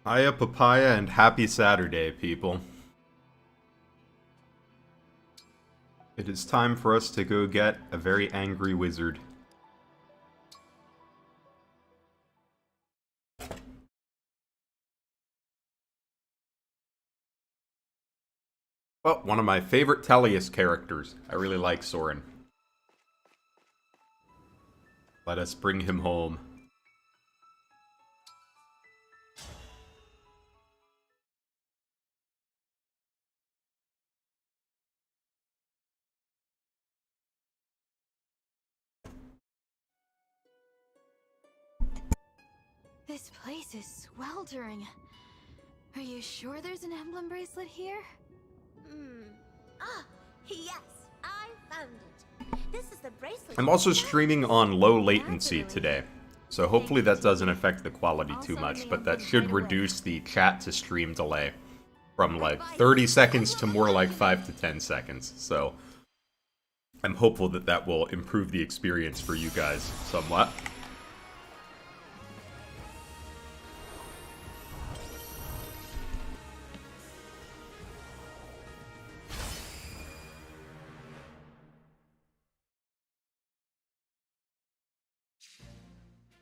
Hiya papaya and happy Saturday, people. It is time for us to go get a very angry wizard. Well, one of my favorite Tellius characters. I really like Soren. Let us bring him home. This place is sweltering. Are you sure there's an emblem bracelet here? Yes, I found it. This is the bracelet. I'm also streaming on low latency today, so hopefully that doesn't affect the quality too much, but that should reduce the chat to stream delay from like 30 seconds to more like 5 to 10 seconds, so I'm hopeful that that will improve the experience for you guys somewhat.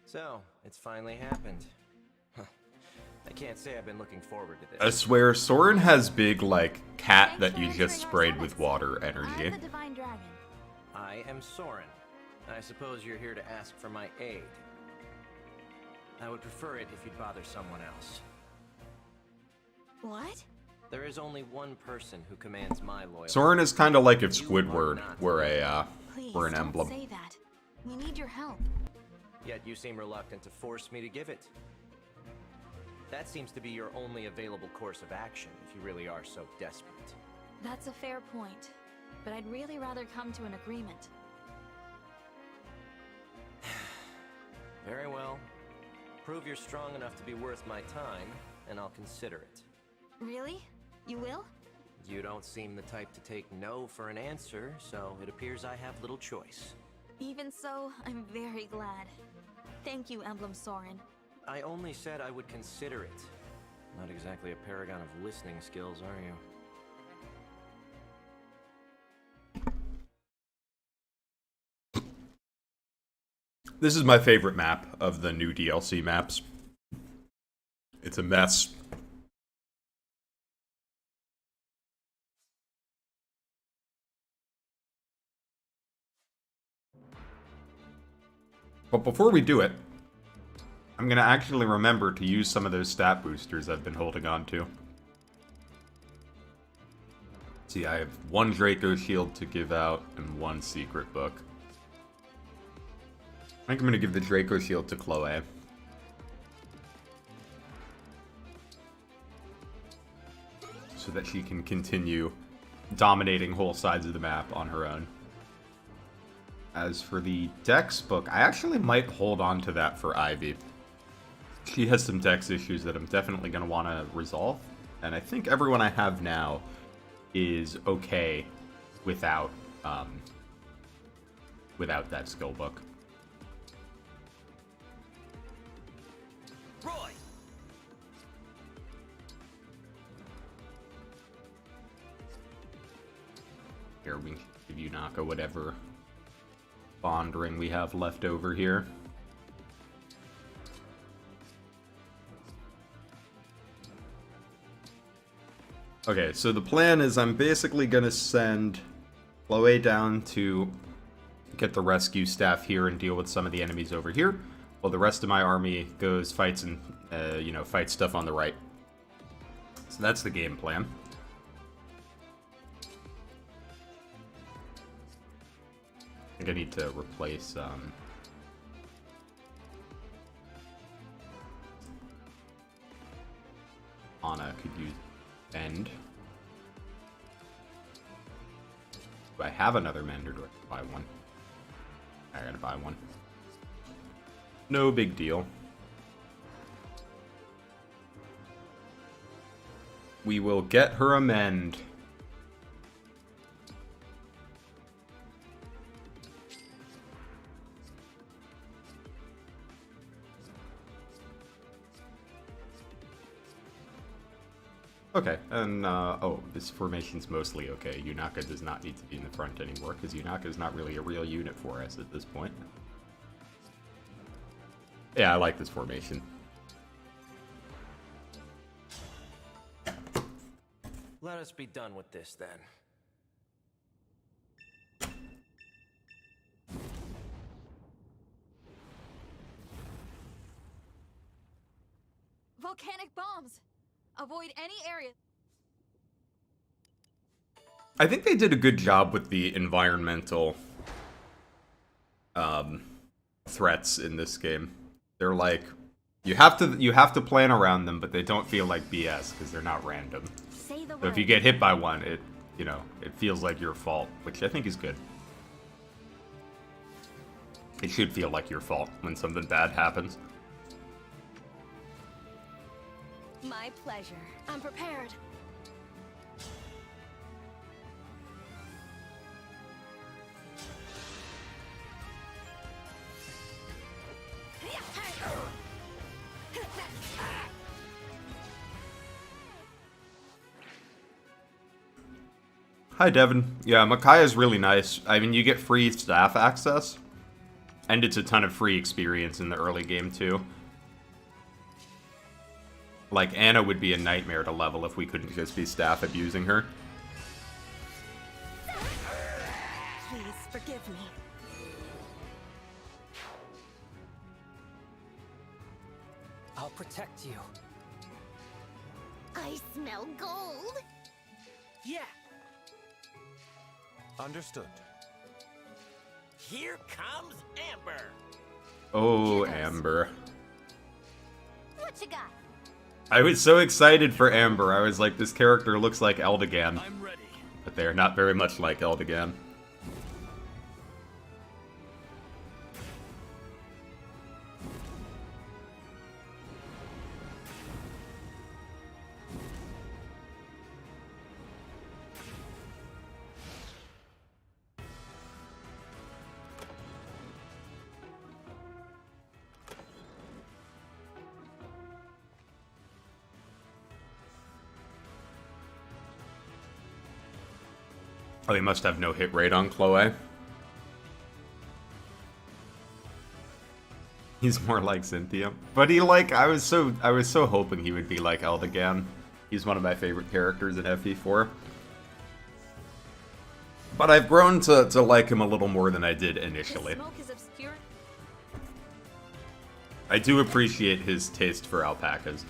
So, it's finally happened. I can't say I've been looking forward to this. I swear, Soren has big, like, cat that you just sprayed with water energy. I'm the Divine Dragon. I am Soren. I suppose you're here to ask for my aid. I would prefer it if you'd bother someone else. What? There is only one person who commands my loyalty. Soren is kind of like if Squidward were Please, an don't emblem. say that. We need your help. Yet you seem reluctant to force me to give it. That seems to be your only available course of action if you really are so desperate. That's a fair point, but I'd really rather come to an agreement. Very well. Prove you're strong enough to be worth my time, and I'll consider it. Really? You will? You don't seem the type to take no for an answer, so it appears I have little choice. Even so, I'm very glad. Thank you, Emblem Soren. I only said I would consider it. Not exactly a paragon of listening skills, are you? This is my favorite map of the new DLC maps. It's a mess. But before we do it, I'm gonna actually remember to use some of those stat boosters I've been holding on to. See, I have one Draco Shield to give out and one secret book. I think I'm gonna give the Draco Shield to Chloe. So that she can continue dominating whole sides of the map on her own. As for the Dex book, I actually might hold on to that for Ivy. She has some Dex issues that I'm definitely going to want to resolve. And I think everyone I have now is okay without that skill book. Roy! Here, we can give you Naka whatever bond ring we have left over here. Okay, so the plan is I'm basically gonna send Chloe down to get the rescue staff here and deal with some of the enemies over here, while the rest of my army goes fights and fights stuff on the right. So that's the game plan. I think I need to replace Anna could use Mend. Do I have another Mend or do I buy one? I gotta buy one. No big deal. We will get her a Mend. Okay, and, oh, this formation's mostly okay. Yunaka does not need to be in the front anymore, because Yunaka is not really a real unit for us at this point. Yeah, I like this formation. Let us be done with this, then. Volcanic bombs! Avoid any area. I think they did a good job with the environmental threats in this game. They're like, you have to plan around them, but they don't feel like BS because they're not random. Say the So if you get hit by one, it feels like your fault, which I think is good. It should feel like your fault when something bad happens. My pleasure. I'm prepared. Hi, Devin. Yeah, Makai is really nice. I mean, you get free staff access, and it's a ton of free experience in the early game, too. Like, Anna would be a nightmare to level if we couldn't just be staff abusing her. Please forgive me. I'll protect you. I smell gold. Yeah. Understood. Here comes Amber. Oh, Amber. What you got? I was so excited for Amber. I was like, this character looks like Eldigan. I'm ready. But they are not very much like Eldigan. Oh, he must have no hit rate on Chloe. He's more like Cynthia. But he I was so hoping he would be like Eldigan. He's one of my favorite characters in FE4. But I've grown to like him a little more than I did initially. The smoke is obscure. I do appreciate his taste for alpacas.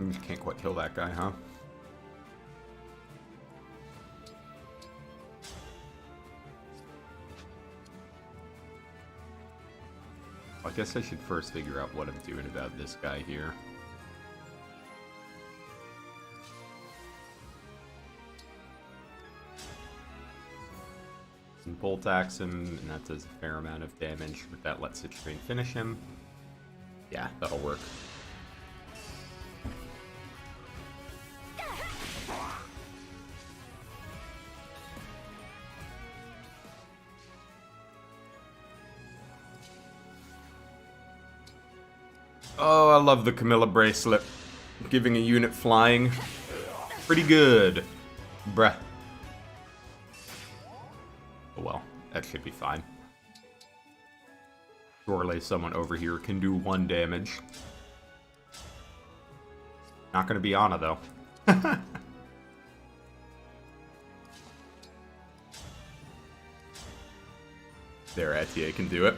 You can't quite kill that guy, huh? I guess I should first figure out what I'm doing about this guy here. Can bolt axe him, and that does a fair amount of damage, but that lets it straight finish him. Yeah, that'll work. Oh, I love the Camilla bracelet. Giving a unit flying. Pretty good. Bruh. Oh well, that should be fine. Surely someone over here can do 1 damage. Not gonna be Anna, though. There, Etier can do it.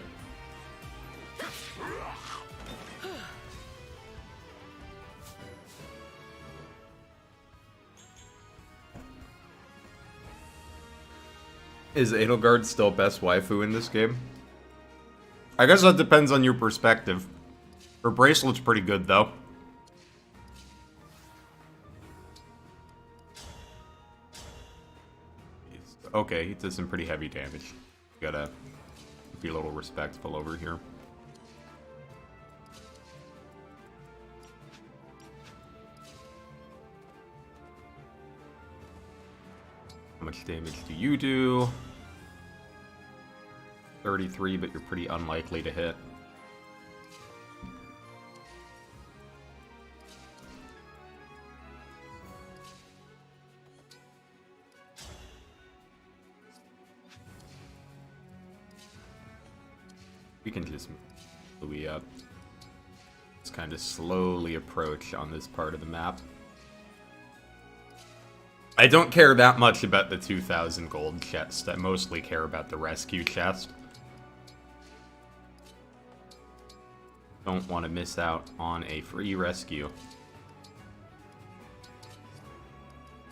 Is Edelgard still best waifu in this game? I guess that depends on your perspective. Her bracelet's pretty good, though. Okay, he does some pretty heavy damage. Gotta be a little respectful over here. How much damage do you do? 33, but you're pretty unlikely to hit. We can just move Louis up. Let's kind of slowly approach on this part of the map. I don't care that much about the 2,000 gold chest. I mostly care about the rescue chest. Don't want to miss out on a free rescue.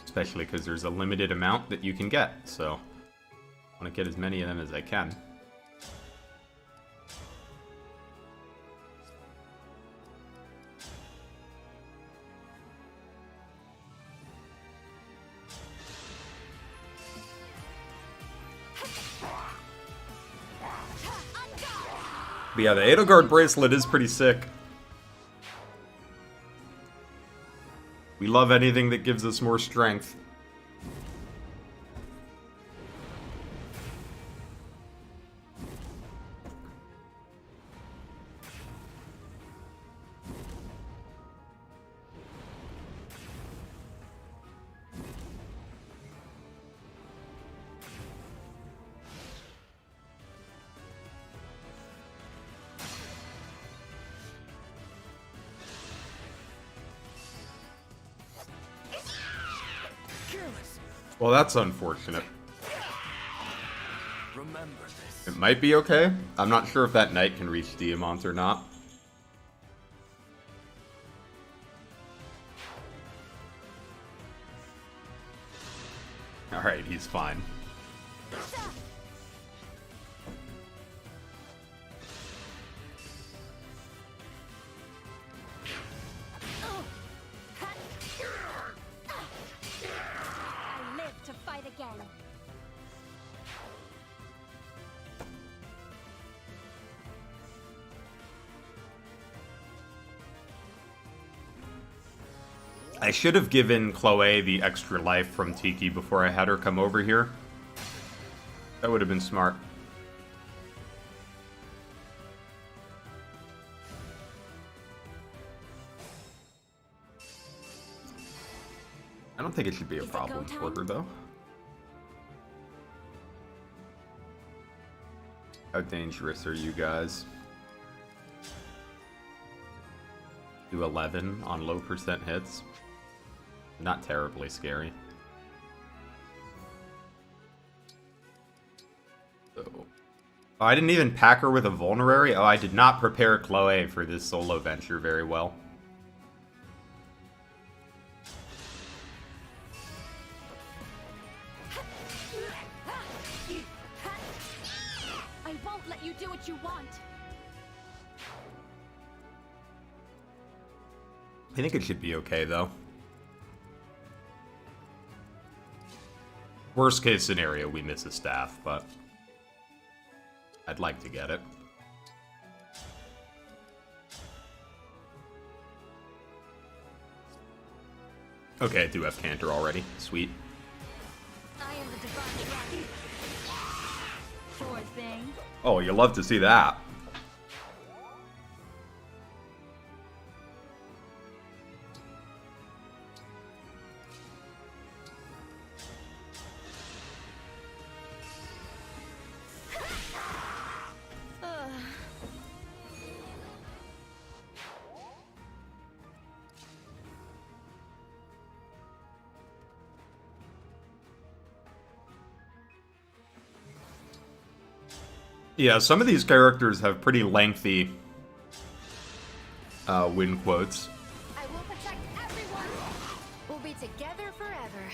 Especially because there's a limited amount that you can get, so I want to get as many of them as I can. But yeah, the Edelgard bracelet is pretty sick. We love anything that gives us more strength. Well, that's unfortunate. Remember this. It might be okay. I'm not sure if that knight can reach Diamant or not. Alright, he's fine. I should have given Chloe the extra life from Tiki before I had her come over here. That would have been smart. I don't think it should be a problem for her, though. How dangerous are you guys? Do 11 on low percent hits. Not terribly scary. So, oh, I didn't even pack her with a vulnerary? Oh, I did not prepare Chloe for this solo venture very well. I won't let you do what you want. I think it should be okay, though. Worst case scenario, we miss a staff, but I'd like to get it. Okay, I do have Cantor already. Sweet. I am the divine dragon. Poor thing. Oh, you'll love to see that. Yeah, some of these characters have pretty lengthy win quotes. I will protect everyone. We'll be together forever.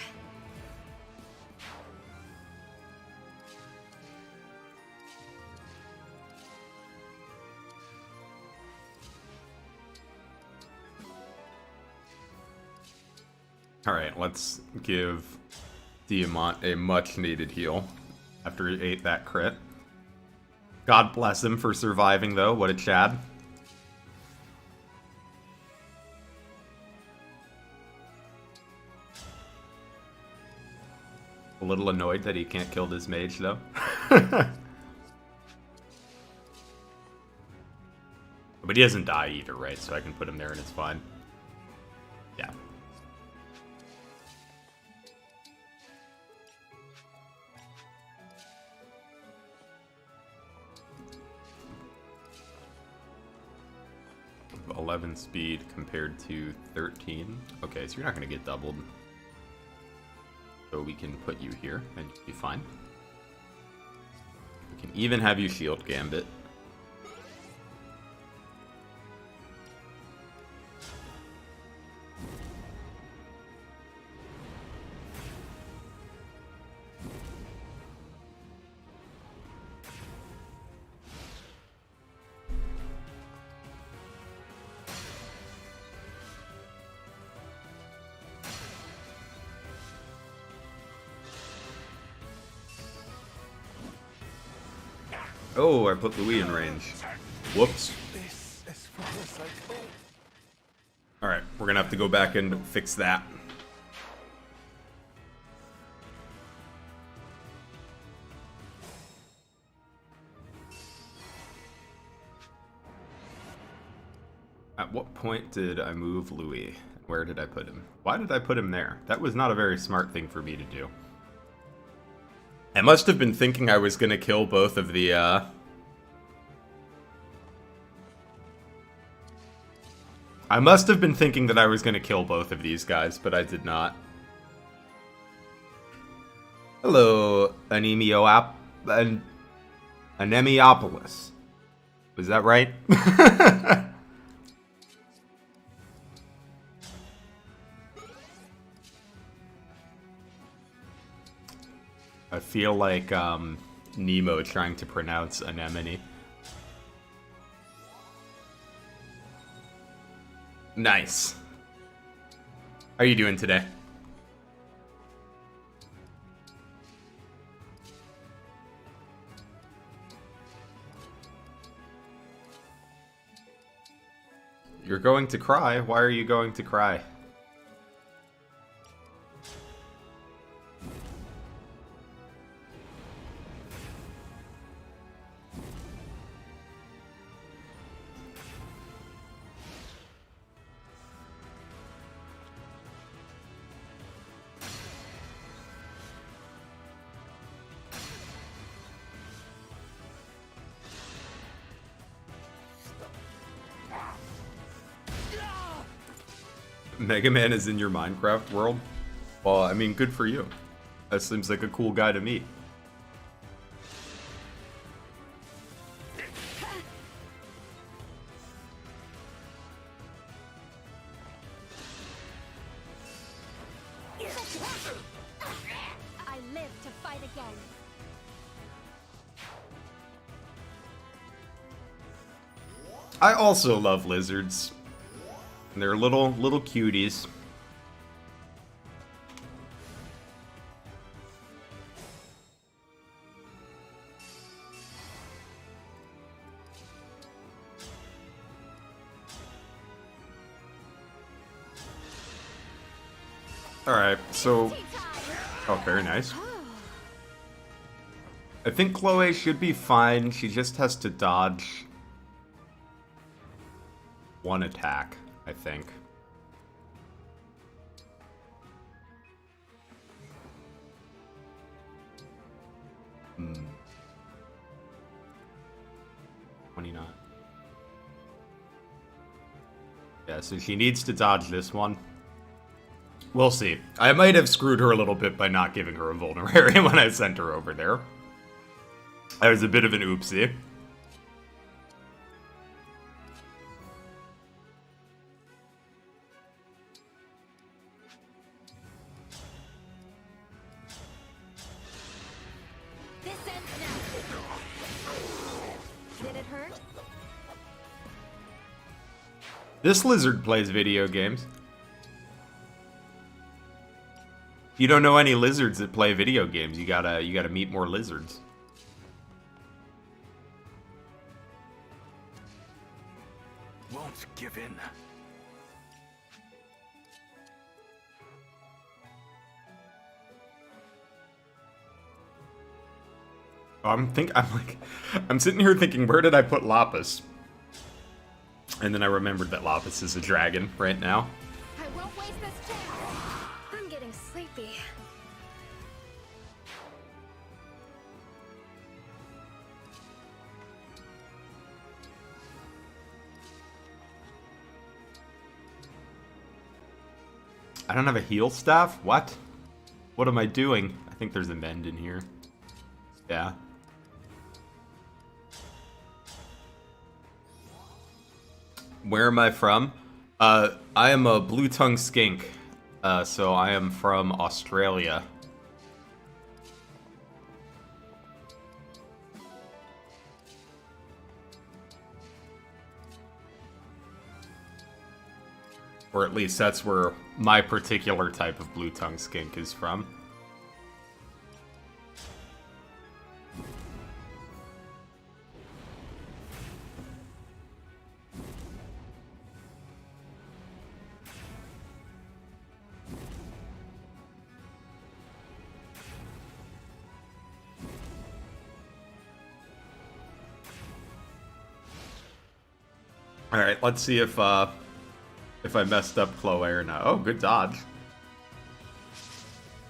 Alright, let's give Diamant a much-needed heal after he ate that crit. God bless him for surviving, though. What a Chad. little annoyed that he can't kill this mage, though. But he doesn't die either, right? So I can put him there and it's fine. Yeah. .11 speed compared to 13. Okay, so you're not going to get doubled. So we can put you here and you'll be fine. We can even have you shield gambit. Oh, I put Louis in range. Whoops. Alright, we're gonna have to go back and fix that. At what point did I move Louis? Where did I put him? Why did I put him there? That was not a very smart thing for me to do. I must have been thinking I was gonna kill both of the, I must have been thinking that I was gonna kill both of these guys, but I did not. Hello, Anemiopolis. Was that right? I feel like Nemo trying to pronounce anemone. Nice. How are you doing today? You're going to cry? Why are you going to cry? Mega Man is in your Minecraft world? Well, I mean, good for you. That seems like a cool guy to meet. I live to fight again. I also love lizards. They're little cuties. Alright, so... Oh, very nice. I think Chloe should be fine. She just has to dodge one attack, I think. Hmm. 29. Yeah, so she needs to dodge this one. We'll see. I might have screwed her a little bit by not giving her a vulnerary when I sent her over there. That was a bit of an oopsie. This ends now. Did it hurt? This lizard plays video games. You don't know any lizards that play video games. You gotta meet more lizards. Won't give in. I'm sitting here thinking, where did I put Lapis? And then I remembered that Lapis is a dragon right now. I won't waste this chance. I'm getting sleepy. I don't have a heal staff? What? What am I doing? I think there's a mend in here. Yeah. Where am I from? I am a blue tongue skink. So I am from Australia. Or at least that's where my particular type of blue tongue skink is from. Alright, let's see if I messed up Chloe or not. Oh, good dodge.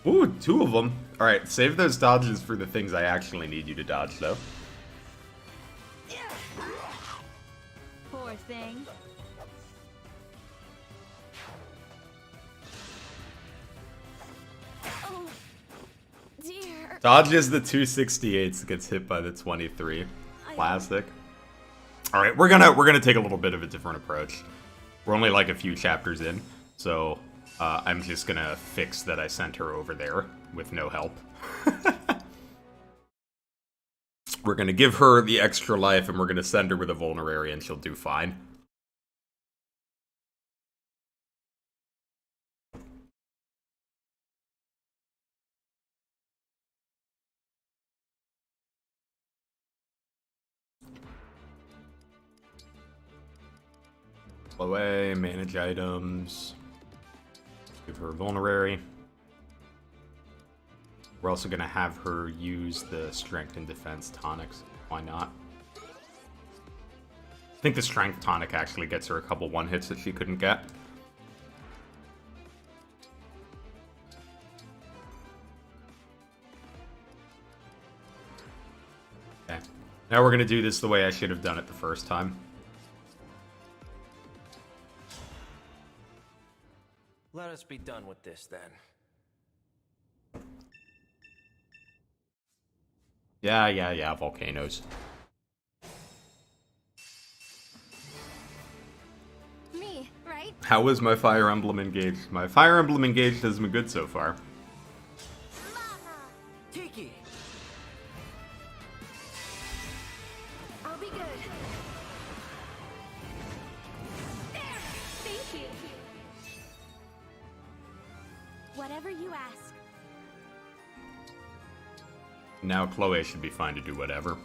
Ooh, 2 of them. Alright, save those dodges for the things I actually need you to dodge, though. Poor thing. Oh, dear. Dodges the 268s, gets hit by the 23. Classic. Alright, we're gonna take a little bit of a different approach. We're only like a few chapters in, so I'm just gonna fix that I sent her over there with no help. We're gonna give her the extra life, and we're gonna send her with a vulnerary, and she'll do fine. Away, manage items. Give her a vulnerary. We're also gonna have her use the strength and defense tonics. Why not? I think the strength tonic actually gets her a couple one-hits that she couldn't get. Okay. Now we're gonna do this the way I should have done it the first time. Let us be done with this, then. Yeah, volcanoes. Me, right? How was my Fire Emblem engaged? My Fire Emblem engaged has been good so far. Tiki! I'll be good. There! Thank you. Whatever you ask. Now Chloe should be fine to do whatever.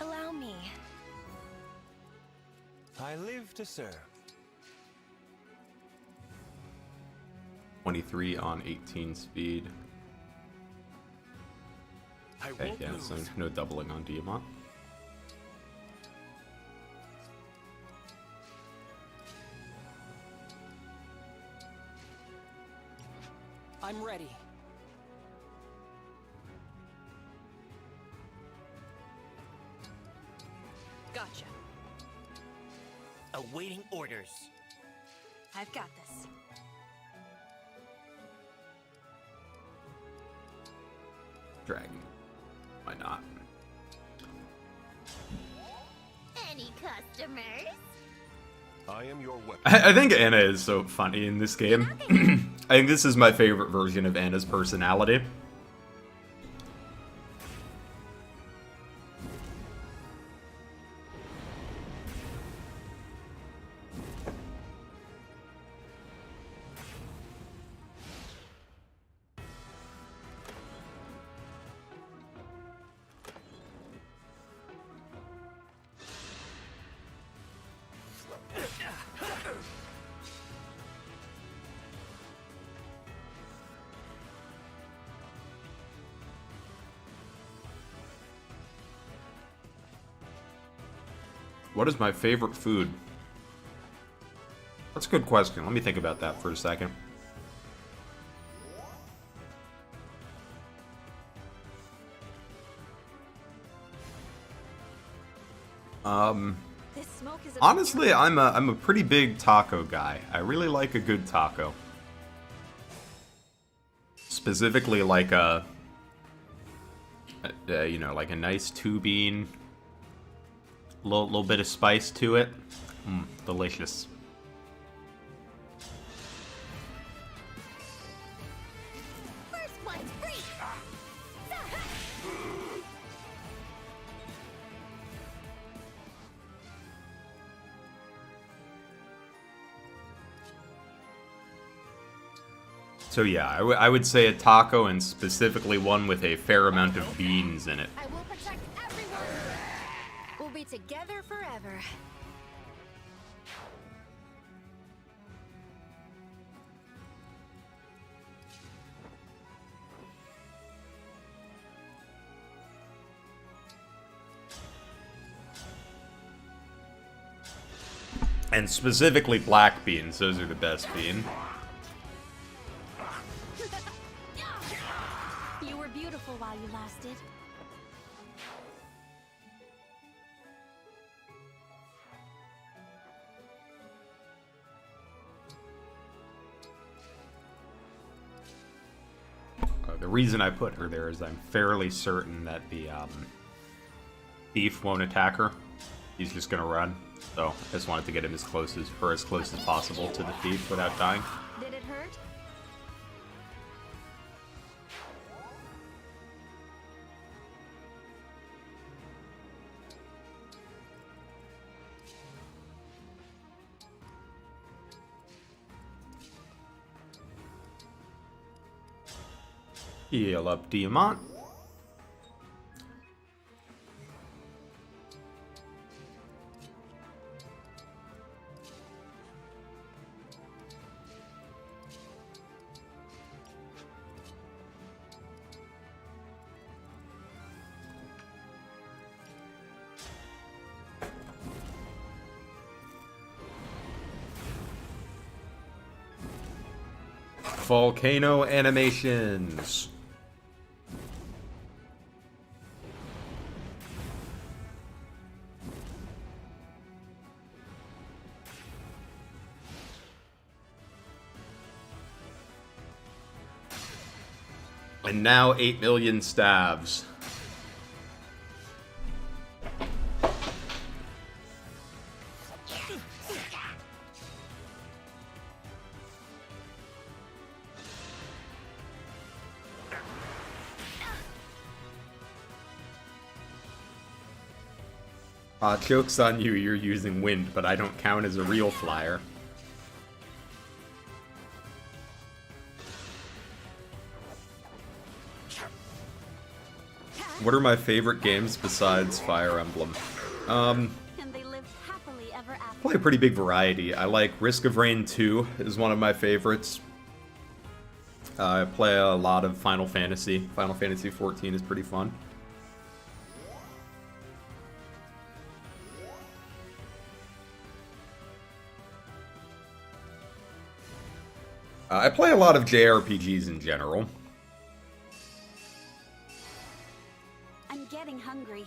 Allow me. I live to serve. 23 on 18 speed. I Okay, won't yeah, lose. so no doubling on Diamant. I'm ready. Gotcha. Awaiting orders. I've got this. Dragon. Why not? Any customers? I am your weapon. I think Anna is so funny in this game. I think this is my favorite version of Anna's personality. What is my favorite food? That's a good question. Let me think about that for a second. This smoke is Honestly, I'm a pretty big taco guy. I really like a good taco. Specifically, like you know, like a nice two-bean, little bit of spice to it. Delicious. First one's free. So yeah, I would say a taco, and specifically one with a fair amount of beans in it. I will protect everyone. We'll be together forever. And specifically black beans, those are the best bean. You were beautiful while you lasted. The reason I put her there is I'm fairly certain that the thief won't attack her. He's just gonna run. So I just wanted to get him as close as possible to the thief without dying. Did it hurt? Heal up Diamant. Volcano animations. And now 8 million stabs. Joke's on you, you're using wind, but I don't count as a real flyer. What are my favorite games besides Fire Emblem? And they lived happily ever after. Play a pretty big variety. I like Risk of Rain 2 is one of my favorites. I play a lot of Final Fantasy. Final Fantasy 14 is pretty fun. I play a lot of JRPGs in general. I'm getting hungry.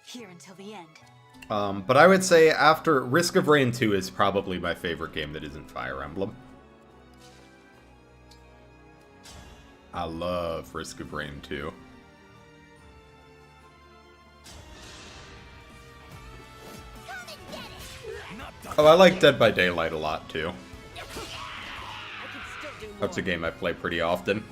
Here until the end. But I would say after Risk of Rain 2 is probably my favorite game that isn't Fire Emblem. I love Risk of Rain 2. Oh, I like Dead by Daylight a lot too. That's a game I play pretty often.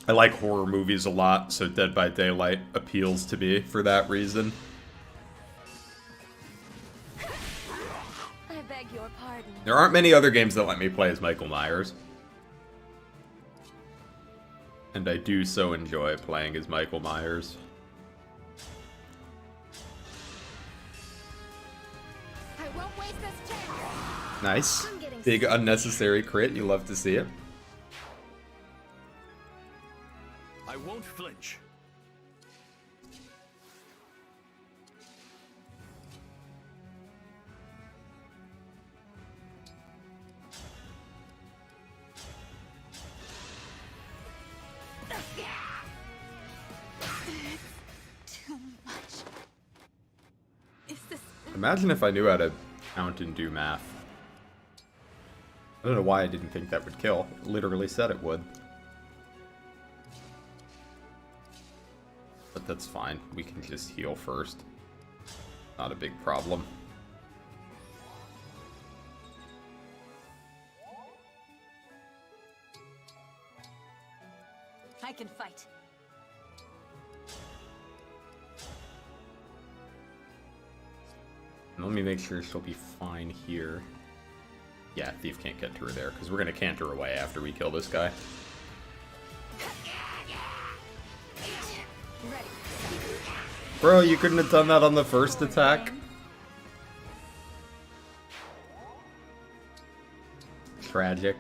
I like horror movies a lot, so Dead by Daylight appeals to me for that reason. I beg your pardon. There aren't many other games that let me play as Michael Myers. And I do so enjoy playing as Michael Myers. I won't waste this chance. Nice. I'm getting Big unnecessary crit. You love to see it. I won't flinch. Too much. Is this... Imagine if I knew how to count and do math. I don't know why I didn't think that would kill. It literally said it would. But that's fine. We can just heal first. Not a big problem. I can fight. And let me make sure she'll be fine here. Yeah, Thief can't get to her there, because we're going to canter away after we kill this guy. Bro, you couldn't have done that on the first attack? Tragic.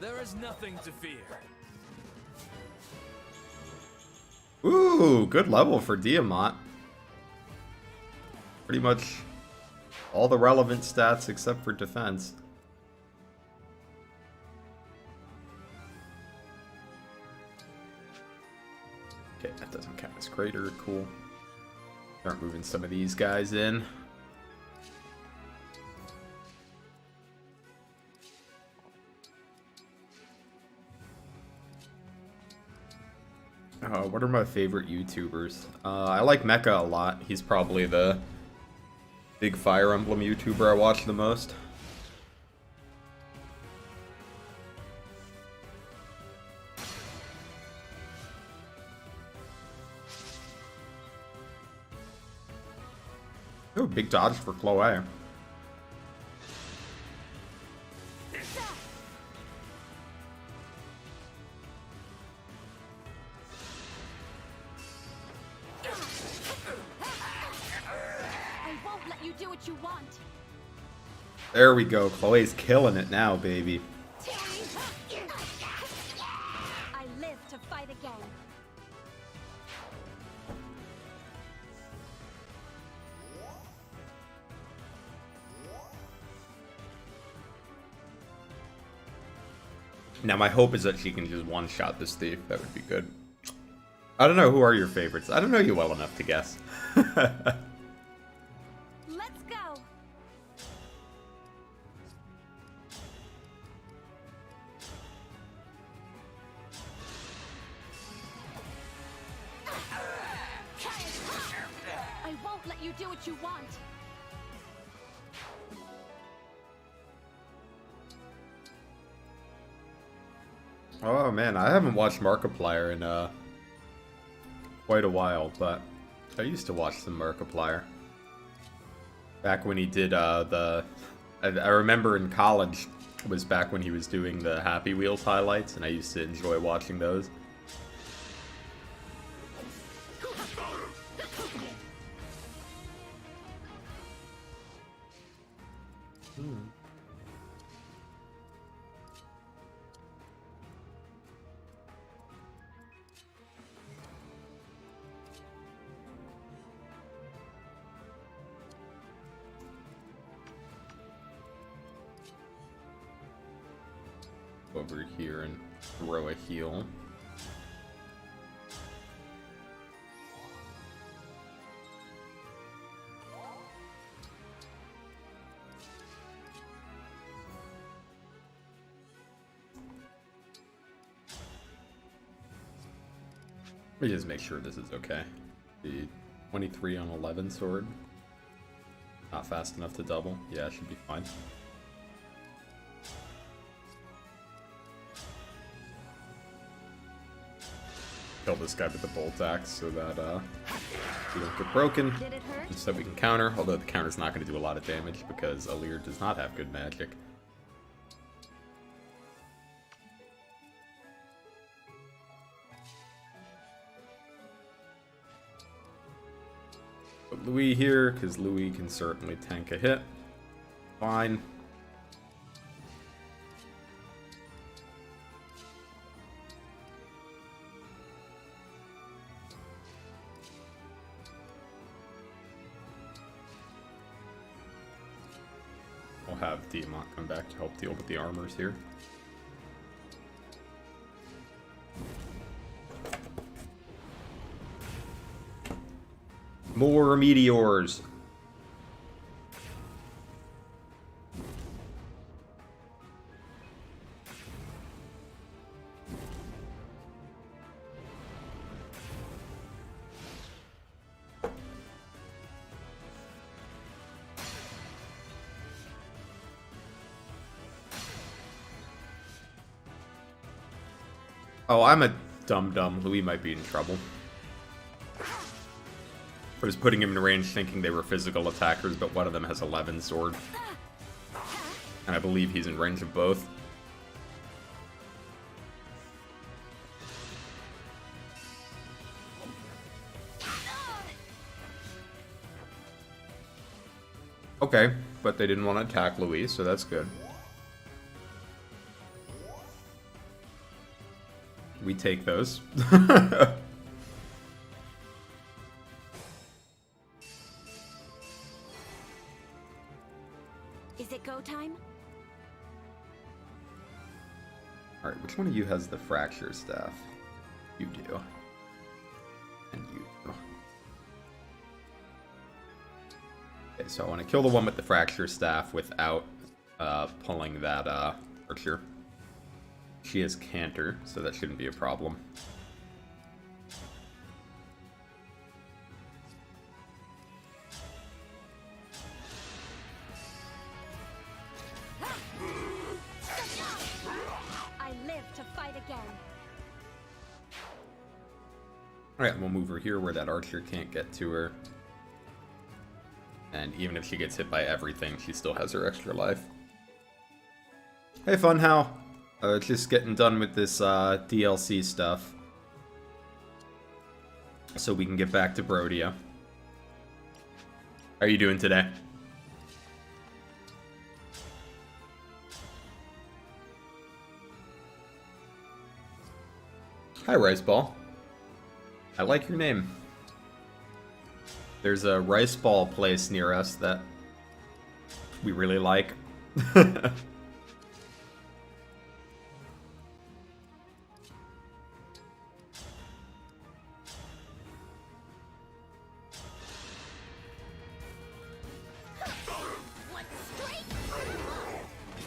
There is nothing to fear. Ooh, good level for Diamant. Pretty much all the relevant stats except for defense. Okay, that doesn't count as crater. Cool. Start moving some of these guys in. What are my favorite YouTubers? I like Mecha a lot. He's probably the big Fire Emblem YouTuber I watch the most. Oh, big dodge for Chloe. You want. There we go. Chloe's killing it now, baby. I live to fight again. Now my hope is that she can just one-shot this thief. That would be good. I don't know. Who are your favorites? I don't know you well enough to guess. Let's go. I won't let you do what you want. Oh man, I haven't watched Markiplier in quite a while, but I used to watch some Markiplier. Back when he did I remember in college was back when he was doing the Happy Wheels highlights, and I used to enjoy watching those. Over here and throw a heal. Let me just make sure this is okay. The 23 on 11 sword. Not fast enough to double. Yeah, it should be fine. kill this guy with the bolt axe so that we don't get broken. Did it hurt? So that we can counter, although the counter's not going to do a lot of damage because Alir does not have good magic. Put Louis here, because Louis can certainly tank a hit. Fine. We'll have Diamant come back to help deal with the armors here. More meteors. Oh, I'm a dum-dum. Louis might be in trouble. I was putting him in range thinking they were physical attackers, but one of them has 11 sword. And I believe he's in range of both. Okay, but they didn't want to attack Louis, so that's good. We take those. Is it go time? Alright, which one of you has the fracture staff? You do. And you do. Okay, so I want to kill the one with the fracture staff without pulling that archer. She has canter, so that shouldn't be a problem. I live to fight again. Alright, we'll move her here where that archer can't get to her. And even if she gets hit by everything, she still has her extra life. Hey, Funhow! Just getting done with this DLC stuff. So we can get back to Brodia. How are you doing today? Hi, Rice Ball. I like your name. There's a Rice Ball place near us that we really like.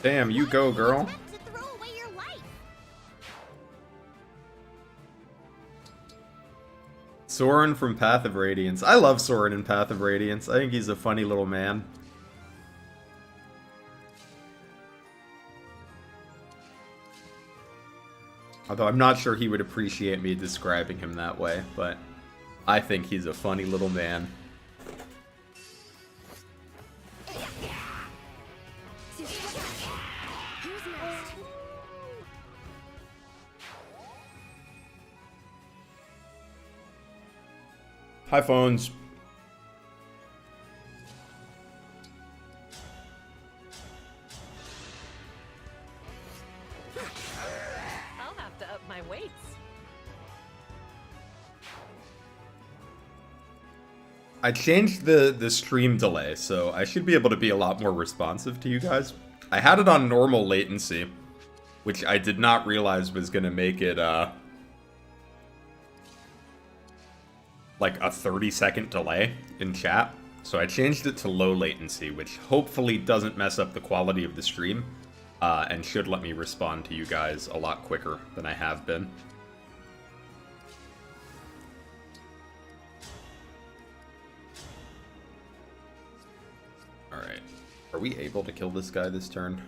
Damn, you go, girl. Soren from Path of Radiance. I love Soren in Path of Radiance. I think he's a funny little man. Although I'm not sure he would appreciate me describing him that way, but I think he's a funny little man. Hi, phones. I'll have to up my weights. I changed the stream delay, so I should be able to be a lot more responsive to you guys. I had it on normal latency, which I did not realize was going to make it, like a 30-second delay in chat. So I changed it to low latency, which hopefully doesn't mess up the quality of the stream, and should let me respond to you guys a lot quicker than I have been. Alright. Are we able to kill this guy this turn?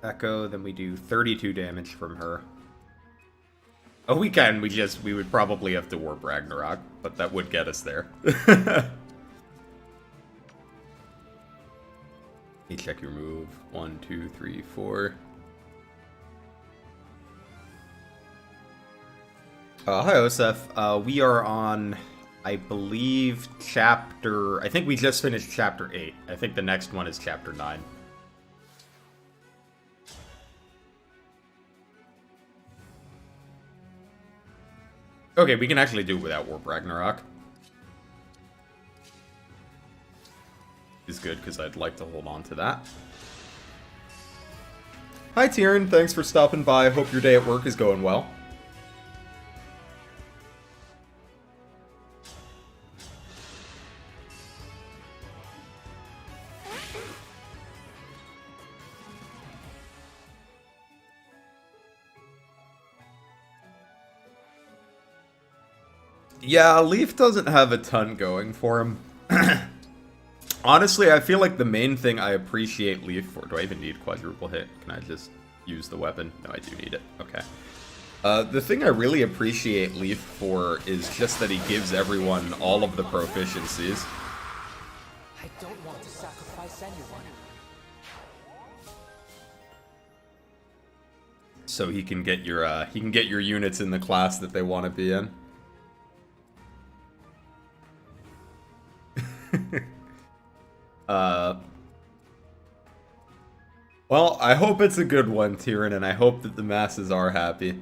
Echo, then we do 32 damage from her. Oh, we can. We would probably have to Warp Ragnarok, but that would get us there. Let me check your move. 1, 2, 3, 4. Hi, Osef. We are on, I believe, chapter... I think we just finished chapter 8. I think the next one is chapter 9. Okay, we can actually do it without Warp Ragnarok. Is good, because I'd like to hold on to that. Hi, Tyrion. Thanks for stopping by. Hope your day at work is going well. Yeah, Leaf doesn't have a ton going for him. Honestly, I feel like the main thing I appreciate Leaf for... Do I even need quadruple hit? Can I just use the weapon? No, I do need it. Okay. The thing I really appreciate Leaf for is just that he gives everyone all of the proficiencies. I don't want to sacrifice anyone. So he can get your units in the class that they want to be in. Well, I hope it's a good one, Tyrion, and I hope that the masses are happy.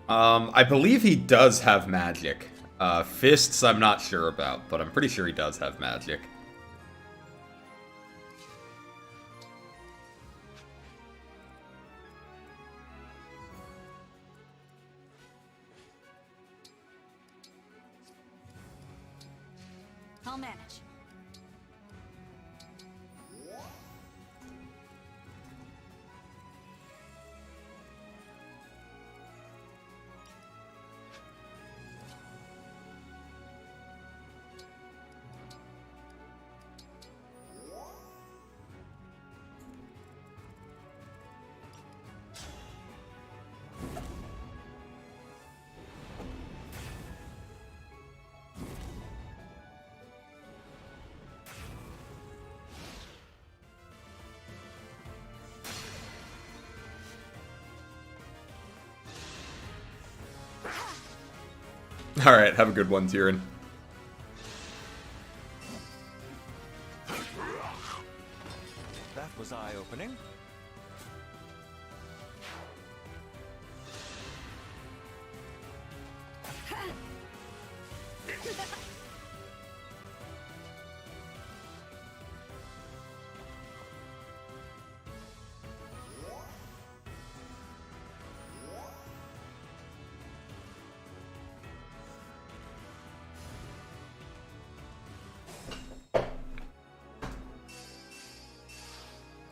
I believe he does have magic. Fists I'm not sure about, but I'm pretty sure he does have magic. I'll manage. Alright, have a good one, Tyrion. That was eye-opening.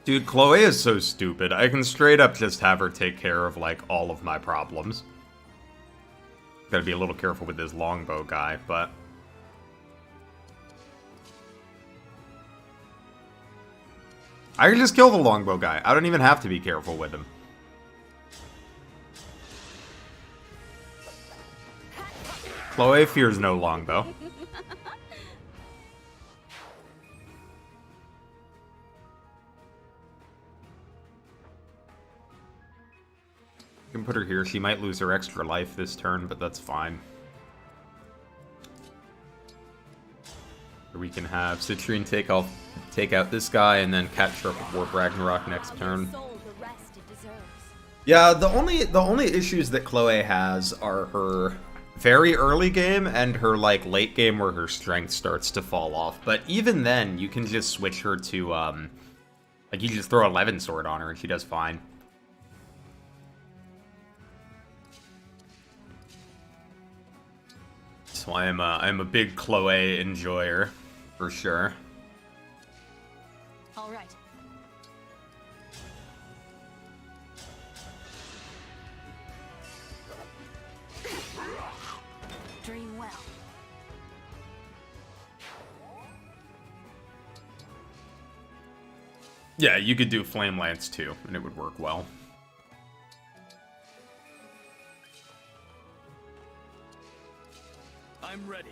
Dude, Chloe is so stupid. I can straight up just have her take care of, like, all of my problems. Gotta be a little careful with this longbow guy, but... I can just kill the longbow guy. I don't even have to be careful with him. Chloe fears no longbow. You can put her here. She might lose her extra life this turn, but that's fine. Or we can have Citrine take out this guy and then catch her up with Warp Ragnarok next turn. Yeah, the only issues that Chloe has are her very early game and her like late game where her strength starts to fall off. But even then, you can just switch her to like you just throw 11 sword on her and she does fine. So I'm a big Chloe enjoyer, for sure. All right. Dream well. Yeah, you could do Flame Lance too, and it would work well. I'm ready.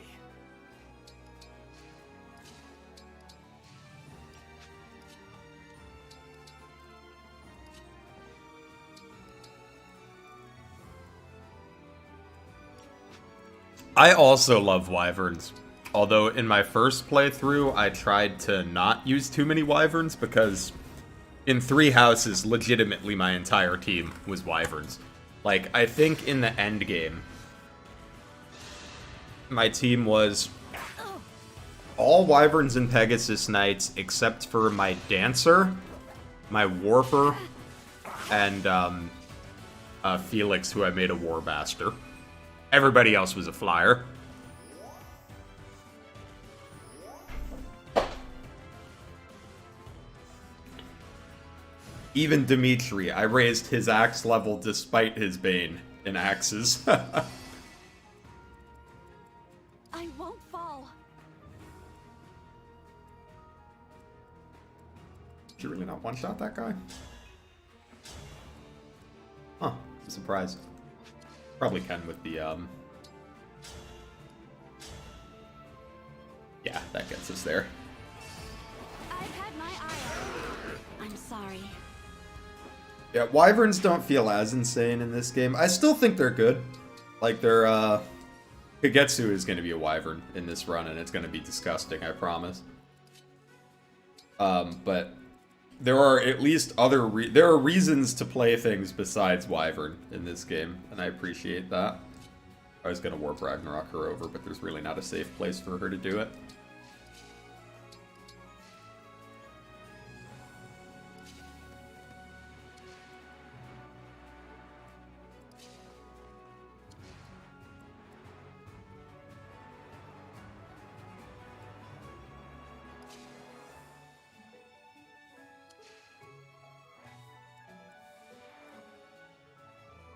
I also love wyverns. Although in my first playthrough, I tried to not use too many wyverns because in 3 houses, legitimately my entire team was wyverns. Like, I think in the end game, my team was all wyverns and Pegasus Knights except for my Dancer, my Warper, and Felix, who I made a Warmaster. Everybody else was a flyer. Even Dimitri, I raised his axe level despite his bane in axes. I won't fall. Did you really not one-shot that guy? Huh, I'm surprised. Probably can with the, yeah, that gets us there. I've had my eye on. I'm sorry. Yeah, wyverns don't feel as insane in this game. I still think they're good. Like, they're, Kagetsu is gonna be a wyvern in this run, and it's gonna be disgusting, I promise. But there are at least there are reasons to play things besides wyvern in this game, and I appreciate that. I was gonna warp Ragnarok her over, but there's really not a safe place for her to do it.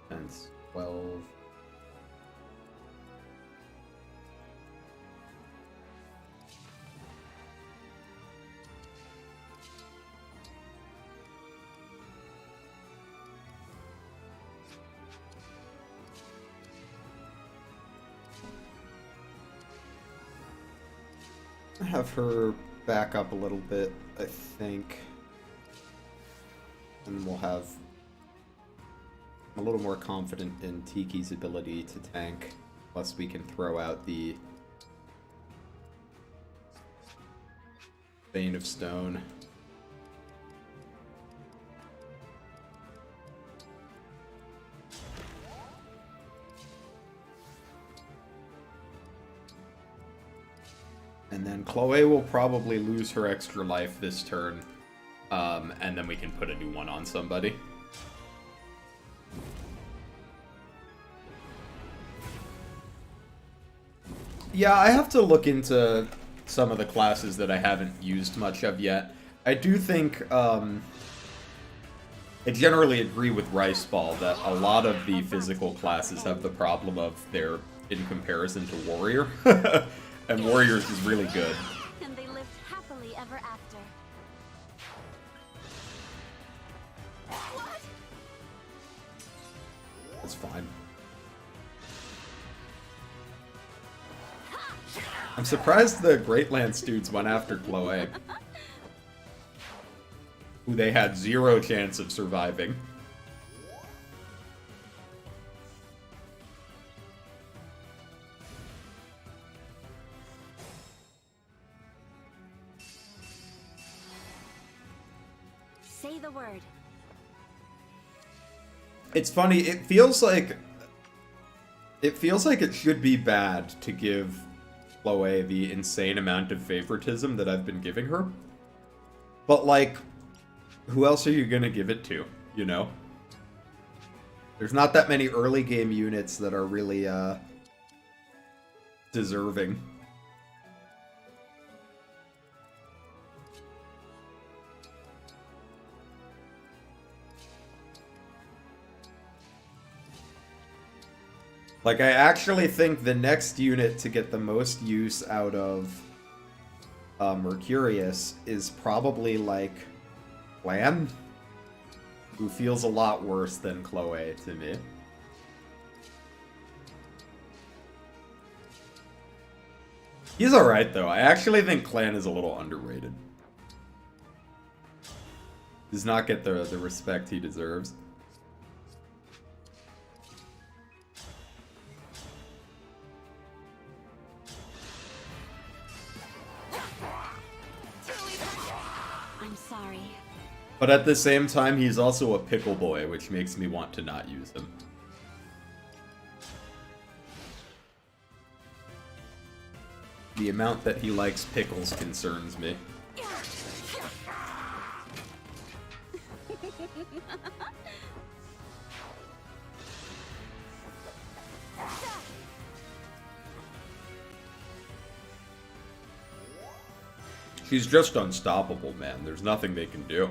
And 12. I have her back up a little bit, I think. And we'll have a little more confident in Tiki's ability to tank, plus we can throw out the Bane of Stone. And then Chloe will probably lose her extra life this turn, and then we can put a new one on somebody. Yeah, I have to look into some of the classes that I haven't used much of yet. I do think, I generally agree with Riceball that a lot of the physical classes have the problem of they're in comparison to Warrior. And Warriors is really good. And they lived happily ever after. What? That's fine. I'm surprised the Great Lance dudes went after Chloe, who they had 0 chance of surviving. Say the word. It's funny, it feels like it should be bad to give Chloe the insane amount of favoritism that I've been giving her. But, like, who else are you gonna give it to, you know? There's not that many early game units that are really, deserving. Like, I actually think the next unit to get the most use out of Mercurius is probably, like, Clan, who feels a lot worse than Chloe to me. He's alright, though. I actually think Clan is a little underrated. Does not get the respect he deserves. I'm sorry. But at the same time, he's also a pickle boy, which makes me want to not use him. The amount that he likes pickles concerns me. She's just unstoppable, man. There's nothing they can do.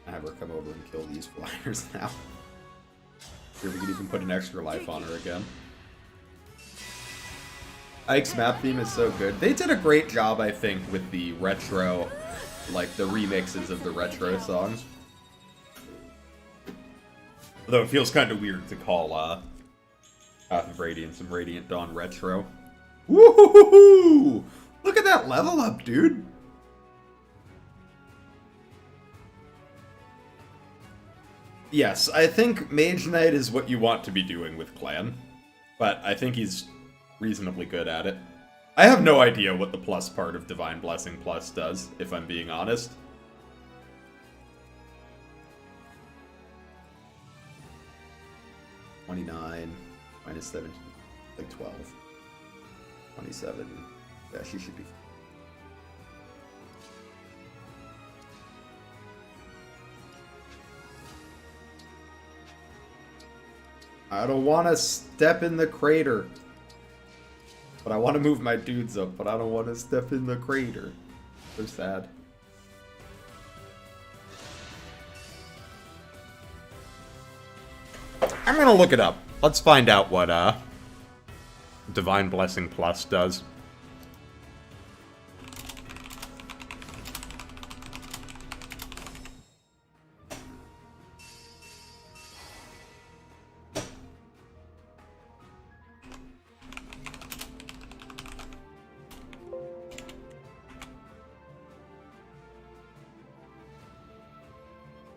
Have her come over and kill these flyers now. Here, we could even put an extra life on her again. Ike's map theme is so good. They did a great job, I think, with the retro, like, the remixes of the retro songs. Although it feels kind of weird to call, Path of Radiance and Radiant Dawn retro. Woohoo! Look at that level up, dude! Yes, I think Mage Knight is what you want to be doing with Clan, but I think he's reasonably good at it. I have no idea what the plus part of Divine Blessing Plus does, if I'm being honest. -29, -17, like 12. 27. Yeah, she should be. I don't want to step in the crater. But I want to move my dudes up, but I don't want to step in the crater. So sad. I'm gonna look it up. Let's find out what, Divine Blessing Plus does.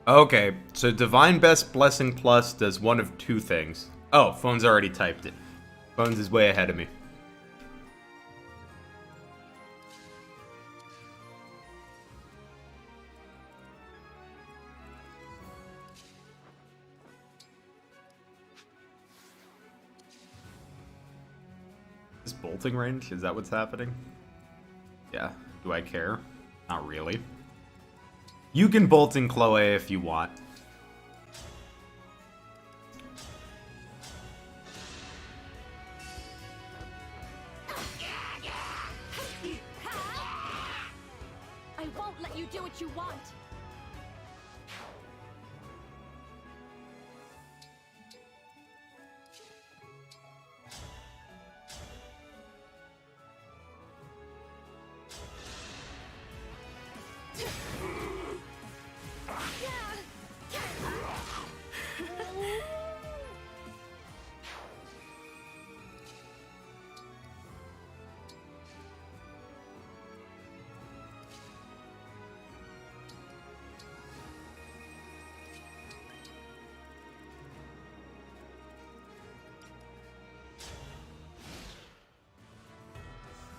Okay, so Divine Best Blessing Plus does one of two things. Oh, Phone's already typed it. Phone's is way ahead of me. Is bolting range? Is that what's happening? Yeah. Do I care? Not really. You can bolt in Chloe if you want. I won't let you do what you want.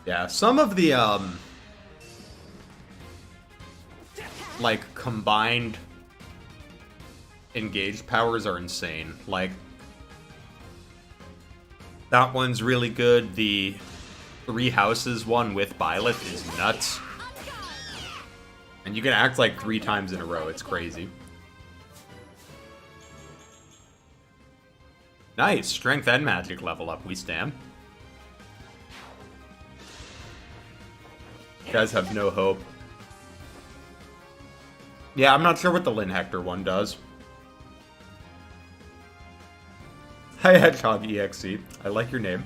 Yeah, some of the, like, combined engaged powers are insane. Like, that one's really good. The Three Houses one with Byleth is nuts. And you can act like 3 times in a row. It's crazy. Nice. Strength and magic level up. We stand. You guys have no hope. Yeah, I'm not sure what the Lynn Hector one does. Hi, Hedgehog EXE. I like your name.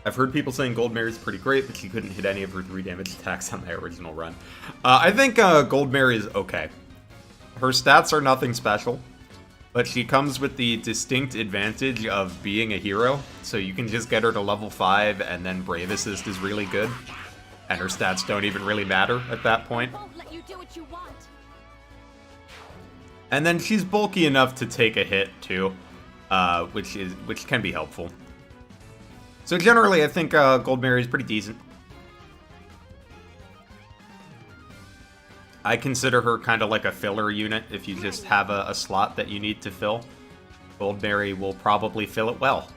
I've heard people saying Gold Mary's pretty great, but she couldn't hit any of her 3 damage attacks on my original run. I think Gold Mary is okay. Her stats are nothing special, but she comes with the distinct advantage of being a hero, so you can just get her to level 5, and then Brave Assist is really good, and her stats don't even really matter at that point. Won't let you do what you want. And then she's bulky enough to take a hit, too, which can be helpful. So generally, I think Gold Mary is pretty decent. I consider her kind of like a filler unit if you just have a slot that you need to fill. Gold Mary will probably fill it well.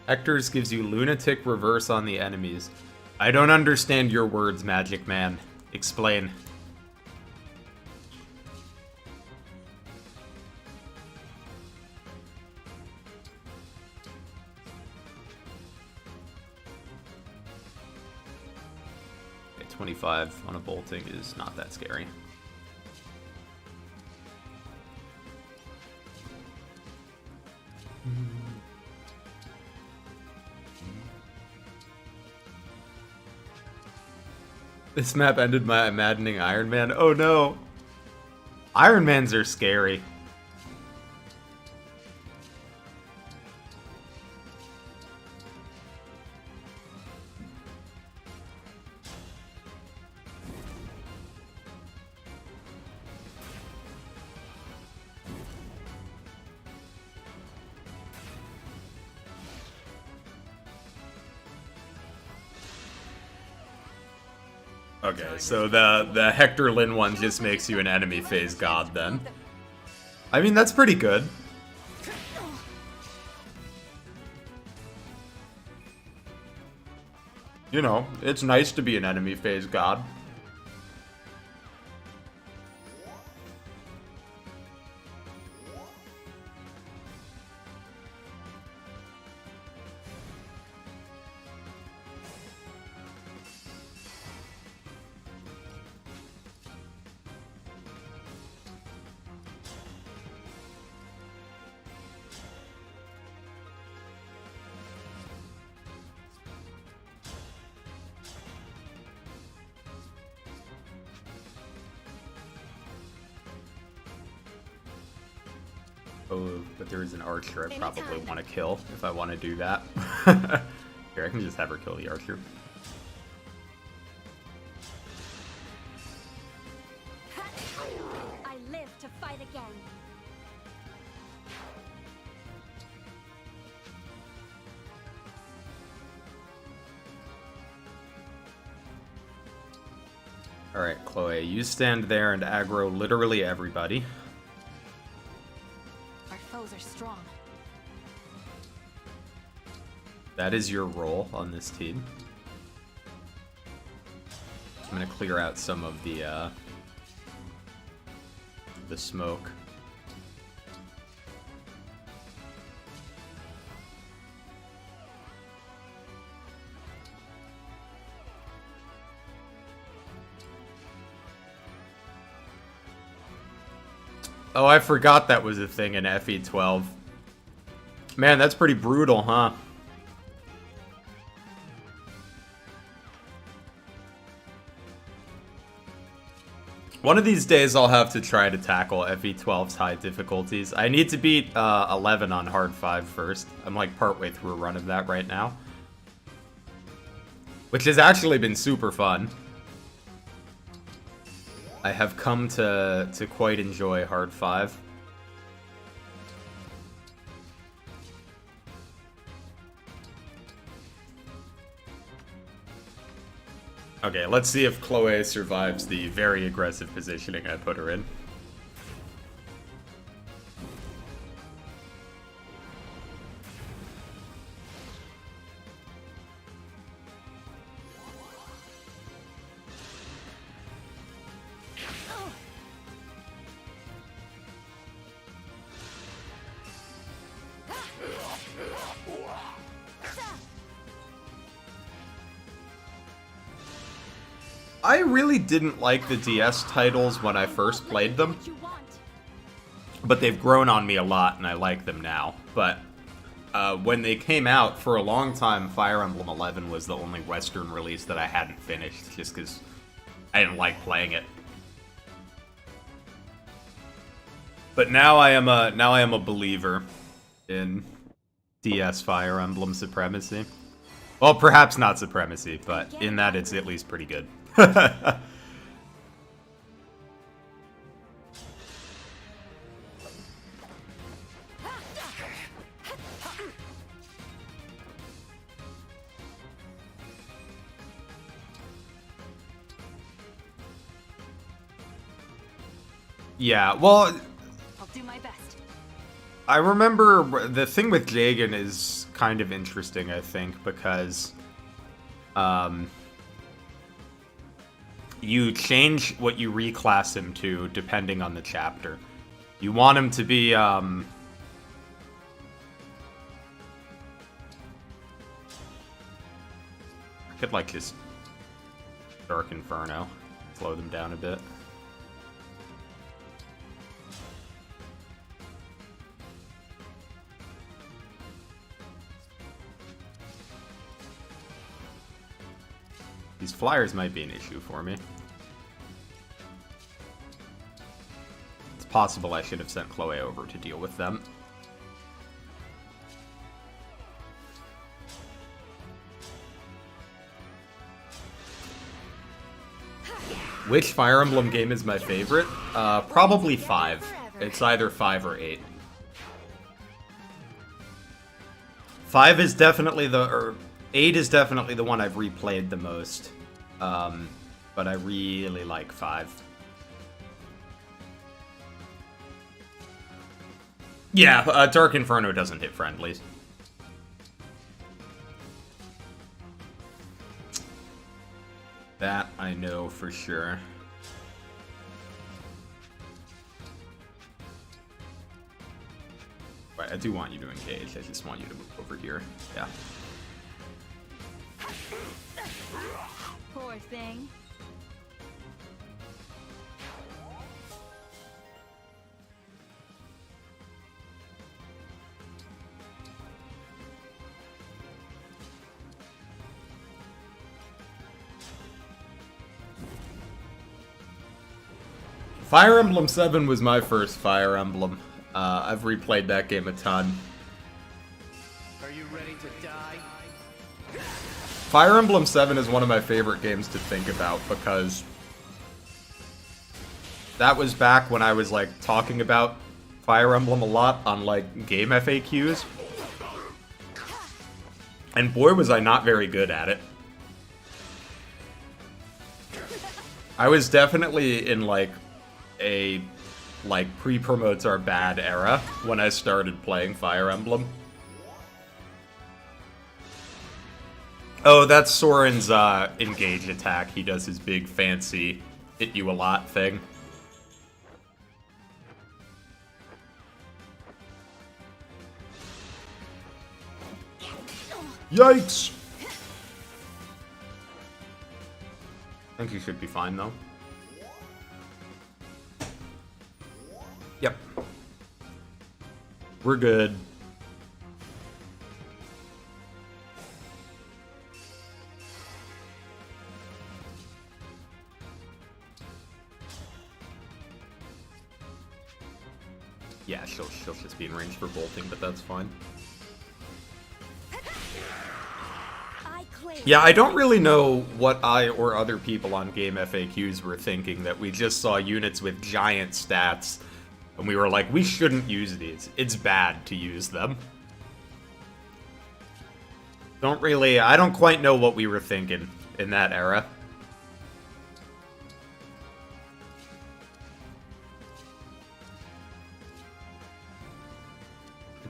Hector's gives you Lunatic Reverse on the enemies. I don't understand your words, Magic Man. Explain. Okay, 25 on a bolting is not that scary. This map ended my Maddening Iron Man. Oh no. Iron Mans are scary. Okay, so the Hector Lyn one just makes you an enemy phase god then. I mean, that's pretty good. You know, it's nice to be an enemy phase god. Oh, but there is an archer I probably want to kill if I want to do that. Here, I can just have her kill the archer. I live to fight again. Alright, Chloe, you stand there and aggro literally everybody. Our foes are strong. That is your role on this team. I'm gonna clear out some of the smoke. Oh, I forgot that was a thing in FE12. Man, that's pretty brutal, huh? One of these days I'll have to try to tackle FE12's high difficulties. I need to beat 11 on hard 5 first. I'm like partway through a run of that right now. Which has actually been super fun. I have come to quite enjoy hard 5. Okay, let's see if Chloe survives the very aggressive positioning I put her in. I really didn't like the DS titles when I first played them, but they've grown on me a lot, and I like them now. But when they came out, for a long time, Fire Emblem 11 was the only Western release that I hadn't finished, just because I didn't like playing it. But now I am a believer in DS Fire Emblem supremacy. Well, perhaps not supremacy, but in that it's at least pretty good. Yeah, well, I'll do my best. I remember the thing with Jagan is kind of interesting, I think, because you change what you reclass him to depending on the chapter. You want him to be I could like just Dark Inferno, slow them down a bit. These flyers might be an issue for me. It's possible I should have sent Chloe over to deal with them. Which Fire Emblem game is my favorite? Probably 5. It's either 5 or 8. 5 is definitely or 8 is definitely the one I've replayed the most. But I really like 5. Yeah, Dark Inferno doesn't hit friendlies. That I know for sure. Right, I do want you to engage, I just want you to move over here. Yeah. Poor thing. Fire Emblem 7 was my first Fire Emblem. I've replayed that game a ton. Are you ready to die? Fire Emblem 7 is one of my favorite games to think about because that was back when I was like talking about Fire Emblem a lot on like game FAQs. And boy was I not very good at it. I was definitely in like a pre-promotes are bad era when I started playing Fire Emblem. Oh, that's Soren's engage attack. He does his big fancy hit you a lot thing. Yikes! I think you should be fine though. Yep. We're good. Yeah, she'll just be in range for bolting, but that's fine. Yeah, I don't really know what I or other people on game FAQs were thinking that we just saw units with giant stats and we were like, we shouldn't use these. It's bad to use them. I don't quite know what we were thinking in that era.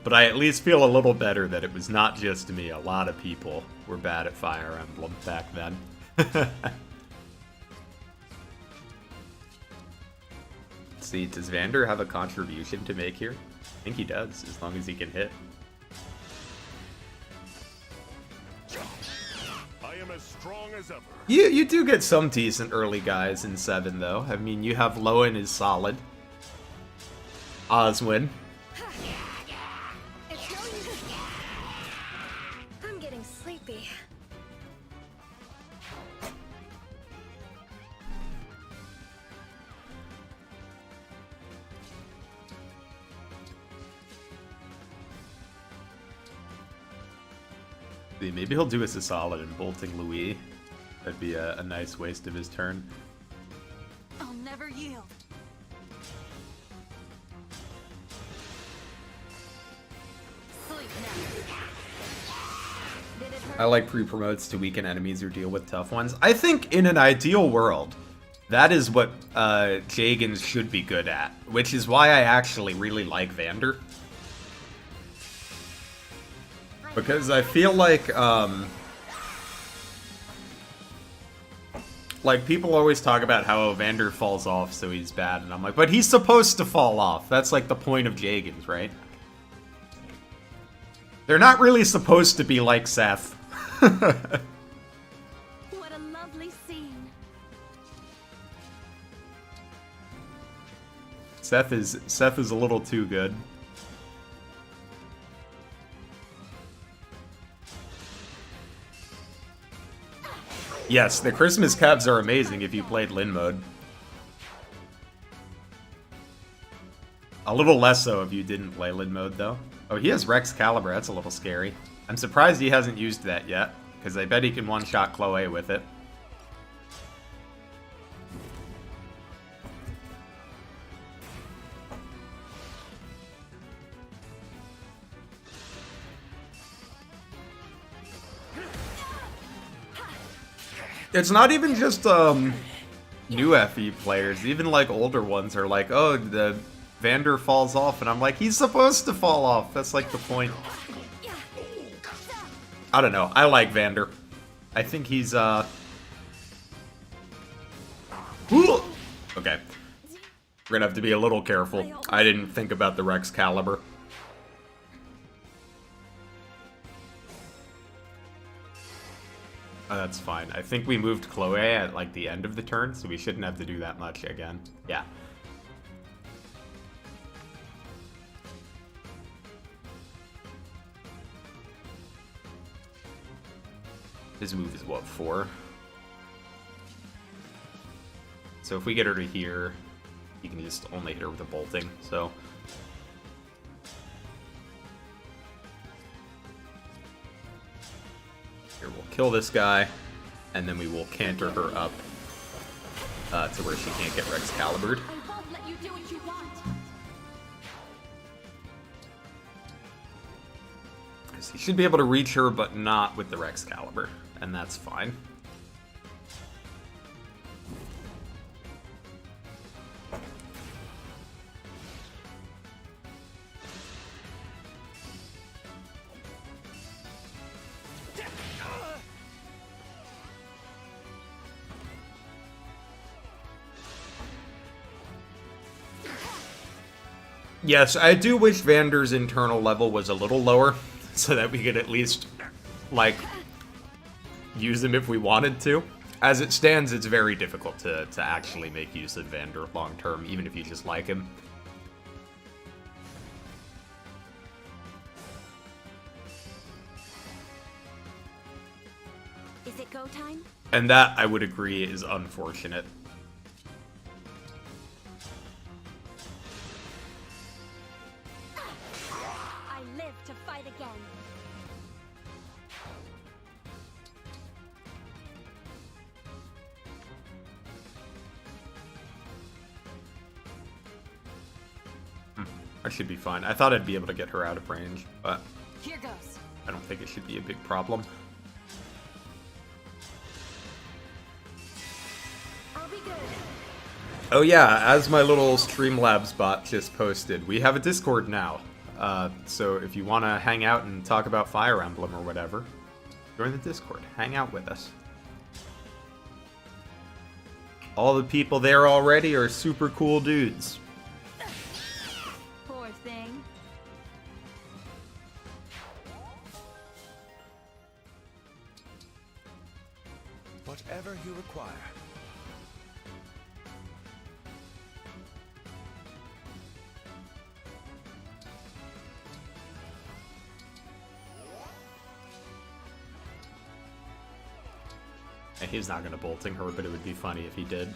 But I at least feel a little better that it was not just me. A lot of people were bad at Fire Emblem back then. Let's see, does Vander have a contribution to make here? I think he does, as long as he can hit. I am as as strong as ever. You do get some decent early guys in 7, though. I mean, you have Lowen is solid. Oswin. It's no use. I'm getting sleepy. See, maybe he'll do us a solid in bolting Louis. That'd be a nice waste of his turn. I'll never yield. Sleep now. Did it hurt? I like pre-promotes to weaken enemies or deal with tough ones. I think in an ideal world, that is what Jagans should be good at, which is why I actually really like Vander. Because I feel like people always talk about how Vander falls off so he's bad, and I'm like, but he's supposed to fall off. That's like the point of Jagans, right? They're not really supposed to be like Seth. What a lovely scene. Seth is a little too good. Yes, the Christmas cabs are amazing if you played Lin mode. A little less so if you didn't play Lin mode, though. Oh, he has Rex Caliber. That's a little scary. I'm surprised he hasn't used that yet, because I bet he can one-shot Chloe with it. It's not even just new FE players. Even like older ones are like, oh, the Vander falls off, and I'm like, he's supposed to fall off. That's like the point. I don't know. I like Vander. I think he's Okay. We're gonna have to be a little careful. I didn't think about the Rex Caliber. That's fine. I think we moved Chloe at like the end of the turn, so we shouldn't have to do that much again. Yeah. His move is what, 4? So if we get her to here, you can just only hit her with the bolting, so... Here, we'll kill this guy, and then we will canter her up to where she can't get Rex Calibered. I won't let you do what you want. Because he should be able to reach her, but not with the Rex Caliber, and that's fine. Yes, I do wish Vander's internal level was a little lower, so that we could at least, like, use him if we wanted to. As it stands, it's very difficult to actually make use of Vander long-term, even if you just like him. Is it go time? And that, I would agree, is unfortunate. I live to fight again. I should be fine. I thought I'd be able to get her out of range, but Here goes. I don't think it should be a big problem. I'll be good. Oh yeah, as my little Streamlabs bot just posted, we have a Discord now. So if you want to hang out and talk about Fire Emblem or whatever, join the Discord. Hang out with us. All the people there already are super cool dudes. Poor thing. whatever you require. He's not gonna bolting her, but it would be funny if he did.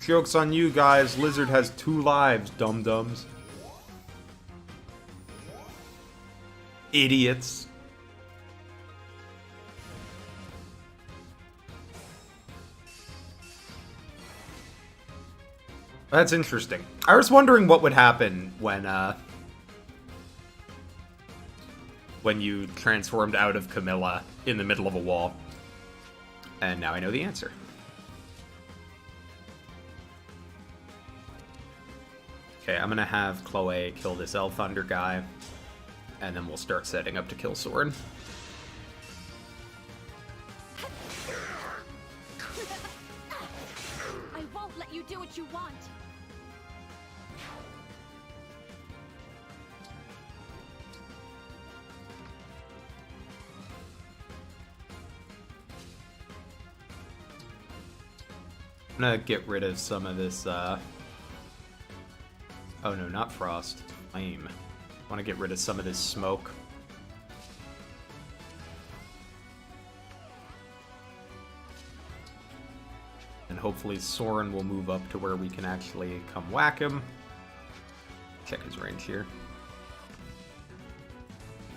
Joke's on you guys, Lizard has 2 lives, dum-dums. Idiots. That's interesting. I was wondering what would happen when you transformed out of Camilla in the middle of a wall. And now I know the answer. Okay, I'm gonna have Chloe kill this Elf Thunder guy, and then we'll start setting up to kill Soren. I won't let you do what you want. I'm gonna get rid of some of this, oh no, not frost. Flame. I want to get rid of some of this smoke. And hopefully Soren will move up to where we can actually come whack him. Check his range here.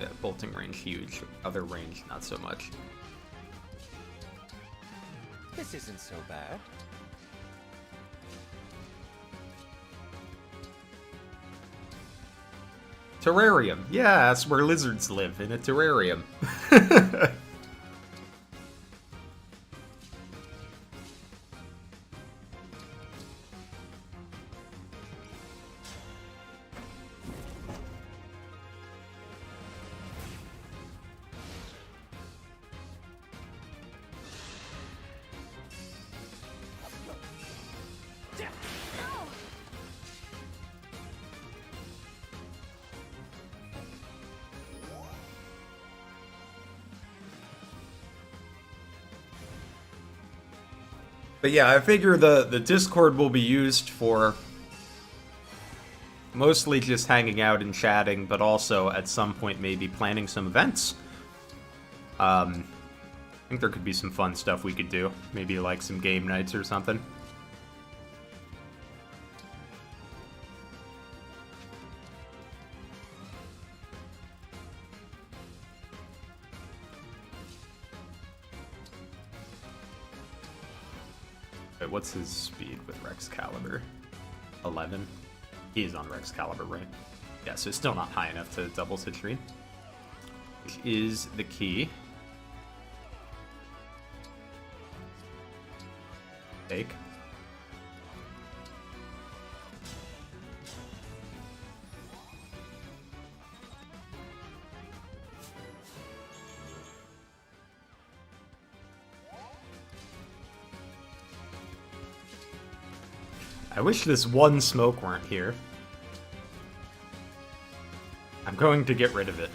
Yeah, bolting range huge. Other range, not so much. This isn't so bad. Terrarium. Yeah, that's where lizards live, in a terrarium. But yeah, I figure the Discord will be used for mostly just hanging out and chatting, but also at some point maybe planning some events. I think there could be some fun stuff we could do. Maybe like some game nights or something. Wait, what's his speed with Rex Caliber? 11? He is on Rex Caliber, right? Yeah, so it's still not high enough to double Citrine. Which is the key. Take. I wish this one smoke weren't here. I'm going to get rid of it.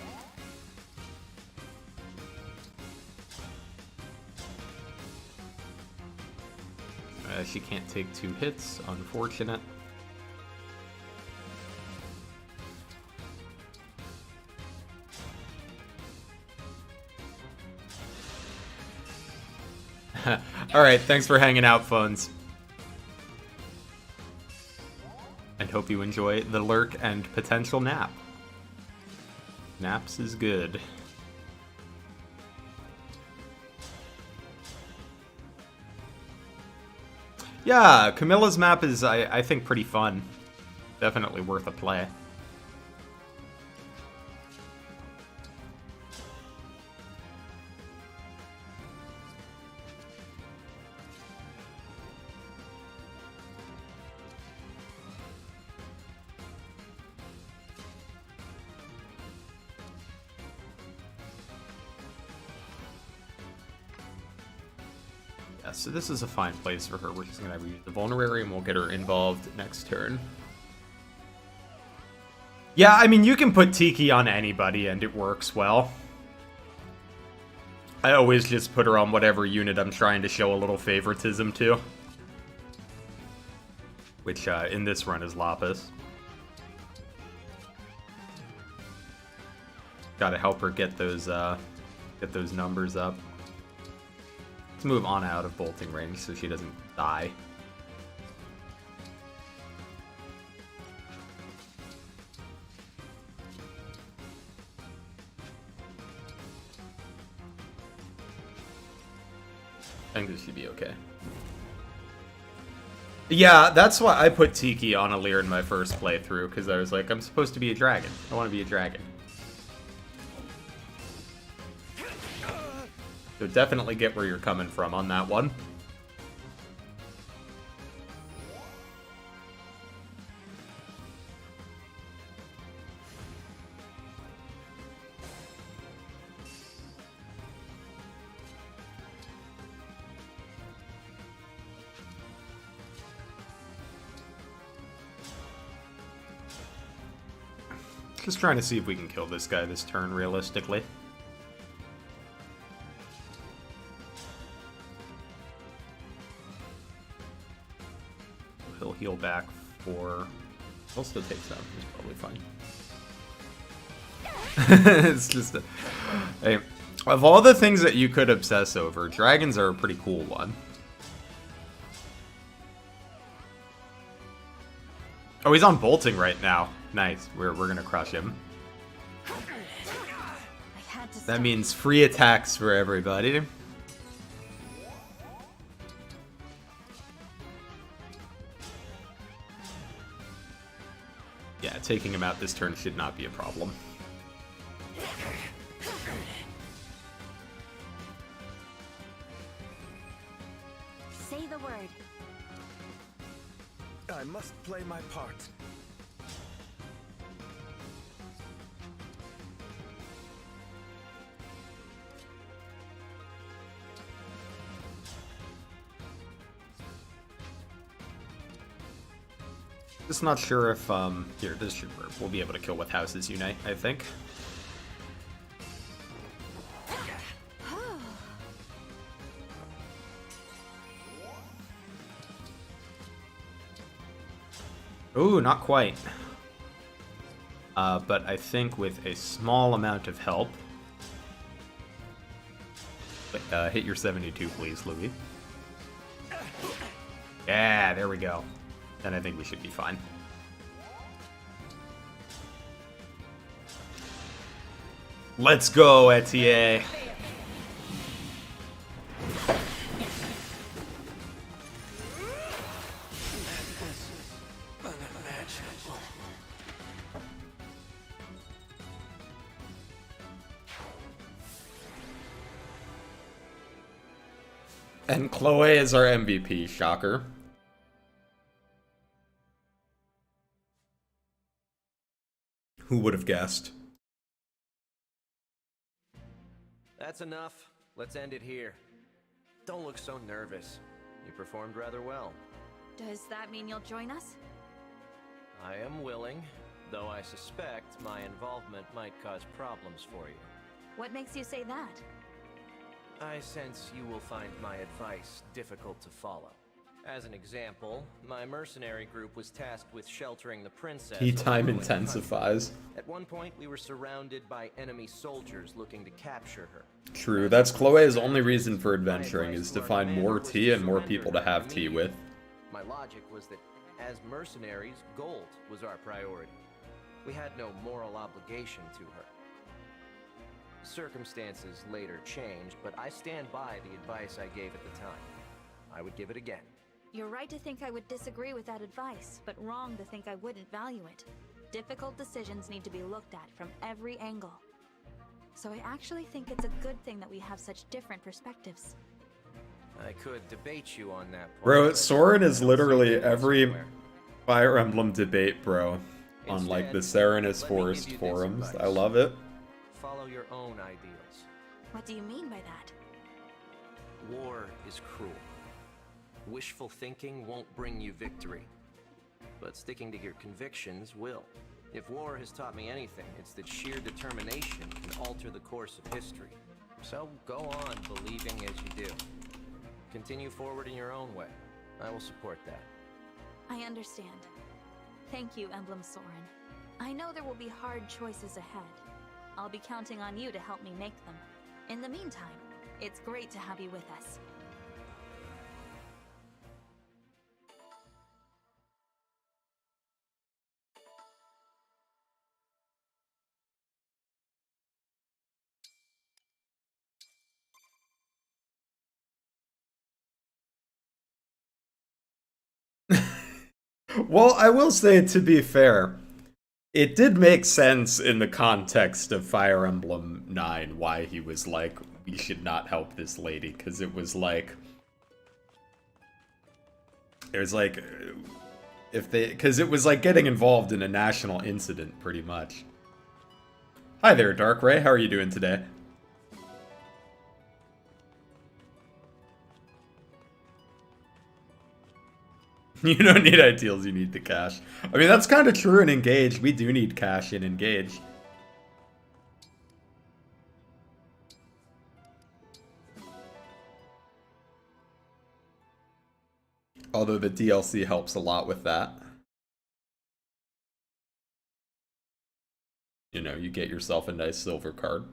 She can't take 2 hits, unfortunate. Alright, thanks for hanging out, phones. And hope you enjoy the lurk and potential nap. Naps is good. Yeah, Camilla's map is, I think, pretty fun. Definitely worth a play. Yeah, so this is a fine place for her. We're just gonna use the Vulnerary and we'll get her involved next turn. Yeah, I mean, you can put Tiki on anybody and it works well. I always just put her on whatever unit I'm trying to show a little favoritism to. Which, in this run is Lapis. Gotta help her get those numbers up. Let's move on out of bolting range so she doesn't die. I think this should be okay. Yeah, that's why I put Tiki on Alir in my first playthrough, because I was like, I'm supposed to be a dragon. I want to be a dragon. So definitely get where you're coming from on that one. Just trying to see if we can kill this guy this turn realistically. He'll heal back for... He'll still take some. He's probably fine. It's just a... Hey, of all the things that you could obsess over, dragons are a pretty cool one. Oh, he's on bolting right now. Nice. We're gonna crush him. That means free attacks for everybody. Yeah, taking him out this turn should not be a problem. Say the word. I must play my part. Just not sure if, here, this should work. We'll be able to kill with Houses Unite, I think. Ooh, not quite. But I think with a small amount of help... hit your 72, please, Louis. Yeah, there we go. Then I think we should be fine. Let's go, Etier. And Chloe is our MVP, shocker. Who would have guessed? That's enough. Let's end it here. Don't look so nervous. You performed rather well. Does that mean you'll join us? I am willing, though I suspect my involvement might cause problems for you. What makes you say that? I sense you will find my advice difficult to follow. As an example, my mercenary group was tasked with sheltering the princess. Tea time intensifies. At one point, we were surrounded by enemy soldiers looking to capture her. True, that's Chloe's only reason for adventuring, is to find more tea and more people to have tea with. My logic was that, as mercenaries, gold was our priority. We had no moral obligation to her. Circumstances later changed, but I stand by the advice I gave at the time. I would give it again. You're right to think I would disagree with that advice, but wrong to think I wouldn't value it. Difficult decisions need to be looked at from every angle. So I actually think it's a good thing that we have such different perspectives. I could debate you on that point. Bro, Soren is literally every Fire Emblem debate, bro. On like the Serenus Forest forums. I love it. Follow your own ideals. What do you mean by that? War is cruel. Wishful thinking won't bring you victory, but sticking to your convictions will. If war has taught me anything, it's that sheer determination can alter the course of history. So go on believing as you do. Continue forward in your own way. I will support that. I understand. Thank you, Emblem Soren. I know there will be hard choices ahead. I'll be counting on you to help me make them. In the meantime, it's great to have you with us. Well, I will say, to be fair, it did make sense in the context of Fire Emblem 9 why he was like, we should not help this lady, because it was like, because it was like getting involved in a national incident, pretty much. Hi there, Dark Ray, how are you doing today? You don't need ideals, you need the cash. I mean, that's kind of true in Engage. We do need cash in Engage. Although the DLC helps a lot with that. You know, you get yourself a nice silver card.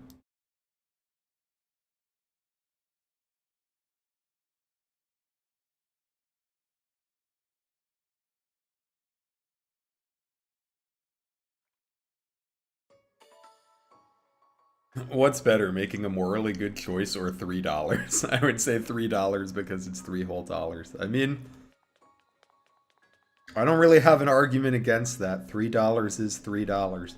What's better, making a morally good choice or $3? I would say $3 because it's $3 whole. I mean, I don't really have an argument against that. $3 is $3.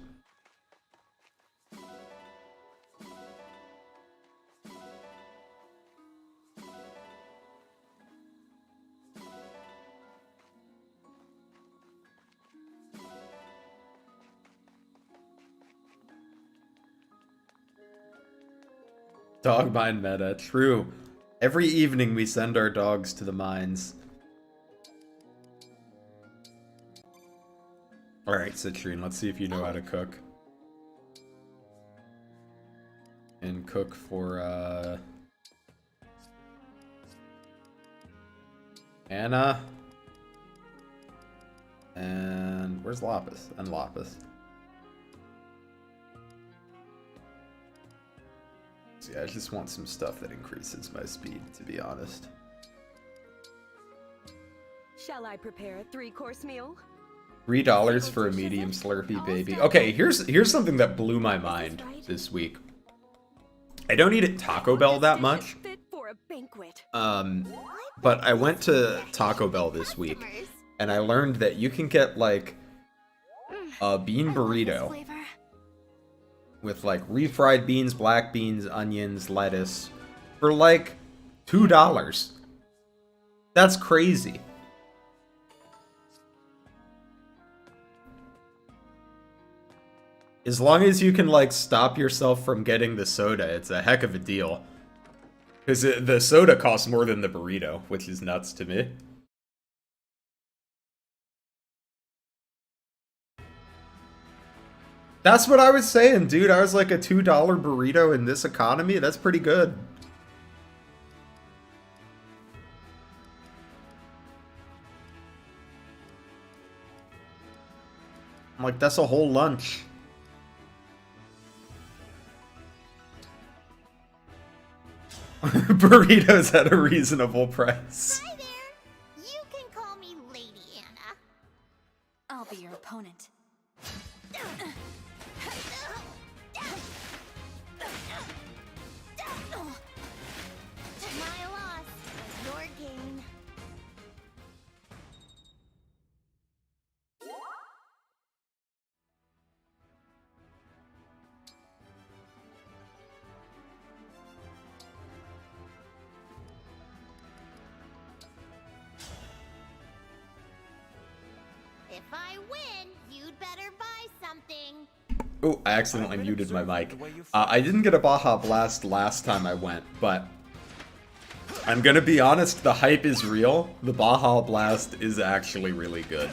Dog mine meta, true. Every evening we send our dogs to the mines. Alright, Citrine, let's see if you know how to cook. And cook for, Anna. And where's Lapis? And Lapis. See, I just want some stuff that increases my speed, to be honest. Shall I prepare a 3-course meal? $3 for a medium Slurpee baby. Okay, here's something that blew my mind this week. I don't eat at Taco Bell that much. But I went to Taco Bell this week, and I learned that you can get like a bean burrito with like refried beans, black beans, onions, lettuce for like $2. That's crazy. As long as you can like stop yourself from getting the soda, it's a heck of a deal. Because the soda costs more than the burrito, which is nuts to me. That's what I was saying, dude. I was like, a $2 burrito in this economy? That's pretty good. I'm like, that's a whole lunch. Burritos at a reasonable price. Hi there. You can call me Lady Anna. I'll be your opponent. My loss is your gain. If I win, you'd better buy something. Oh, I accidentally muted my mic. I didn't get a Baja Blast last time I went, but I'm gonna be honest, the hype is real. The Baja Blast is actually really good.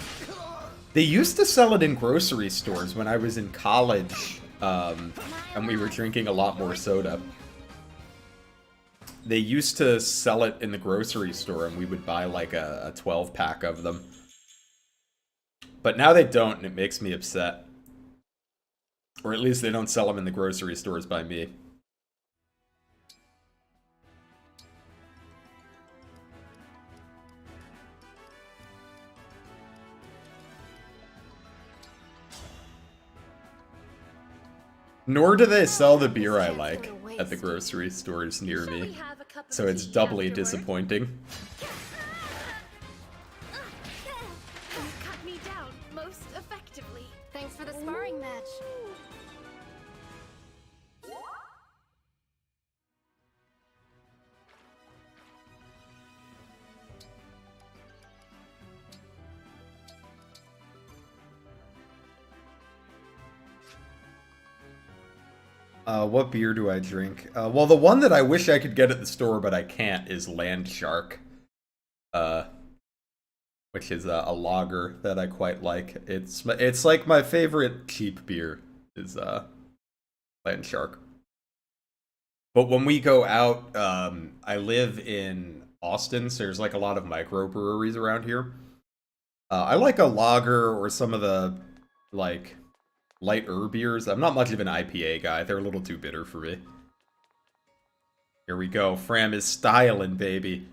They used to sell it in grocery stores when I was in college, and we were drinking a lot more soda. They used to sell it in the grocery store, and we would buy like a 12-pack of them. But now they don't, and it makes me upset. Or at least they don't sell them in the grocery stores by me. Nor do they sell the beer I like at the grocery stores near me. So it's doubly disappointing. You cut me down most effectively. Thanks for the sparring match. What beer do I drink? Well, the one that I wish I could get at the store, but I can't, is Land Shark. Which is a lager that I quite like. It's like my favorite cheap beer is Land Shark. But when we go out, I live in Austin, so there's like a lot of microbreweries around here. I like a lager or some of the like lighter beers. I'm not much of an IPA guy. They're a little too bitter for me. Here we go. Fram is styling, baby.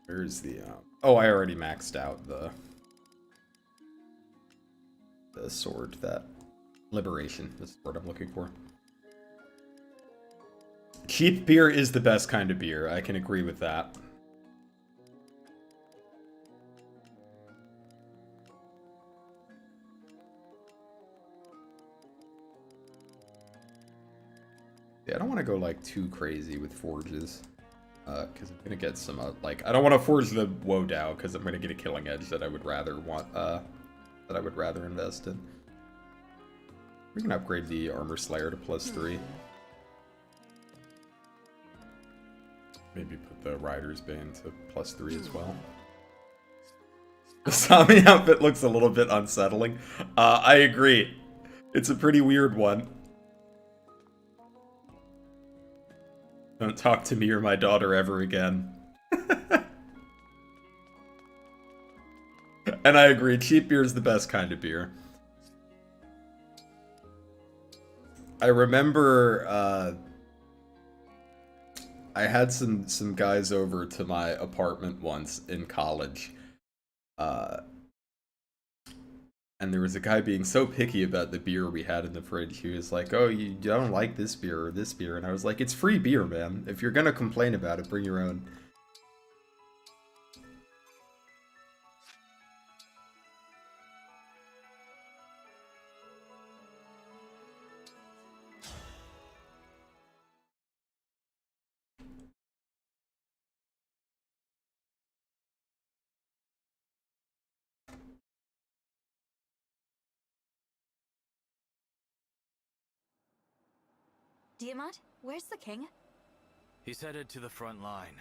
Where's the oh, I already maxed out the sword. That liberation is what I'm looking for. Cheap beer is the best kind of beer. I can agree with that. Yeah, I don't want to go like too crazy with forges, because I'm gonna get some like I don't want to forge the Wodao because I'm gonna get a killing edge that I would rather invest in. We can upgrade the Armor Slayer to +3. Maybe put the Rider's Bane to +3 as well. The Sami outfit looks a little bit unsettling. I agree. It's a pretty weird one. Don't talk to me or my daughter ever again. And I agree, cheap beer is the best kind of beer. I remember, I had some guys over to my apartment once in college, and there was a guy being so picky about the beer we had in the fridge. He was like, "Oh, you don't like this beer or this beer," and I was like, "It's free beer, man. If you're gonna complain about it, bring your own." Diamant, where's the king? He's headed to the front line.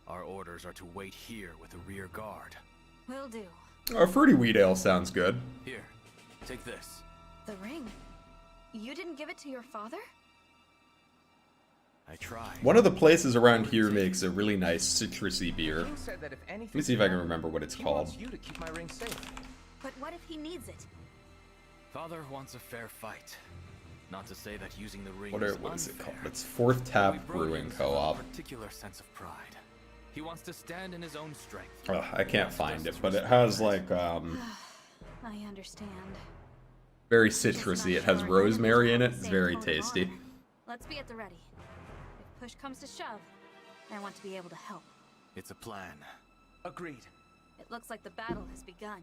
Our orders are to wait here with a rear guard. Will do. A fruity wheat ale sounds good. Here, take this. The ring. You didn't give it to your father? I tried. One of the places around here makes a really nice citrusy beer. King said that if anything Let me see if I can remember what it's he called. wants you to keep my ring safe. But what if he needs it? Father wants a fair fight. Not to say that using the ring What is is it unfair. called? It's Fourth Tap We Brewing Brodians have a Co-op. particular sense of pride. He wants to stand in his own strength. Ugh, I can't find it, but it has like I understand. very Just not citrusy. It has sure rosemary in it. the It's same very tone of tasty. honor. Let's be at the ready. If push comes to shove, I want to be able to help. It's a plan. Agreed. It looks like the battle has begun.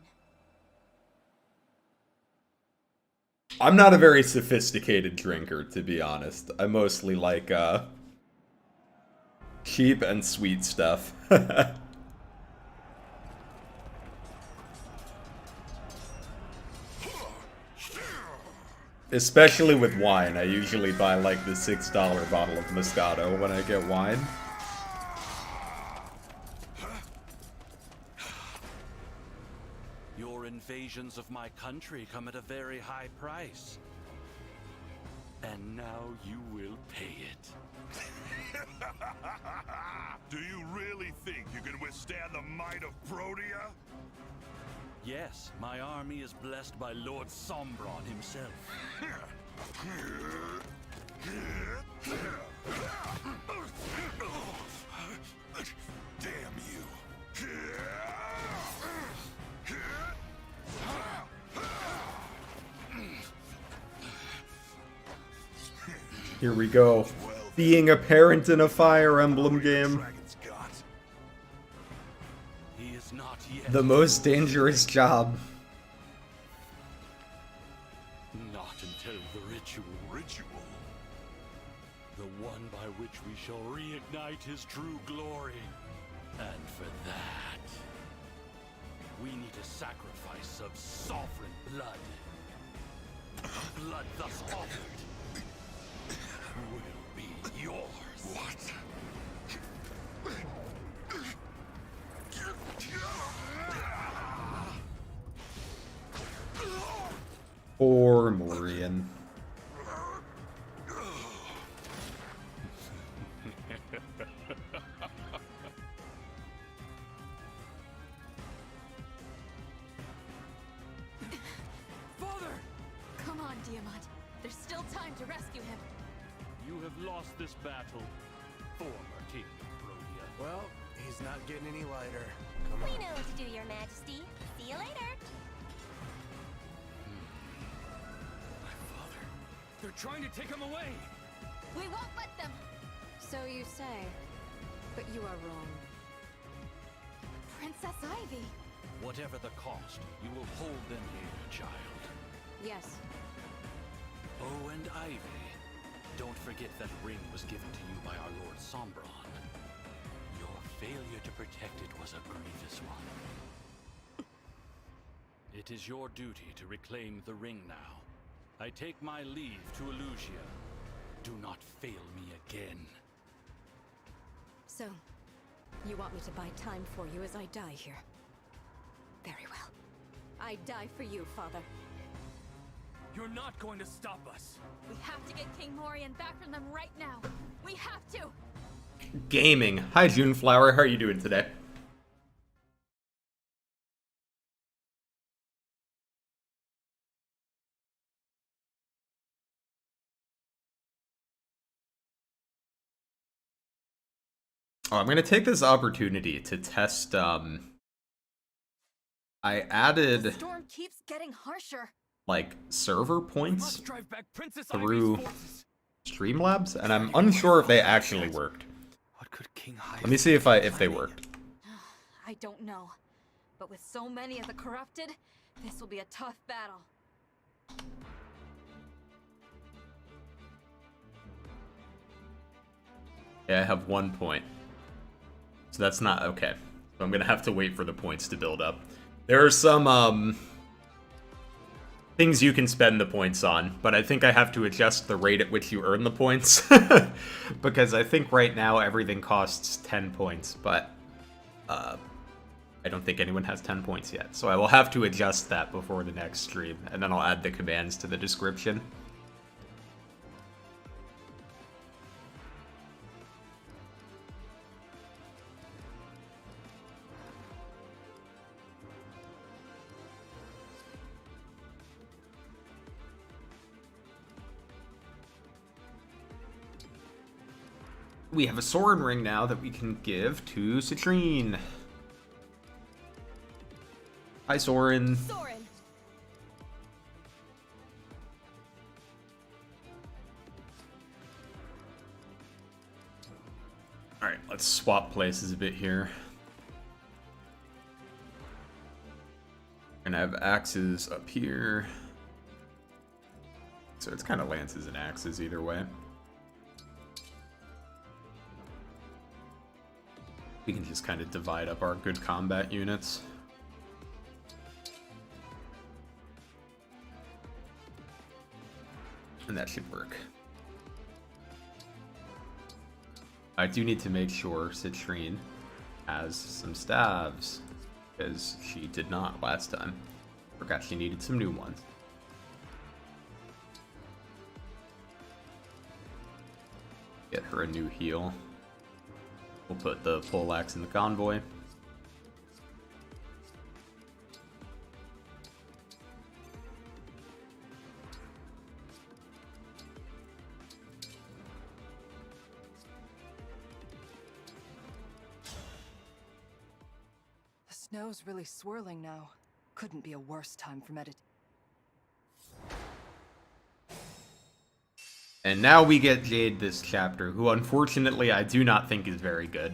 I'm not a very sophisticated drinker, to be honest. I mostly like cheap and sweet stuff. Especially with wine. I usually buy like the $6 bottle of Moscato when I get wine. Your invasions of my country come at a very high price. And now you will pay it. Do you really think you can withstand the might of Brodia? Yes, my army is blessed by Lord Sombron himself. Damn you. Here we go. Being a parent in a Fire Emblem game. He is not yet. The most dangerous job. Not until the ritual. The one by which we shall reignite his true glory. And for that, we need a sacrifice of sovereign blood. Blood thus offered will be yours. What? Poor Morian. Father! Come on, Diamant. There's still time to rescue him. You have lost this battle, former King Brodia. Well, he's not getting any lighter. We know what to do, Your Majesty. See you later. My father. They're trying to take him away. We won't let them. So you say. But you are wrong. Princess Ivy. Whatever the cost, you will hold them here, child. Yes. Oh, and Ivy. Don't forget that ring was given to you by our Lord Sombron. Your failure to protect it was a grievous one. It is your duty to reclaim the ring now. I take my leave to Elusia. Do not fail me again. So, you want me to buy time for you as I die here? Very well. I die for you, Father. You're not going to stop us. We have to get King Morian back from them right now. We have to. Gaming. Hi, Juneflower. How are you doing today? Oh, I'm going to take this opportunity to test, I added, The storm keeps getting harsher. like, server points Must drive back Princess through Ivy's forces. Streamlabs, and I'm unsure if they actually worked. What could King Ivy Let me see if they worked. I don't know. But with so many of the corrupted, this will be a tough battle. Yeah, I have 1 point. So that's not okay. So I'm gonna have to wait for the points to build up. There are some things you can spend the points on, but I think I have to adjust the rate at which you earn the points. Because I think right now everything costs 10 points, but I don't think anyone has 10 points yet. So I will have to adjust that before the next stream, and then I'll add the commands to the description. We have a Soren ring now that we can give to Citrine. Hi, Soren. Soren! Alright, let's swap places a bit here. We're gonna have axes up here. So it's kind of lances and axes either way. We can just kind of divide up our good combat units. And that should work. I do need to make sure Citrine has some staves, because she did not last time. Forgot she needed some new ones. Get her a new heal. We'll put the poleaxe in the convoy. The snow's really swirling now. Couldn't be a worse time for meditation. And now we get Jade this chapter, who unfortunately I do not think is very good.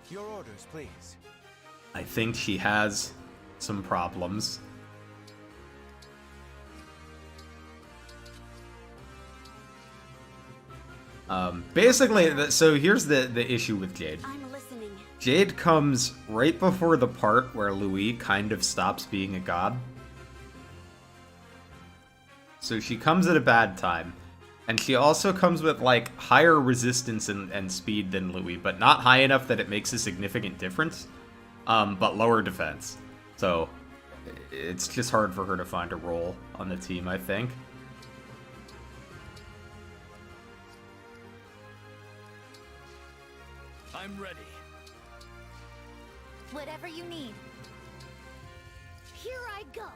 Your orders, please. I think she has some problems. Basically, so here's the issue with Jade. I'm listening. Jade comes right before the part where Louis kind of stops being a god. So she comes at a bad time. And she also comes with, like, higher resistance and speed than Louis, but not high enough that it makes a significant difference, but lower defense. So it's just hard for her to find a role on the team, I think. I'm ready. Whatever you need. Here I go.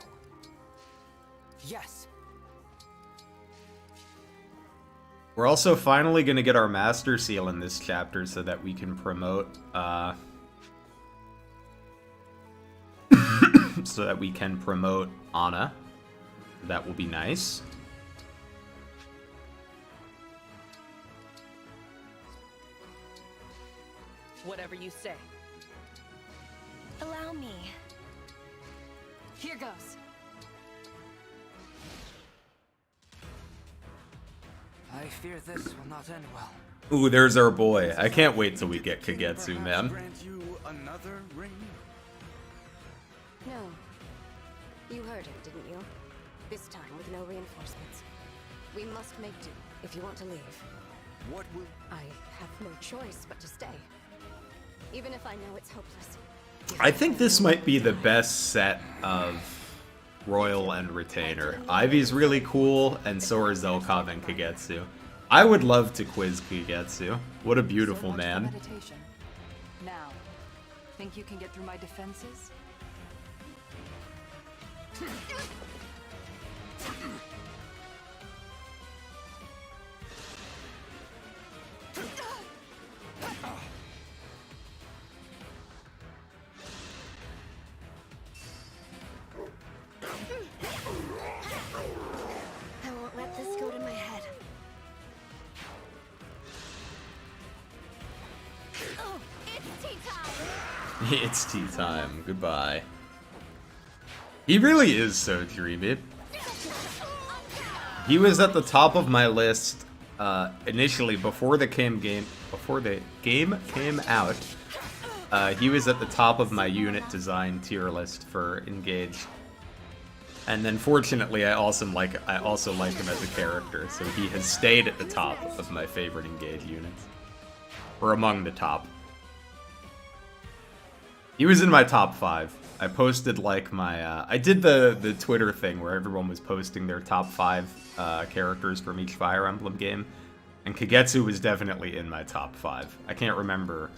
Yes. We're also finally going to get our Master Seal in this chapter so that we can promote, so that we can promote Anna. That will be nice. Whatever you say. Allow me. Here goes. I fear this will not end well. Ooh, there's our boy. I can't wait till we get Kagetsu, man. Grant you another ring? No. You heard him, didn't you? This time with no reinforcements. We must make do if you want to leave. What will... I have no choice but to stay. Even if I know it's hopeless. I think this might be the best set of Royal and Retainer. Ivy's really cool, and so are Zelkov and Kagetsu. I would love to quiz Kagetsu. What a beautiful So much for man. meditation. Now, think you can get through my defenses? I won't let this go to my head. Oh, it's tea time! It's tea time. Goodbye. He really is so dreamy. He was at the top of my list initially before the game came out. He was at the top of my unit design tier list for Engage. And then fortunately I also like him as a character, so he has stayed at the top of my favorite Engage units. Or among the top. He was in my top 5. I posted like my I did the Twitter thing where everyone was posting their top 5 characters from each Fire Emblem game, and Kagetsu was definitely in my top 5. I can't remember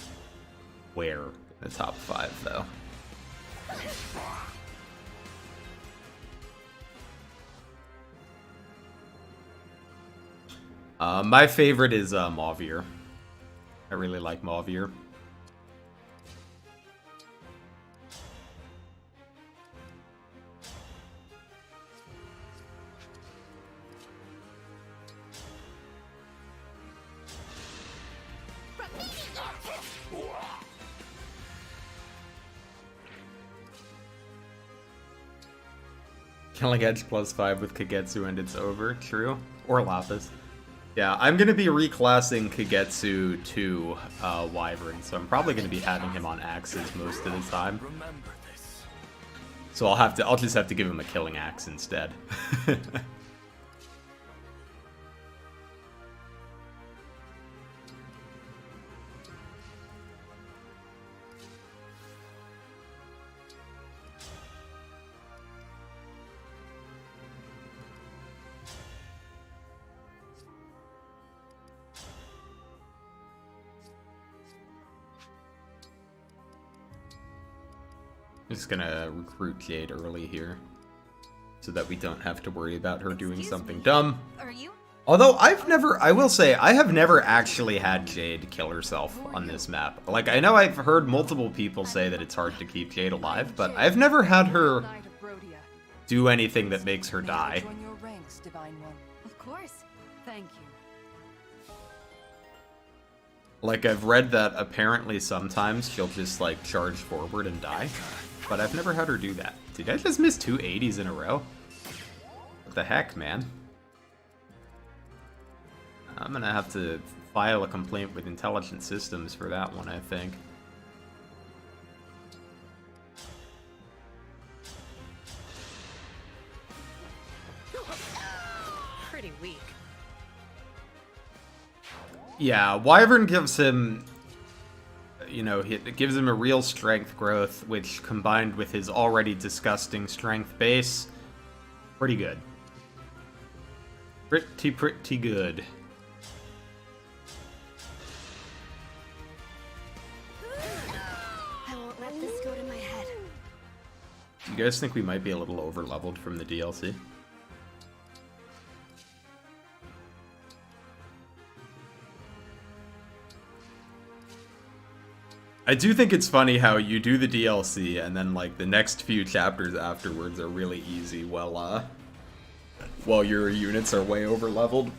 where in the top 5 though. My favorite is Mauvir. I really like Mauvir. Killing Edge +5 with Kagetsu and it's over. True. Or Lapis. Yeah, I'm going to be reclassing Kagetsu to Wyvern, so I'm probably going to be having him on Axes most of the time. Remember this. So I'll just have to give him a killing axe instead. Just gonna recruit Jade early here, so that we don't have to worry about her doing something dumb. Are you? Although I will say, I have never actually had Jade kill herself on this map. Like, I know I've heard multiple people say that it's hard to keep Jade alive, but I've never had her Knight of Brodia. do anything that makes her May I die. join your ranks, Divine One. Of course. Thank you. Like, I've read that apparently sometimes she'll just, like, charge forward and die, but I've never had her do that. Did I just miss 2 80s in a row? What the heck, man? I'm gonna have to file a complaint with Intelligent Systems for that one, I think. Pretty weak. Yeah, Wyvern gives him, you know, it gives him a real strength growth, which combined with his already disgusting strength base, pretty good. Pretty good. I won't let this go to my head. Do you guys think we might be a little over-leveled from the DLC? I do think it's funny how you do the DLC and then like the next few chapters afterwards are really easy while your units are way over-leveled.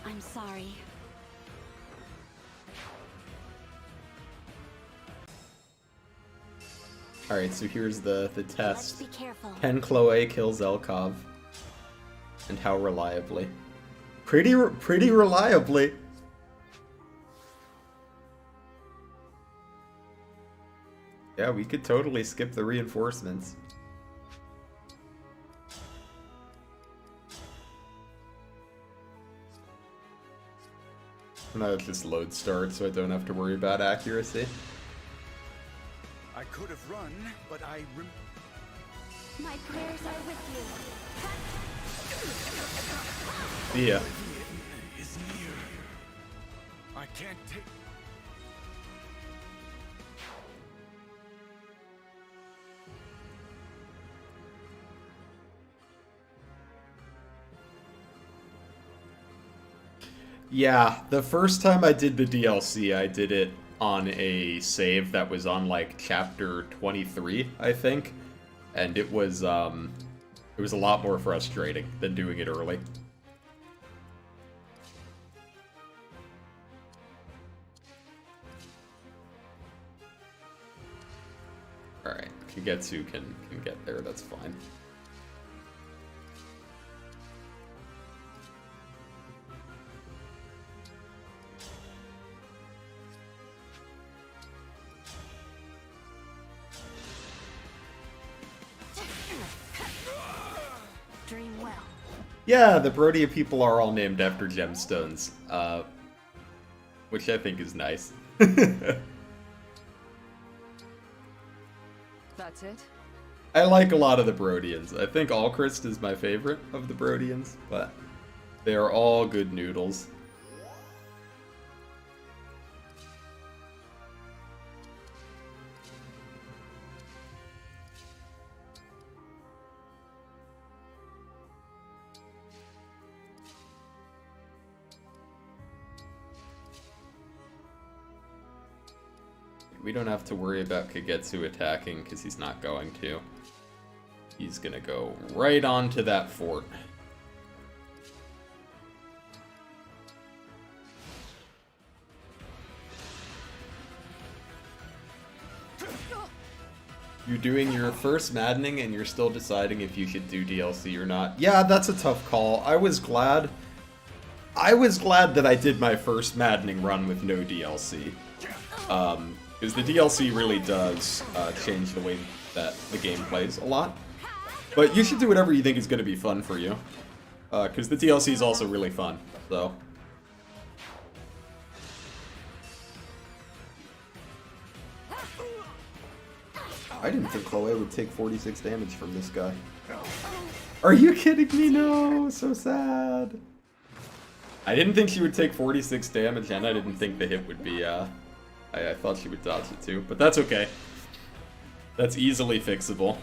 I'm sorry. Alright, so here's the Let's test. be careful. Can Chloe kill Zelkov? And how reliably? Pretty reliably. Yeah, we could totally skip the reinforcements. And I'll just load start so I don't have to worry about accuracy. I could have run, but My prayers are with Yeah. is near. I can't take. Yeah, the first time I did the DLC, I did it on a save that was on like chapter 23, I think. And it was a lot more frustrating than doing it early. Alright, Kagetsu can get there, that's fine. Dream well. Yeah, the Brodia people are all named after gemstones, which I think is nice. That's it? I like a lot of the Brodians. I think Alchrist is my favorite of the Brodians, but they are all good noodles. We don't have to worry about Kagetsu attacking because he's not going to. He's gonna go right onto that fort. You're doing your first Maddening and you're still deciding if you should do DLC or not. Yeah, that's a tough call. I was glad that I did my first Maddening run with no DLC. Because the DLC really does change the way that the game plays a lot. But you should do whatever you think is going to be fun for you. Because the DLC is also really fun, so... I didn't think Chloe would take 46 damage from this guy. Are you kidding me? No, so sad. I didn't think she would take 46 damage, and I didn't think the hit would be, I thought she would dodge it too, but that's okay. That's easily fixable.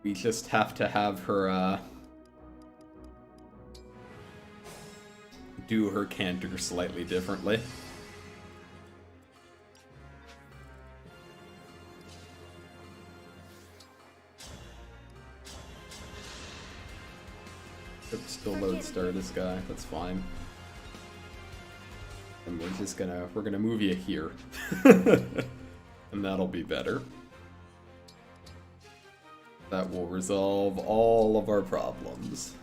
We just have to have her, do her canter slightly differently. Still load star this guy, that's fine. And we're gonna move you here. And that'll be better. That will resolve all of our problems.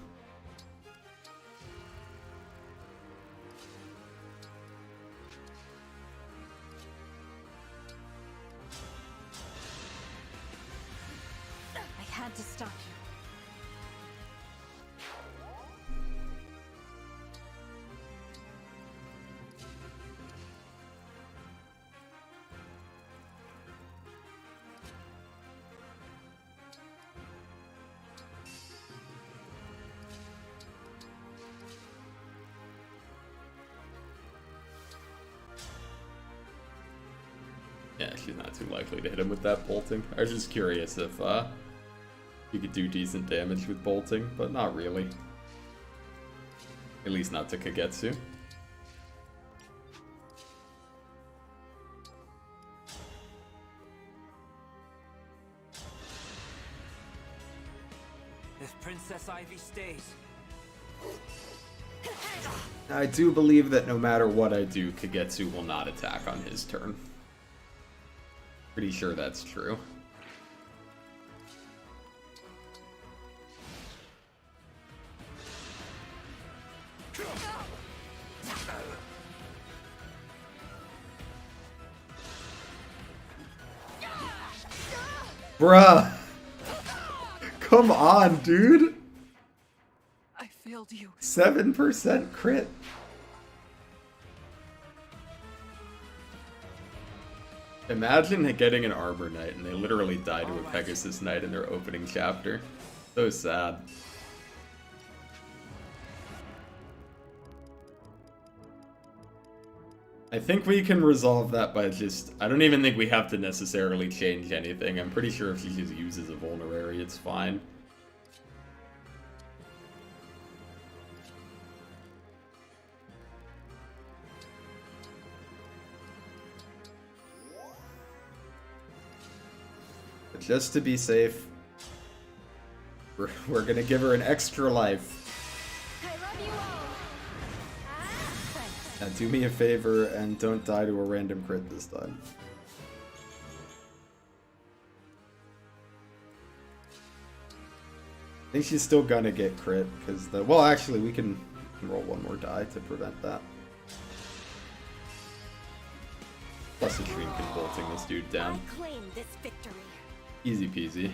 I had to stop you. Yeah, she's not too likely to hit him with that bolting. I was just curious if you could do decent damage with bolting, but not really. At least not to Kagetsu. If Princess Ivy stays, I do believe that no matter what I do, Kagetsu will not attack on his turn. Pretty sure that's true. Bruh! Come on, dude! I failed you. 7% crit. Imagine getting an Arbor Knight and they literally die to a Pegasus Knight in their opening chapter. So sad. I think we can resolve that by just... I don't even think we have to necessarily change anything. I'm pretty sure if she just uses a Vulnerary, it's fine. But just to be safe, we're gonna give her an extra life. I love you all. Now do me a favor and don't die to a random crit this time. I think she's still gonna get crit, because the... Well, actually, we can roll one more die to prevent that. Plus the Dream can bolting this dude down. I claim this victory. Easy peasy.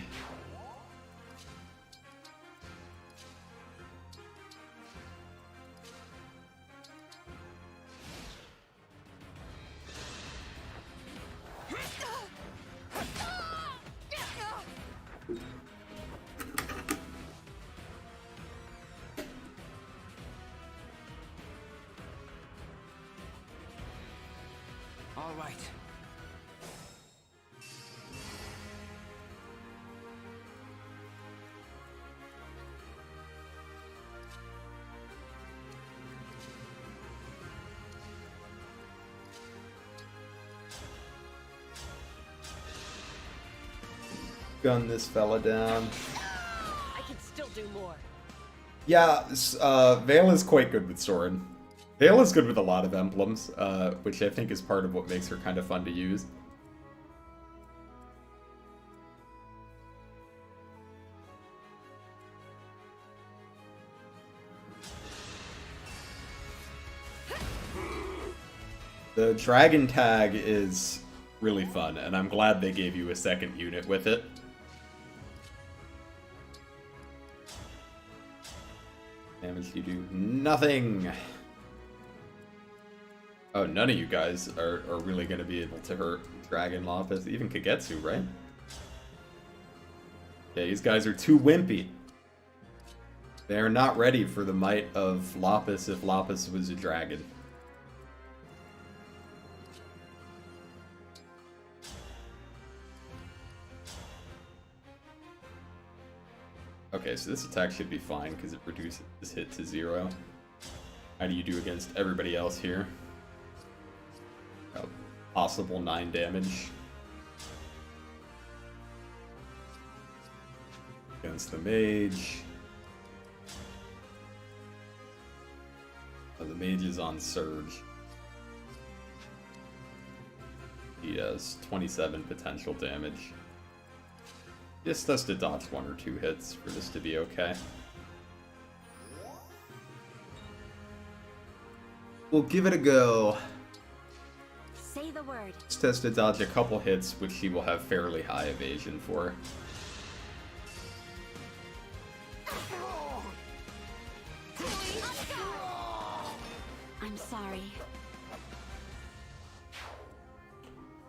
all right. Gun this fella down. I can still do more. Yeah, Vale is quite good with Soren. Vale is good with a lot of emblems, which I think is part of what makes her kind of fun to use. The Dragon Tag is really fun, and I'm glad they gave you a second unit with it. Damage you do nothing. Oh, none of you guys are really going to be able to hurt Dragon Lapis, even Kagetsu, right? Yeah, these guys are too wimpy. They are not ready for the might of Lapis if Lapis was a dragon. Okay, so this attack should be fine because it reduces this hit to 0. How do you do against everybody else here? A possible 9 damage. Against the mage. Oh, the mage is on Surge. He has 27 potential damage. Just has to dodge 1 or 2 hits for this to be okay. We'll give it a go. Say the word. Just has to dodge a couple hits, which he will have fairly high evasion for. I'm sorry.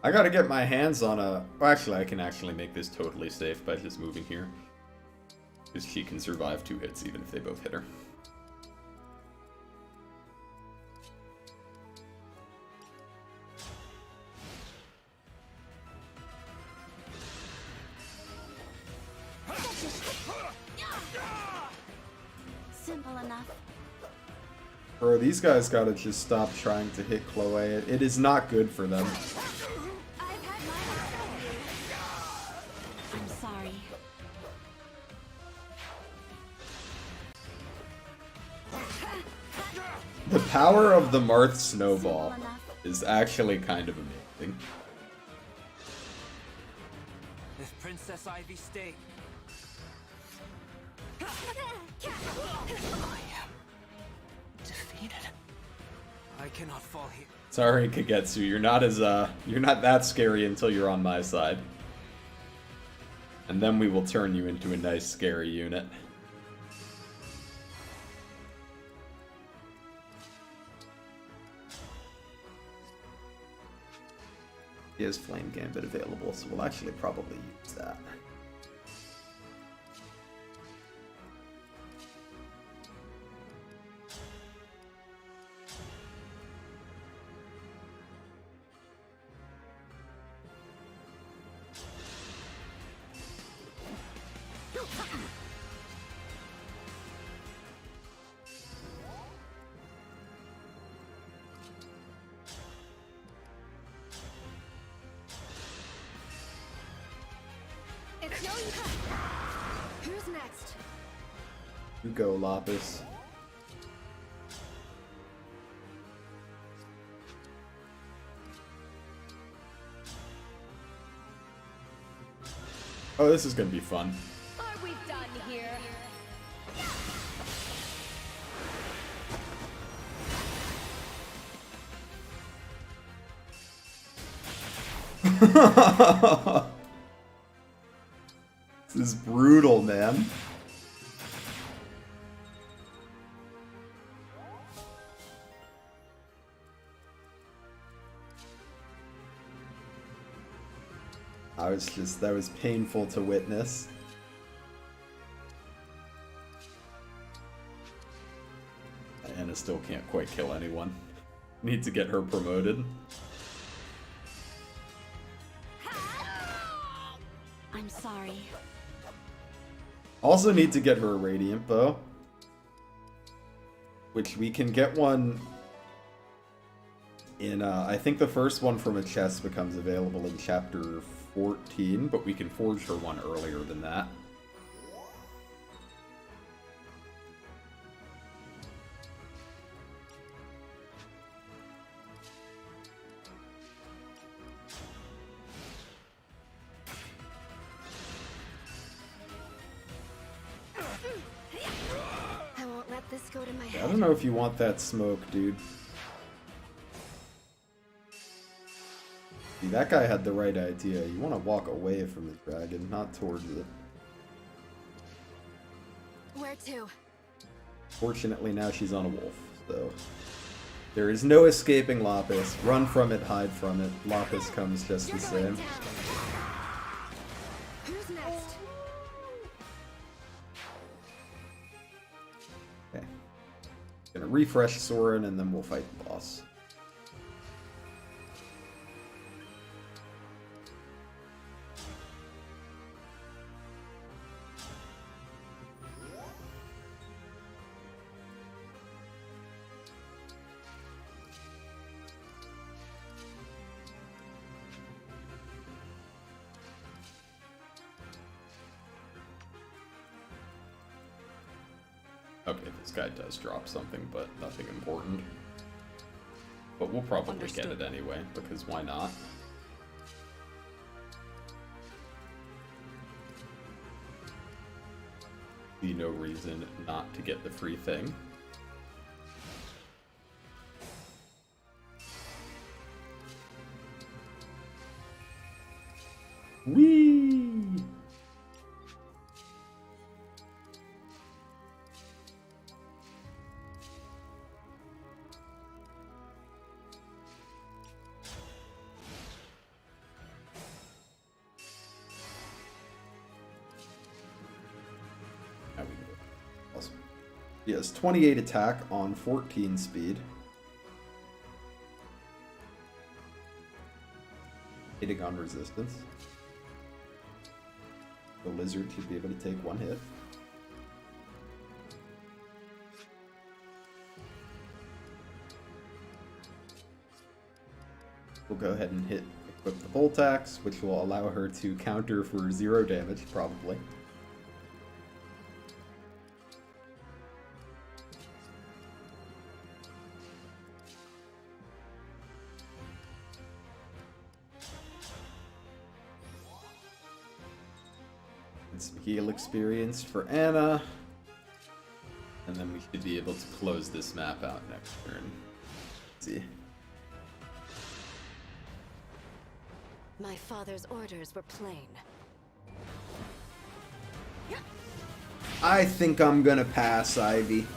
I gotta get my hands on a... Well, actually, I can actually make this totally safe by just moving here. Because she can survive 2 hits even if they both hit her. Simple enough. Bro, these guys gotta just stop trying to hit Chloe. It is not good for them. I'm sorry. The power of the Marth Snowball is actually kind of amazing. If Princess Ivy stayed, I am defeated. I cannot fall here. Sorry, Kagetsu, you're not that scary until you're on my side. And then we will turn you into a nice scary unit. He has Flame Gambit available, so we'll actually probably use that. It's no use. Who's next? You go, Lapis. Oh, this is gonna be fun. Are we done here? This is brutal, man. That was painful to witness. Anna still can't quite kill anyone. Need to get her promoted. I'm sorry. Also need to get her a Radiant Bow. Which we can get one in, I think the first one from a chest becomes available in chapter 14, but we can forge her one earlier than that. sword in my I head. don't know if you want that smoke, dude. See, that guy had the right idea. You want to walk away from the dragon, not towards it. Where to? Fortunately, now she's on a wolf, so... There is no escaping Lapis. Run from it, hide from it. Lapis comes just the same. Who's next? Okay. Gonna refresh Soren, and then we'll fight the boss. Okay, this guy does drop something, but nothing important. But we'll probably get it anyway, because why not? See no reason not to get the free thing. Whee! He has 28 attack on 14 speed. Hitting on resistance. The lizard should be able to take one hit. We'll go ahead and equip the bolt axe, which will allow her to counter for 0 damage, probably. Some heal experience for Anna. And then we should be able to close this map out next turn. Let's see. My father's orders were plain. I think I'm gonna pass, Ivy.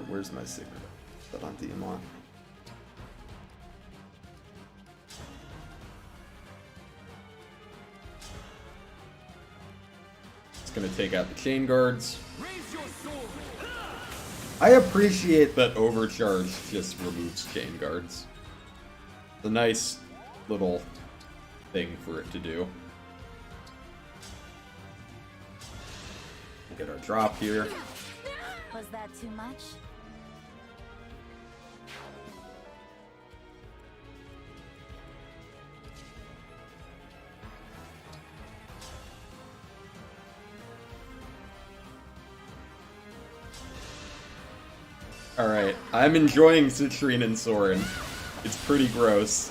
Where's my cigarette? Put on Diamond. It's gonna take out the chain guards. I appreciate that overcharge just removes chain guards. It's a nice little thing for it to do. We'll get our drop here. Was that too much? Alright, I'm enjoying Citrine and Soren. It's pretty gross.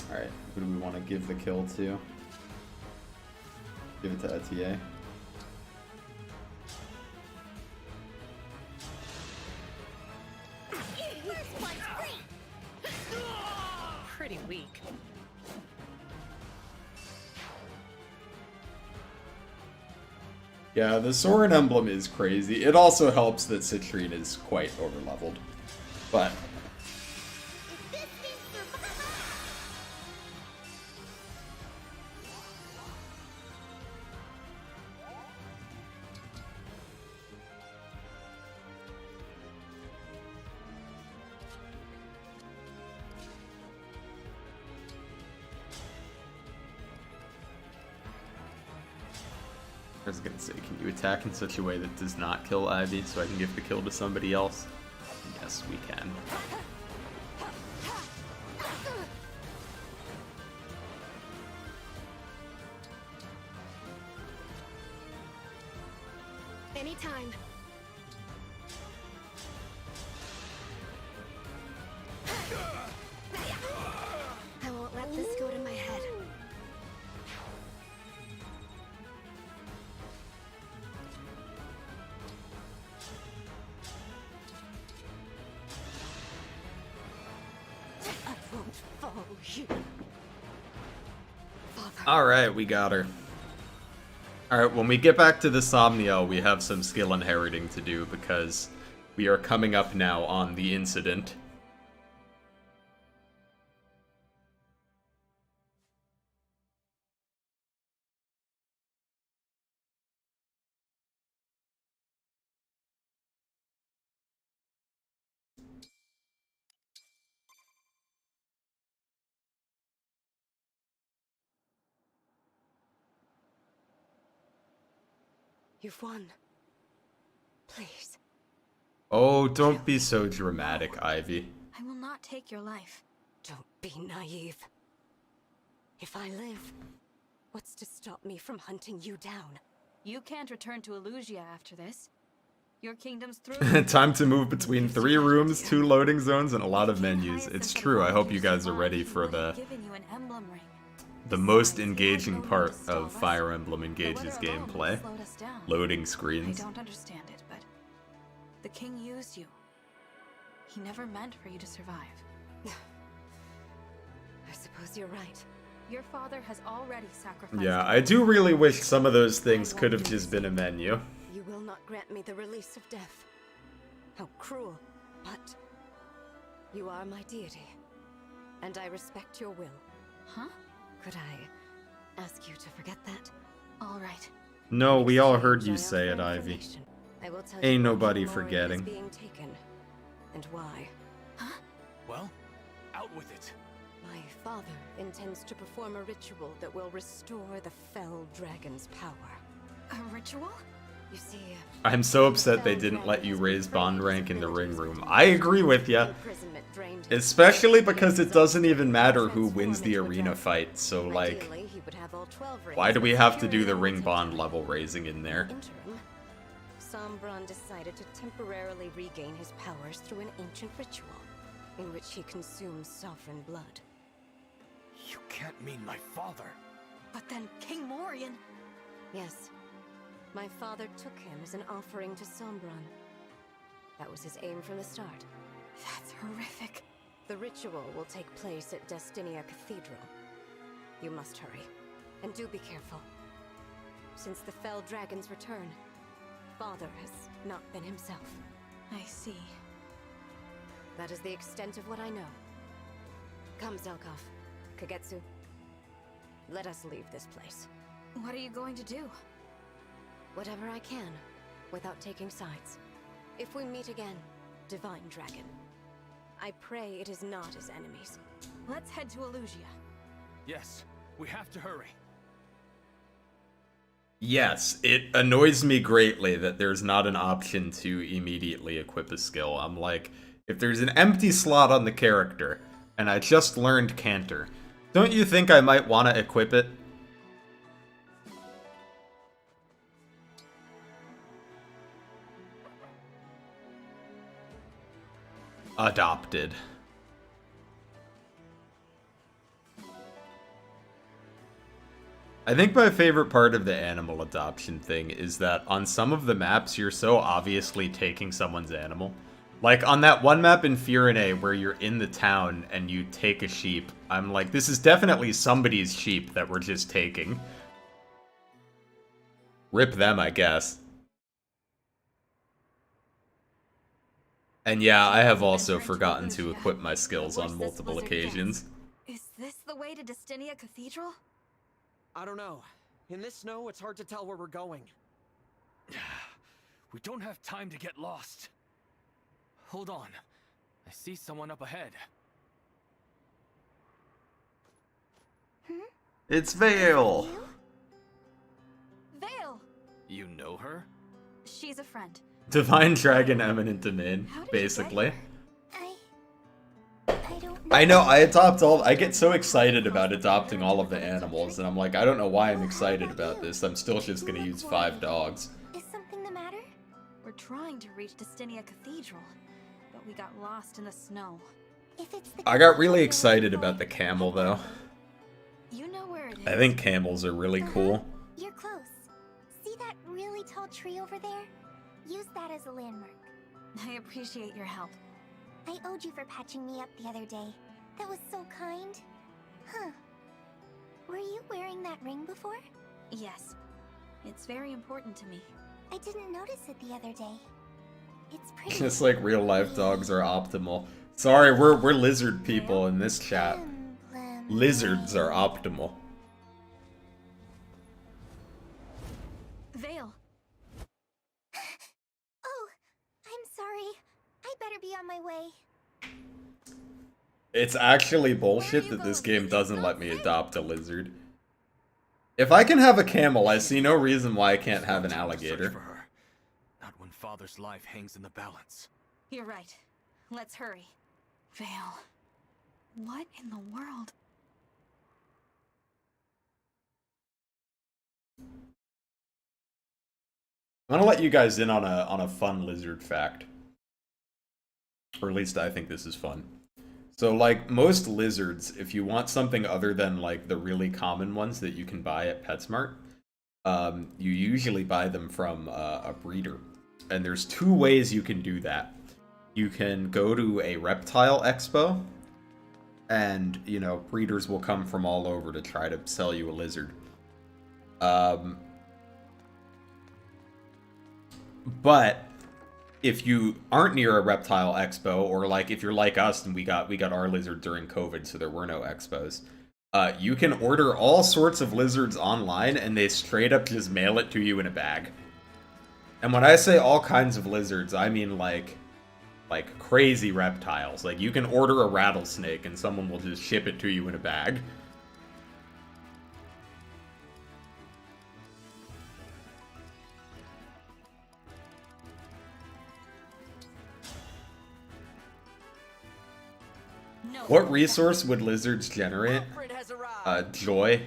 Alright, who do we want to give the kill to? Give it to Etier. Pretty weak. Yeah, the Soren emblem is crazy. It also helps that Citrine is quite overleveled. But I was gonna say, can you attack in such a way that does not kill Ivy so I can give the kill to somebody else? Yes, we can. Anytime. I won't let this go to my head. I won't follow you. Alright, we got her. Alright, when we get back to the Somniel, we have some skill inheriting to do because we are coming up now on the incident. You've won. Please. Oh, don't be so dramatic, Ivy. I will not take your life. Don't be naive. If I live, what's to stop me from hunting you down? You can't return to Elusia after this. Your kingdom's through. Time to move between 3 rooms, 2 loading zones, and a lot of menus. It's true, I hope you guys are ready for the most engaging part of Fire Emblem Engage's gameplay. Loading screens. I don't understand it, but the king used you. He never meant for you to survive. I suppose you're right. Your father has already sacrificed. Yeah, I do really wish some of those things could have just been a menu. You will not grant me the release of death. How cruel. But you are my deity, and I respect your will. Huh? Could I ask you to forget that? All right. No, we all heard you say it, Ivy. I will tell Ain't you nobody why Soren forgetting. is being taken, and why. Well, out with it. My father intends to perform a ritual that will restore the fell dragon's power. A ritual? You see, I'm so upset they didn't let you raise bond rank in the ring room. I agree with ya. Especially because it doesn't even matter who wins the arena fight, so like, why do we have to do the ring bond level raising in there? Sombron decided to temporarily regain his powers through an ancient ritual, in which he consumes sovereign blood. You can't mean my father. But then King Morian... Yes. My father took him as an offering to Sombron. That was his aim from the start. That's horrific. The ritual will take place at Destinia Cathedral. You must hurry. And do be careful. Since the fell dragon's return, Father has not been himself. I see. That is the extent of what I know. Come, Zelkov. Kagetsu. Let us leave this place. What are you going to do? Whatever I can, without taking sides. If we meet again, Divine Dragon, I pray it is not as enemies. Let's head to Elusia. Yes, we have to hurry. Yes, it annoys me greatly that there's not an option to immediately equip a skill. I'm like, if there's an empty slot on the character, and I just learned Canter, don't you think I might want to equip it? Adopted. I think my favorite part of the animal adoption thing is that on some of the maps, you're so obviously taking someone's animal. Like, on that one map in Firene where you're in the town and you take a sheep, I'm like, this is definitely somebody's sheep that we're just taking. Rip them, I guess. And yeah, I have also forgotten to equip my skills on multiple occasions. Is this the way to Destinia Cathedral? I don't know. In this snow, it's hard to tell where we're going. We don't have time to get lost. Hold on. I see someone up ahead. It's Vale! Vale! You know her? She's a friend. Divine Dragon Eminent Domain, How did you get basically. here? I don't I know, I get so excited about adopting all of the animals, and I'm like, I don't know why I'm excited about this. I'm still just gonna use 5 dogs. Is something the matter? We're trying to reach Destinia Cathedral, but we got lost in the snow. If it's the I got really excited about the camel, though. You know where it is. I think camels are really cool. You're close. See that really tall tree over there? Use that as a landmark. I appreciate your help. I owed you for patching me up the other day. That was so kind. Huh. Were you wearing that ring before? Yes. It's very important to me. I didn't notice it the other day. It's pretty. Just like real life dogs are optimal. Sorry, we're lizard people in this chat. Emblem. Lizards are optimal. Vale. Oh, I'm sorry. I better be on my way. It's actually bullshit that this game doesn't let me adopt a lizard. If I can have a camel, I see no reason why I can't have an Search alligator. for her. Not when Father's life hangs in the balance. You're right. Let's hurry. Vale. What in the world? I'm gonna let you guys in on a fun lizard fact. Or at least I think this is fun. So like most lizards, if you want something other than like the really common ones that you can buy at PetSmart, you usually buy them from a breeder. And there's 2 ways you can do that. You can go to a reptile expo, and, you know, breeders will come from all over to try to sell you a lizard. But if you aren't near a reptile expo, or like if you're like us and we got our lizard during COVID, so there were no expos, you can order all sorts of lizards online, and they straight up just mail it to you in a bag. And when I say all kinds of lizards, I mean like crazy reptiles. Like you can order a rattlesnake and someone will just ship it to you in a bag. No. What resource would lizards generate? Alfred has arrived. Joy.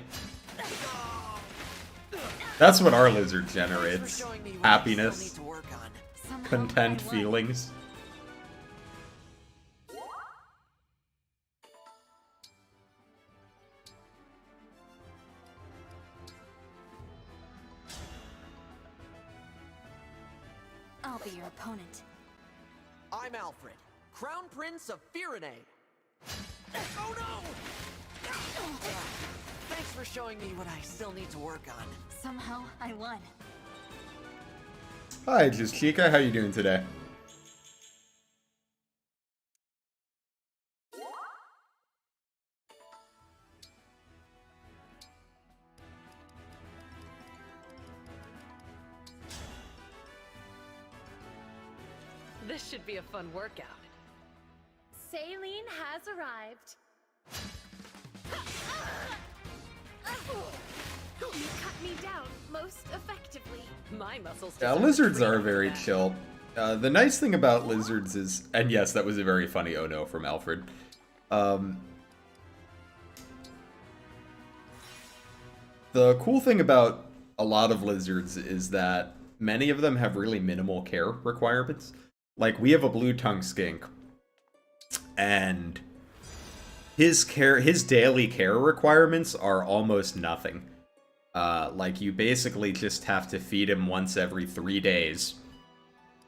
That's what our lizard generates. Happiness, Somehow content I won. feelings. I'll be your opponent. I'm Alfred, Crown Prince of Firene. Oh no! Thanks for showing me what I still need to work on. Somehow I won. Hi, just Chica. How you doing today? This should be a fun workout. Saline has arrived. You cut me down most effectively. My muscles. Yeah, deserve lizards a are treat very for that. chill. The nice thing about lizards is, and yes, that was a very funny oh no from Alfred. The cool thing about a lot of lizards is that many of them have really minimal care requirements. Like, we have a blue tongue skink, and his daily care requirements are almost nothing. Like, you basically just have to feed him once every 3 days,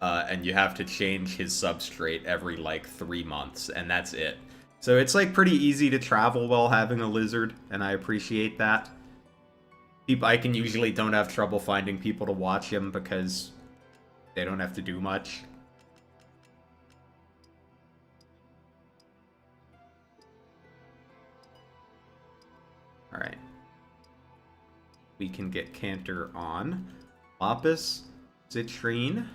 and you have to change his substrate every, like, 3 months, and that's it. So it's, like, pretty easy to travel while having a lizard, and I appreciate that. I can usually don't have trouble finding people to watch him because they don't have to do much. Alright. We can get Cantor on. Lapis, Citrine,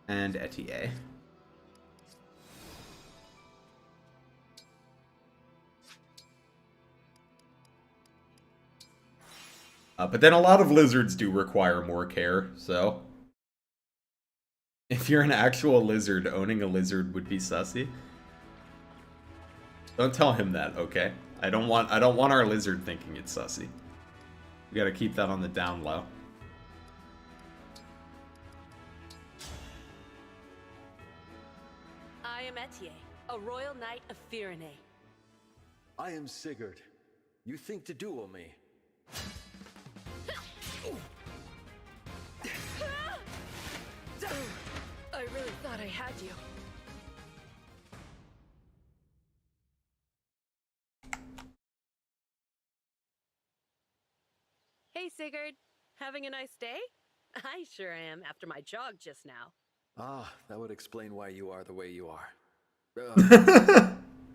and Etier. But then a lot of lizards do require more care, so... If you're an actual lizard, owning a lizard would be sussy. Don't tell him that, okay? I don't want our lizard thinking it's sussy. We gotta keep that on the down low. I am Etier, a royal knight of Firene. I am Sigurd. You think to duel me? I really thought I had you. Hey, Sigurd. Having a nice day? I sure am after my jog just now. Ah, that would explain why you are the way you are.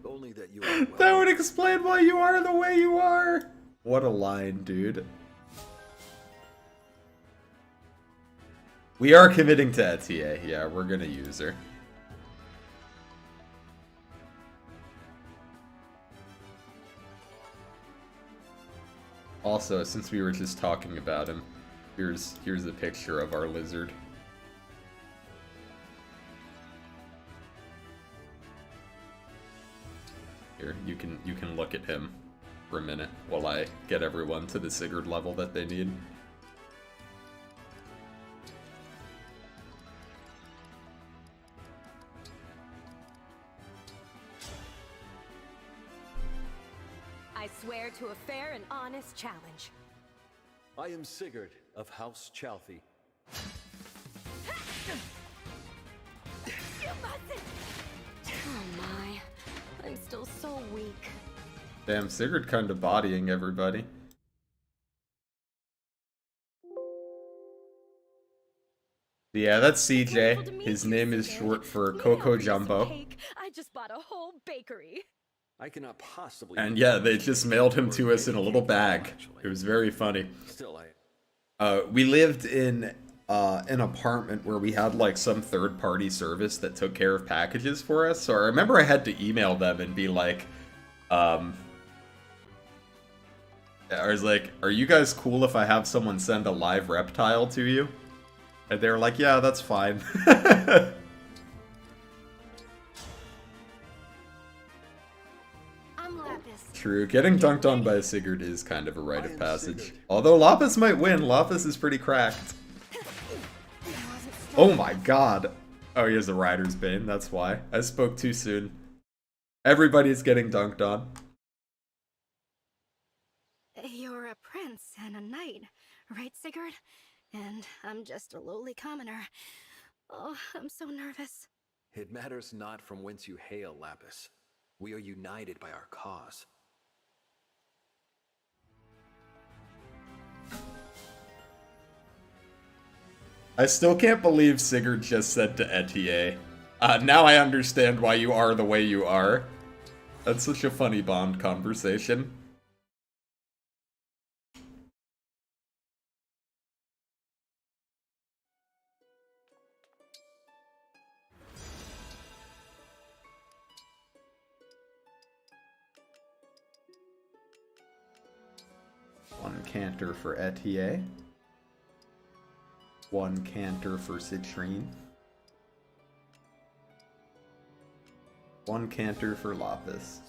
Only that you are well. That would explain why you are the way you are. What a line, dude. We are committing to Etier. Yeah, we're gonna use her. Also, since we were just talking about him, here's a picture of our lizard. Here, you can look at him for a minute while I get everyone to the Sigurd level that they need. I swear to a fair and honest challenge. I am Sigurd of House Chalthy. You mustn't! Oh my, I'm still so weak. Damn, Sigurd kinda bodying everybody. Yeah, that's CJ. His name is short for Coco Jumbo. I just bought a whole bakery. I cannot possibly. And yeah, they just mailed him to us in a little bag. It was very funny. Still, we lived in an apartment where we had like some third-party service that took care of packages for us. So I remember I had to email them and be like, I was like, "Are you guys cool if I have someone send a live reptile to you?" And they were like, "Yeah, that's fine." True, getting dunked on by Sigurd is kind of a rite of passage. Although Lapis might win, Lapis is pretty cracked. Oh my god. Oh, he has a Rider's Bane, that's why. I spoke too soon. Everybody's getting dunked on. You're a prince and a knight, right, Sigurd? And I'm just a lowly commoner. Oh, I'm so nervous. It matters not from whence you hail, Lapis. We are united by our cause. I still can't believe Sigurd just said to Etier, now I understand why you are the way you are. That's such a funny Bond conversation. One canter for Etier. One canter for Citrine. One canter for Lapis.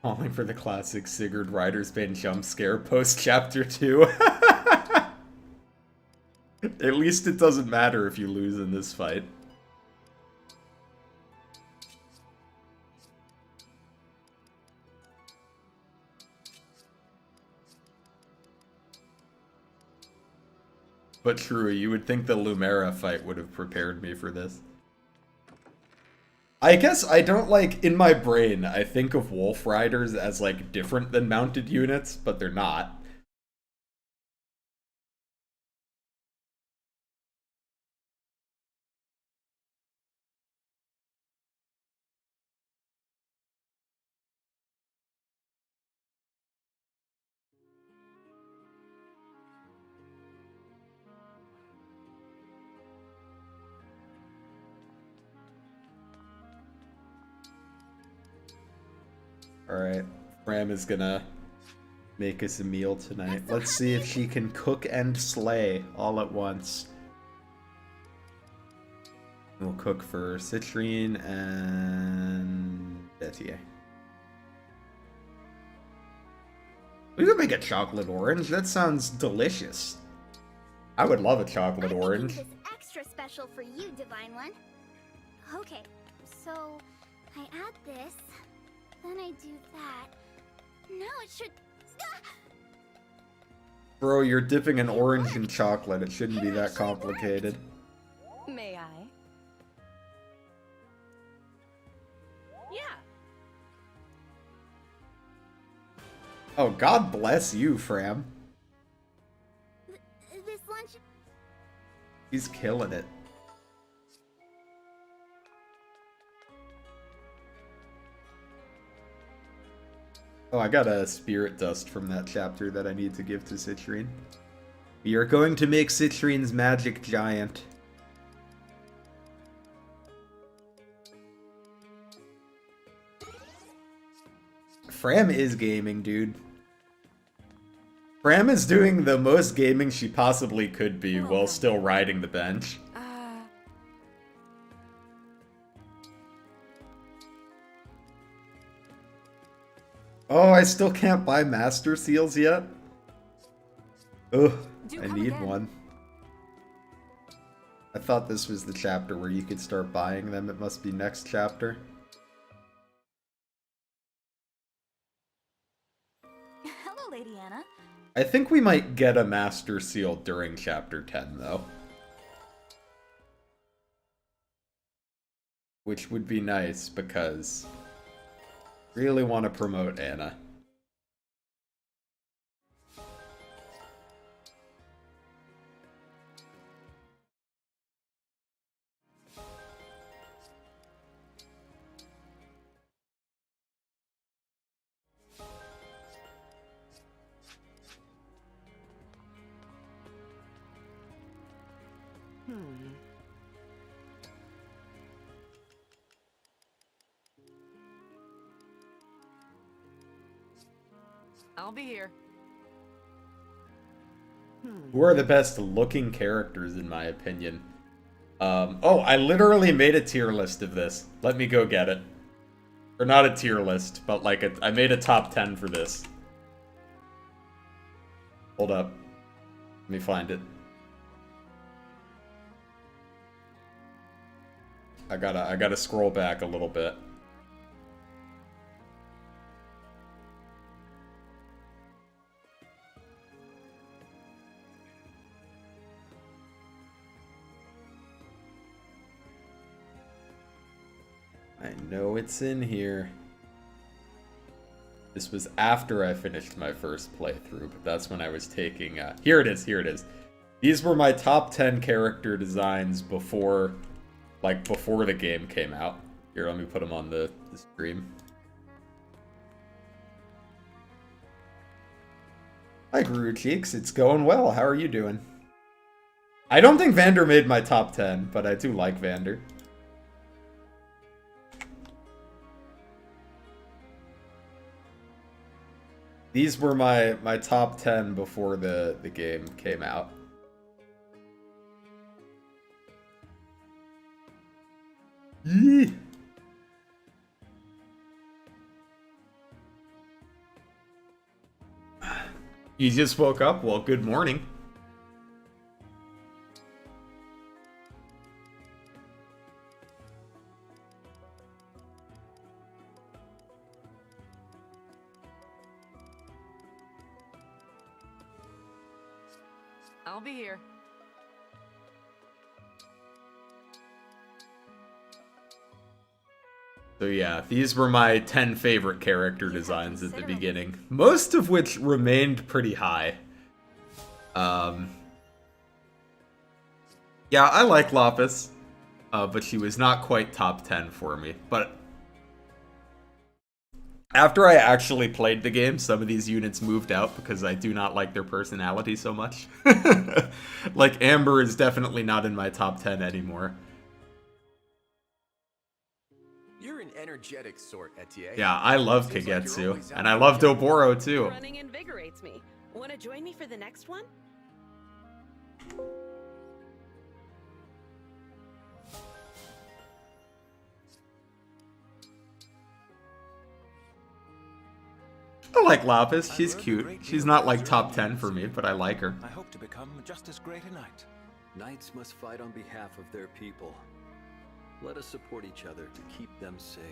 Calling for the classic Sigurd Rider's Bane jump scare post chapter 2. At least it doesn't matter if you lose in this fight. But true, you would think the Lumera fight would have prepared me for this. I guess I don't in my brain, I think of Wolf Riders as different than mounted units, but they're not. Alright, Ram is gonna make us a meal tonight. Let's see if she can cook and slay all at once. We'll cook for Citrine and Bettier. We could make a chocolate orange. That sounds delicious. I would love a chocolate orange. This extra special for you, Divine One. Okay, so I add this, then I do that. Now it should... Bro, you're dipping an orange in chocolate. It shouldn't be that complicated. May I? Yeah. Oh, God bless you, Fram. This lunch... He's killing it. Oh, I got a spirit dust from that chapter that I need to give to Citrine. We are going to make Citrine's magic giant. Fram is gaming, dude. Fram is doing the most gaming she possibly could be while still riding the bench. Oh, I still can't buy Master Seals yet? Ugh, I need one. I thought this was the chapter where you could start buying them. It must be next chapter. Hello, Lady Anna. I think we might get a Master Seal during chapter 10, though. Which would be nice, because... really want to promote Anna. I'll be here. Who are the best looking characters, in my opinion? Oh, I literally made a tier list of this. Let me go get it. Or not a tier list, but like I made a top 10 for this. Hold up. Let me find it. I gotta scroll back a little bit. I know it's in here. This was after I finished my first playthrough, but that's when I was taking... here it is, here it is. These were my top 10 character designs before the game came out. Here, let me put them on the stream. Hi, Guru Cheeks. It's going well. How are you doing? I don't think Vander made my top 10, but I do like Vander. These were my top 10 before the game came out. Yee. You just woke up? Well, good morning. I'll be here. So yeah, these were my 10 favorite character designs at the beginning. Most of which remained pretty high. Yeah, I like Lapis. But she was not quite top 10 for me. But after I actually played the game, some of these units moved out because I do not like their personality so much. Like, Amber is definitely not in my top 10 anymore. You're an energetic sort, Etienne. Yeah, I love Seems like you're Kagetsu, always out and I there love killing. Doboro too. Running invigorates me. Want to join me for the next one? I like Lapis. She's cute. She's not like top 10 for me, but I like her. I hope to become just as great a knight. Knights must fight on behalf of their people. Let us support each other to keep them safe.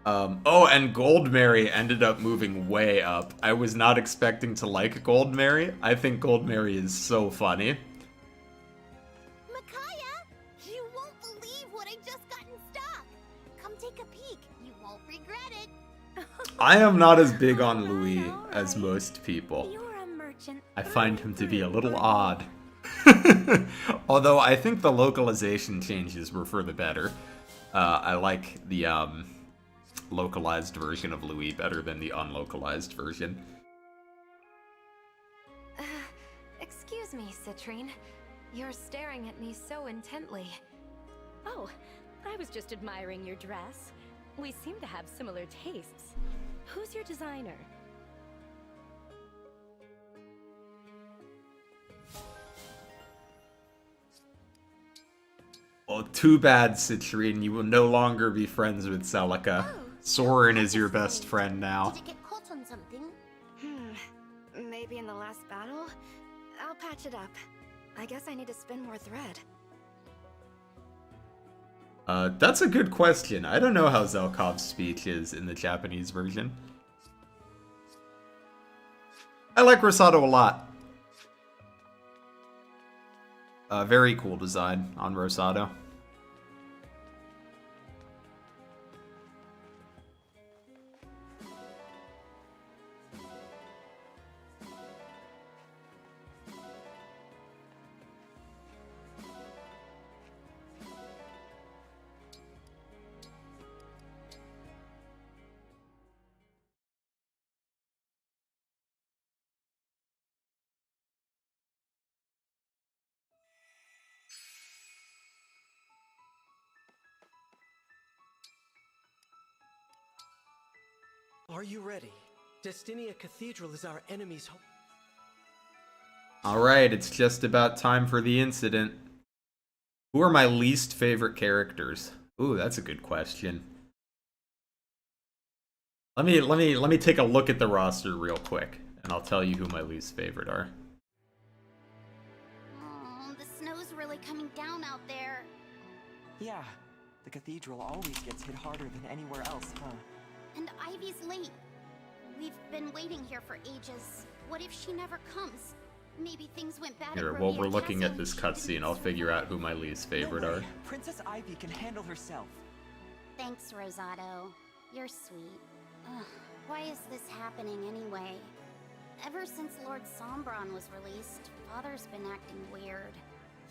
Oh, and Goldmary ended up moving way up. I was not expecting to like Goldmary. I think Goldmary is so funny. Micaiah, you won't believe what I just got in stock. Come take a peek. You won't regret it. I am not as big on Louis as most people. You're a merchant. I find him to be a little odd. Although I think the localization changes were for the better. I like the localized version of Louis better than the unlocalized version. Excuse me, Citrine. You're staring at me so intently. Oh, I was just admiring your dress. We seem to have similar tastes. Who's your designer? Oh, too bad, Citrine. You will no longer be friends with Celica. Soren is your best friend now. Did it get caught on something? Maybe in the last battle? I'll patch it up. I guess I need to spin more thread. That's a good question. I don't know how Zelkov's speech is in the Japanese version. I like Rosado a lot. Very cool design on Rosado. Are you ready? Destinia Cathedral is our enemy's home. Alright, it's just about time for the incident. Who are my least favorite characters? Ooh, that's a good question. Let me take a look at the roster real quick, and I'll tell you who my least favorite are. Oh, the snow's really coming down out there. Yeah, the cathedral always gets hit harder than anywhere else, huh? And Ivy's late. We've been waiting here for ages. What if she never comes? Maybe things went bad. Here, while we're looking at this cutscene, I'll figure out who my least favorite are. Princess Ivy can handle herself. Thanks, Rosado. You're sweet. Ugh, why is this happening anyway? Ever since Lord Sombron was released, Father's been acting weird.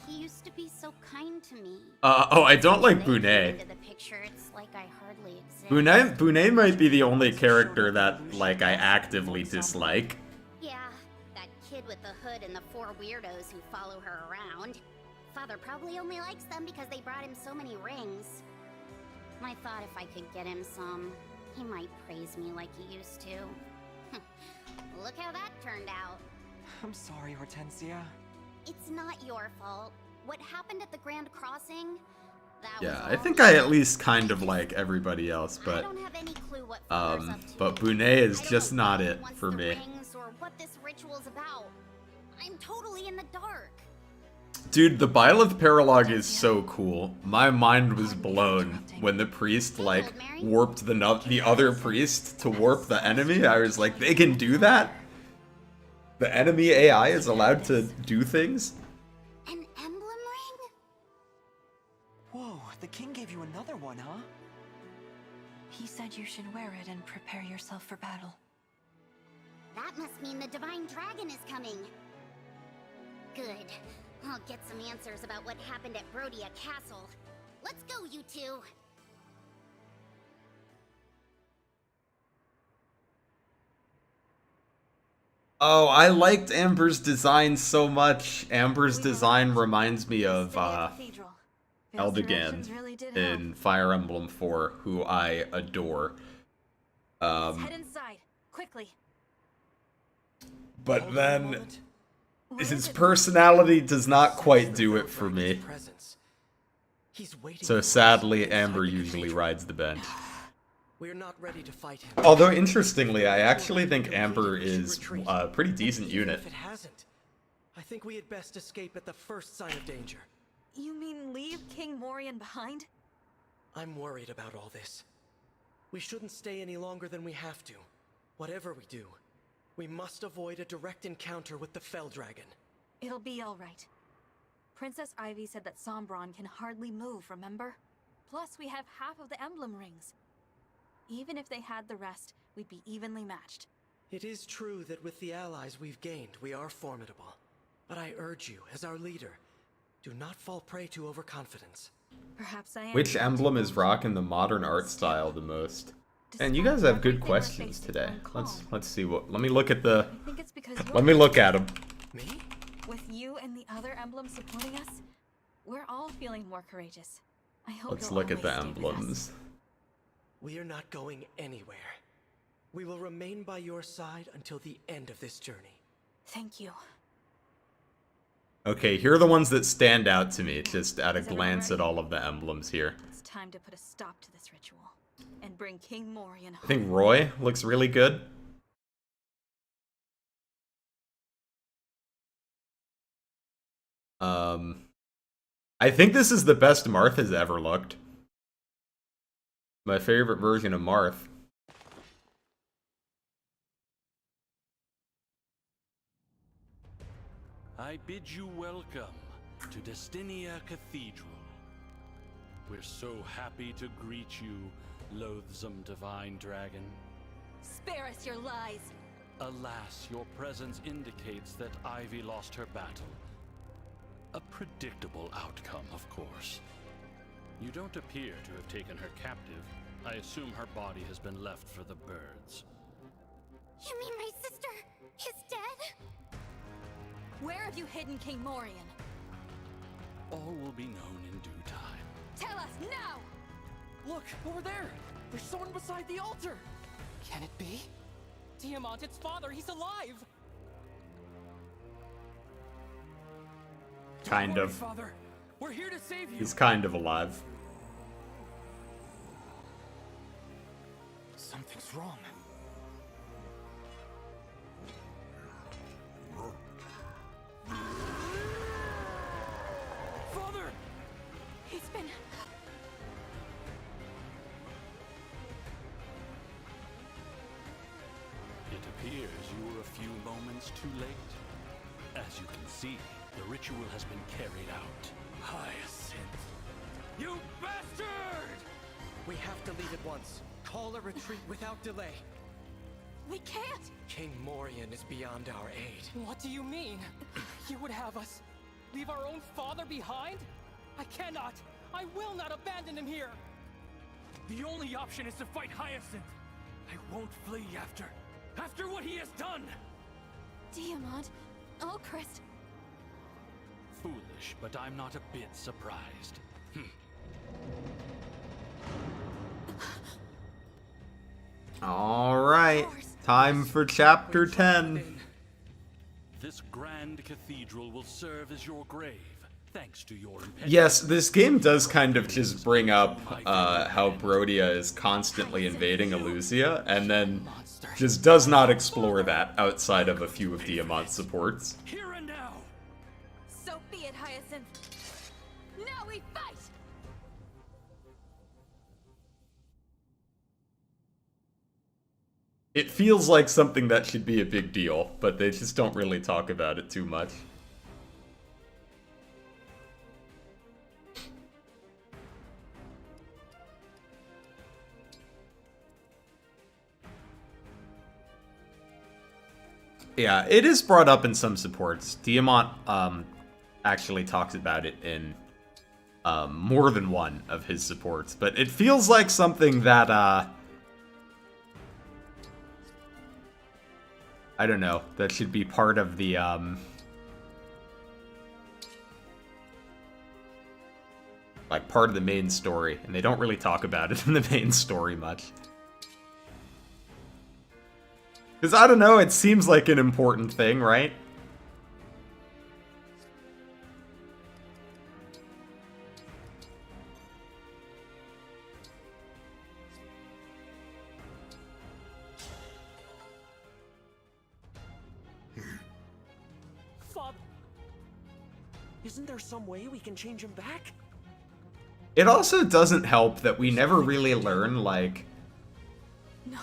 He used to be so kind to me. Oh, I don't like Bunet. Into the picture, it's like I hardly exist. Bunet might be the only character that, like, I actively dislike. Yeah, that kid with the hood and the 4 weirdos who follow her around. Father probably only likes them because they brought him so many rings. I thought if I could get him some, he might praise me like he used to. Look how that turned out. I'm sorry, Hortensia. It's not your fault. What happened at the Grand Crossing? Yeah, I think I at least kind of like everybody else, but but Bunet is just not it for me. Or what this ritual's about. I'm totally in the dark. Dude, the Byleth Paralog is so cool. My mind was blown when the priest, like, warped the other priest to warp the enemy. I was like, they can do that? The enemy AI is allowed to do things? An emblem ring? Whoa, the king gave you another one, huh? He said you should wear it and prepare yourself for battle. That must mean the divine dragon is coming. Good. I'll get some answers about what happened at Brodia Castle. Let's go, you two! Oh, I liked Amber's design so much. Amber's design reminds me of, Vale's Eldegan directions really did help. in Fire Emblem 4, who I adore. Let's head inside, quickly. But then his personality does not quite do it for me. So sadly, Amber usually rides the bench. We're not ready to fight him. Although, interestingly, I actually think Amber is a pretty decent unit. If it hasn't, I think we had best escape at the first sign of danger. You mean leave King Morian behind? I'm worried about all this. We shouldn't stay any longer than we have to. Whatever we do, we must avoid a direct encounter with the Fell Dragon. It'll be all right. Princess Ivy said that Sombron can hardly move, remember? Plus, we have half of the emblem rings. Even if they had the rest, we'd be evenly matched. It is true that with the allies we've gained, we are formidable. But I urge you, as our leader, do not fall prey to overconfidence. Perhaps I am. Which emblem is rocking the modern art style the most? And you guys have good questions today. Let's see what. Let me look at the. I think it's because Let me look at them. Me? With you and the other emblems supporting us, we're all feeling more courageous. I hope Let's you'll look at the always stay with us. emblems. We are not going anywhere. We will remain by your side until the end of this journey. Thank you. Okay, here are the ones that stand out to me, just at a glance at all of the emblems here. It's time to put a stop to this ritual and bring King Morian home. I think Roy looks really good. I think this is the best Marth has ever looked. My favorite version of Marth. I bid you welcome to Destinia Cathedral. We're so happy to greet you, loathsome divine dragon. Spare us your lies. Alas, your presence indicates that Ivy lost her battle. A predictable outcome, of course. You don't appear to have taken her captive. I assume her body has been left for the birds. You mean my sister is dead? Where have you hidden King Morian? All will be known in due time. Tell us now! Look, over there! There's someone beside the altar! Can it be? Tiamat, its father, he's alive! Kind of. Father, we're here to save you. He's kind of alive. Something's wrong. Father! He's been... It appears you were a few moments too late. As you can see, the ritual has been carried out. Hyacinth! You bastard! We have to leave at once. Call a retreat without delay. We can't! King Morian is beyond our aid. What do you mean? You would have us leave our own father behind? I cannot! I will not abandon him here! The only option is to fight Hyacinth. I won't flee after what he has done! Tiamat, Alchrist. Foolish, but I'm not a bit surprised. Alright, time for chapter 10. This grand cathedral will serve as your grave, thanks to your impetuous... Yes, this game does kind of just bring up how Brodia is constantly invading Elusia, and then just does not explore that outside of a few of Diamant's supports. Here and now! So be it, Hyacinth. Now we fight! It feels like something that should be a big deal, but they just don't really talk about it too much. Yeah, it is brought up in some supports. Diamant actually talks about it in more than one of his supports, but it feels like something that I don't know, that should be part of the like, part of the main story, and they don't really talk about it in the main story much. Because, I don't know, it seems like an important thing, right? Father, isn't there some way we can change him back? It also doesn't help that we never really learn, like... No.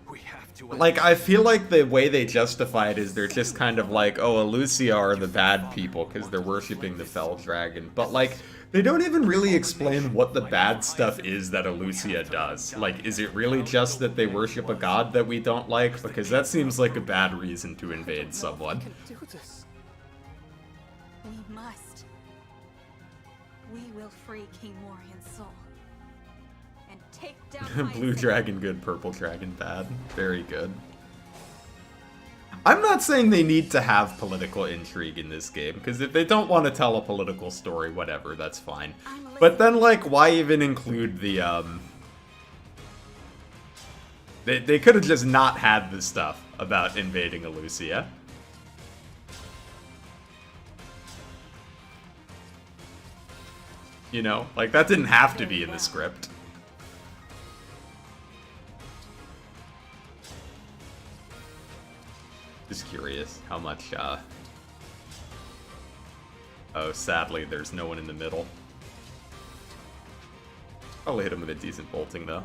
We have to. Like, I feel like the way they justify it is they're just kind of like, oh, Elucia are the bad people because they're worshipping the Fell Dragon. But, like, they don't even really explain what the bad stuff is that Elucia does. Like, is it really just that they worship a god that we don't like? Because that seems like a bad reason to invade someone. Do this. We must. We will free King Morian's soul. And take down Blue dragon good, purple dragon bad. Very good. I'm not saying they need to have political intrigue in this game, because if they don't want to tell a political story, whatever, that's fine. But then, like, why even include the, They could have just not had the stuff about invading Elucia. You know? Like, that didn't have to be in the script. Just curious how much, Oh, sadly, there's no one in the middle. Probably hit him with a decent bolting, though.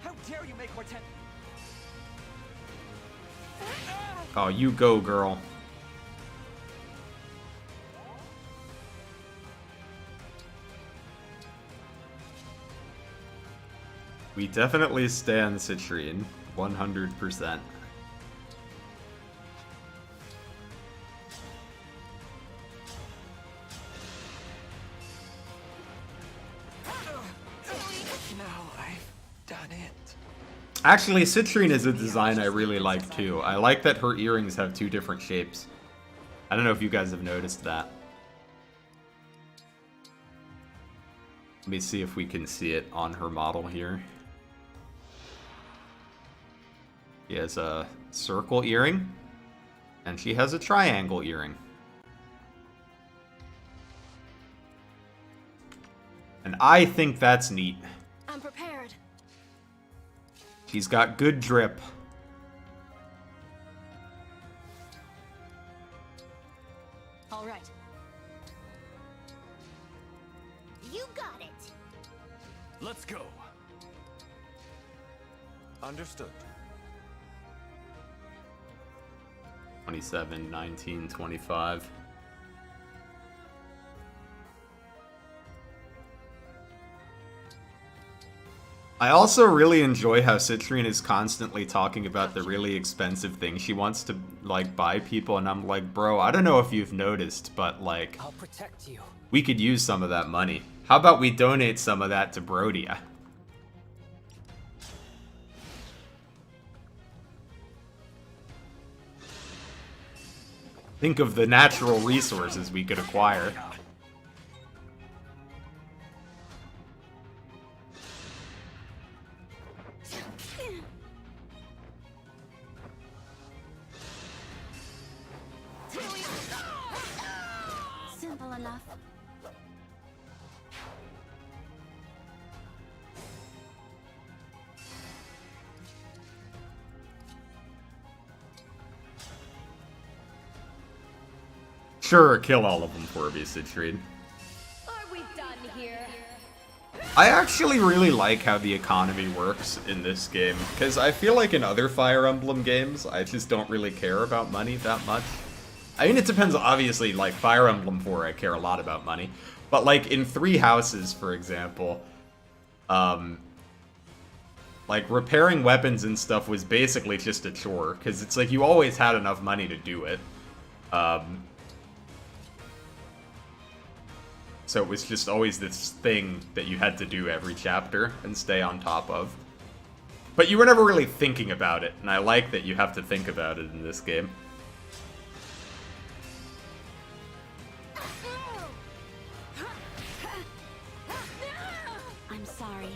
How dare you make Hortense? Oh, you go, girl. We definitely stand Citrine, 100%. Now I've done it. Actually, Citrine is a design I really like too. I like that her earrings have two different shapes. I don't know if you guys have noticed that. Let me see if we can see it on her model here. She has a circle earring, and she has a triangle earring. And I think that's neat. I'm prepared. She's got good drip. All right. You got it. Let's go. Understood. 27, 19, 25. I also really enjoy how Citrine is constantly talking about the really expensive things she wants to, like, buy people, and I'm like, bro, I don't know if you've noticed, but, like, I'll protect you. we could use some of that money. How about we donate some of that to Brodia? Think of the natural resources we could acquire. Simple enough. Sure, kill all of them for me, Citrine. Are we done here? I actually really like how the economy works in this game, because I feel like in other Fire Emblem games, I just don't really care about money that much. I mean, it depends, obviously, like, Fire Emblem 4, I care a lot about money. But, like, in Three Houses, for example, like, repairing weapons and stuff was basically just a chore, because it's like you always had enough money to do it. So it was just always this thing that you had to do every chapter and stay on top of. But you were never really thinking about it, and I like that you have to think about it in this game. I'm sorry.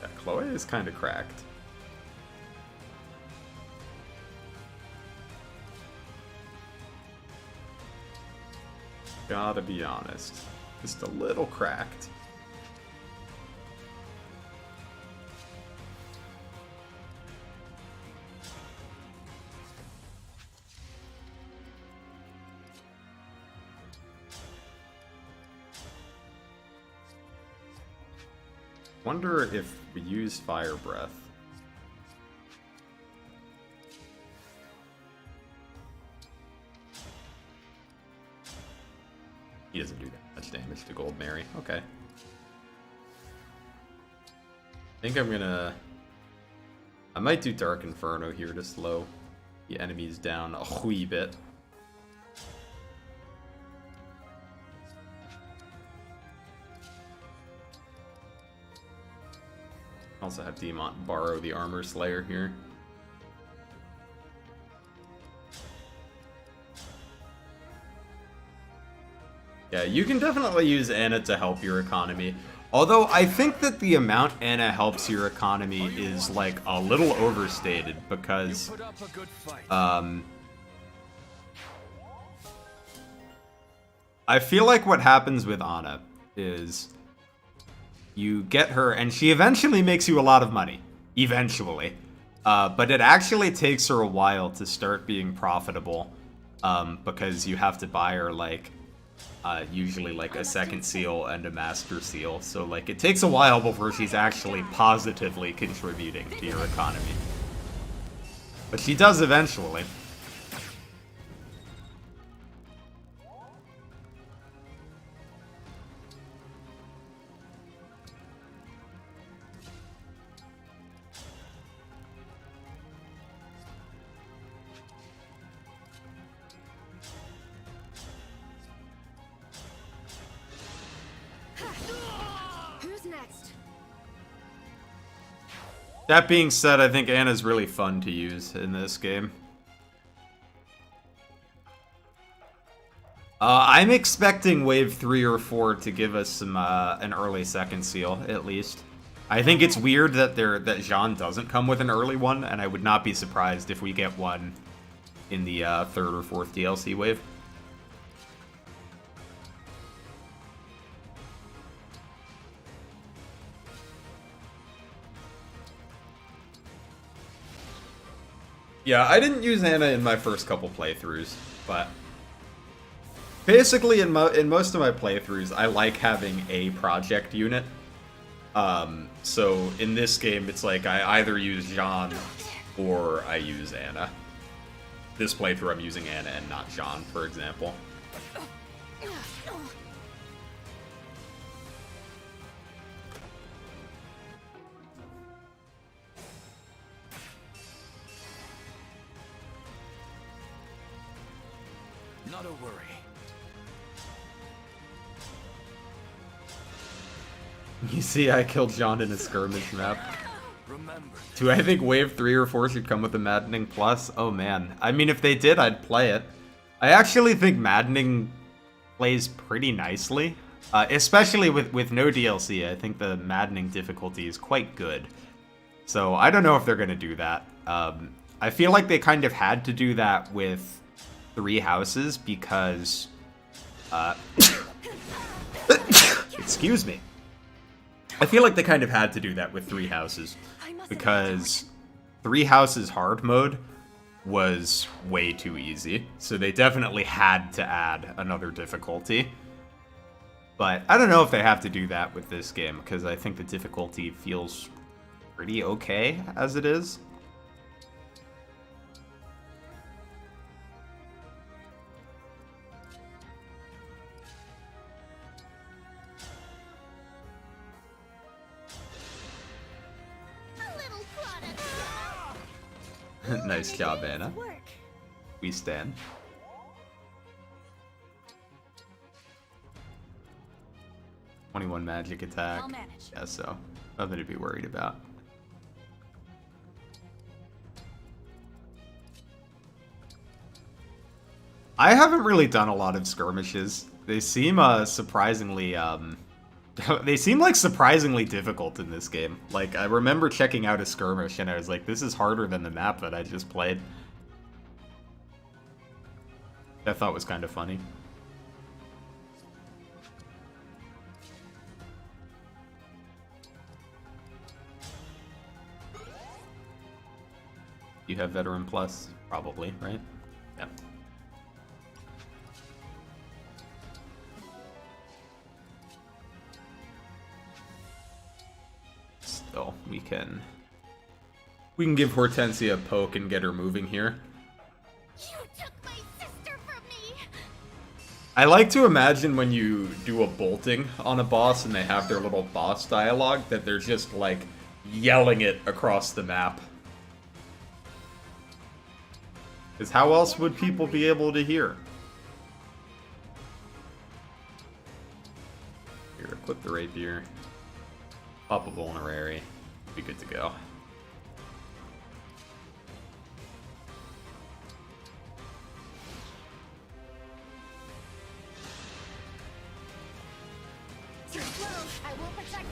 Yeah, Chloe is kind of cracked. Gotta be honest. Just a little cracked. Wonder if we use Fire Breath. He doesn't do that much damage to Gold Mary. Okay. I think I'm gonna... I might do Dark Inferno here to slow the enemies down a wee bit. Also have Demont borrow the Armor Slayer here. Yeah, you can definitely use Anna to help your economy. Although I think that the amount Anna helps your economy is like a little overstated because I feel like what happens with Anna is you get her and she eventually makes you a lot of money. Eventually. But it actually takes her a while to start being profitable because you have to buy her like usually like a second seal and a master seal. So like it takes a while before she's actually positively contributing to your economy. But she does eventually. That being said, I think Anna's really fun to use in this game. I'm expecting Wave 3 or 4 to give us some an early second seal, at least. I think it's weird that that Jean doesn't come with an early one, and I would not be surprised if we get one in the third or fourth DLC wave. Yeah, I didn't use Anna in my first couple playthroughs, but basically in most of my playthroughs, I like having a project unit. So in this game, it's like I either use Jean or I use Anna. This playthrough, I'm using Anna and not Jean, for example. Not a worry. You see, I killed Jean in a skirmish map. Do I think Wave 3 or 4 should come with a Maddening Plus? Oh man. I mean, if they did, I'd play it. I actually think Maddening plays pretty nicely. Especially with no DLC, I think the Maddening difficulty is quite good. So I don't know if they're going to do that. I feel like they kind of had to do that with 3 houses because... excuse me. I feel like they kind of had to do that with 3 houses because 3 houses hard mode was way too easy. So they definitely had to add another difficulty. But I don't know if they have to do that with this game because I think the difficulty feels pretty okay as it is. Nice job, Anna. We stand. 21 magic attack. I'll manage. Yeah, so nothing to be worried about. I haven't really done a lot of skirmishes. They seem surprisingly they seem like surprisingly difficult in this game. Like, I remember checking out a skirmish and I was like, this is harder than the map that I just played. I thought was kind of funny. You have Veteran Plus? Probably, right? Yeah. Still, we can give Hortensia a poke and get her moving here. You took my sister from me! I like to imagine when you do a bolting on a boss and they have their little boss dialogue that they're just like yelling it across the map. Because how else would people be able to hear? Here, equip the rapier. Pop a vulnerary. Be good to go. Too slow! I will protect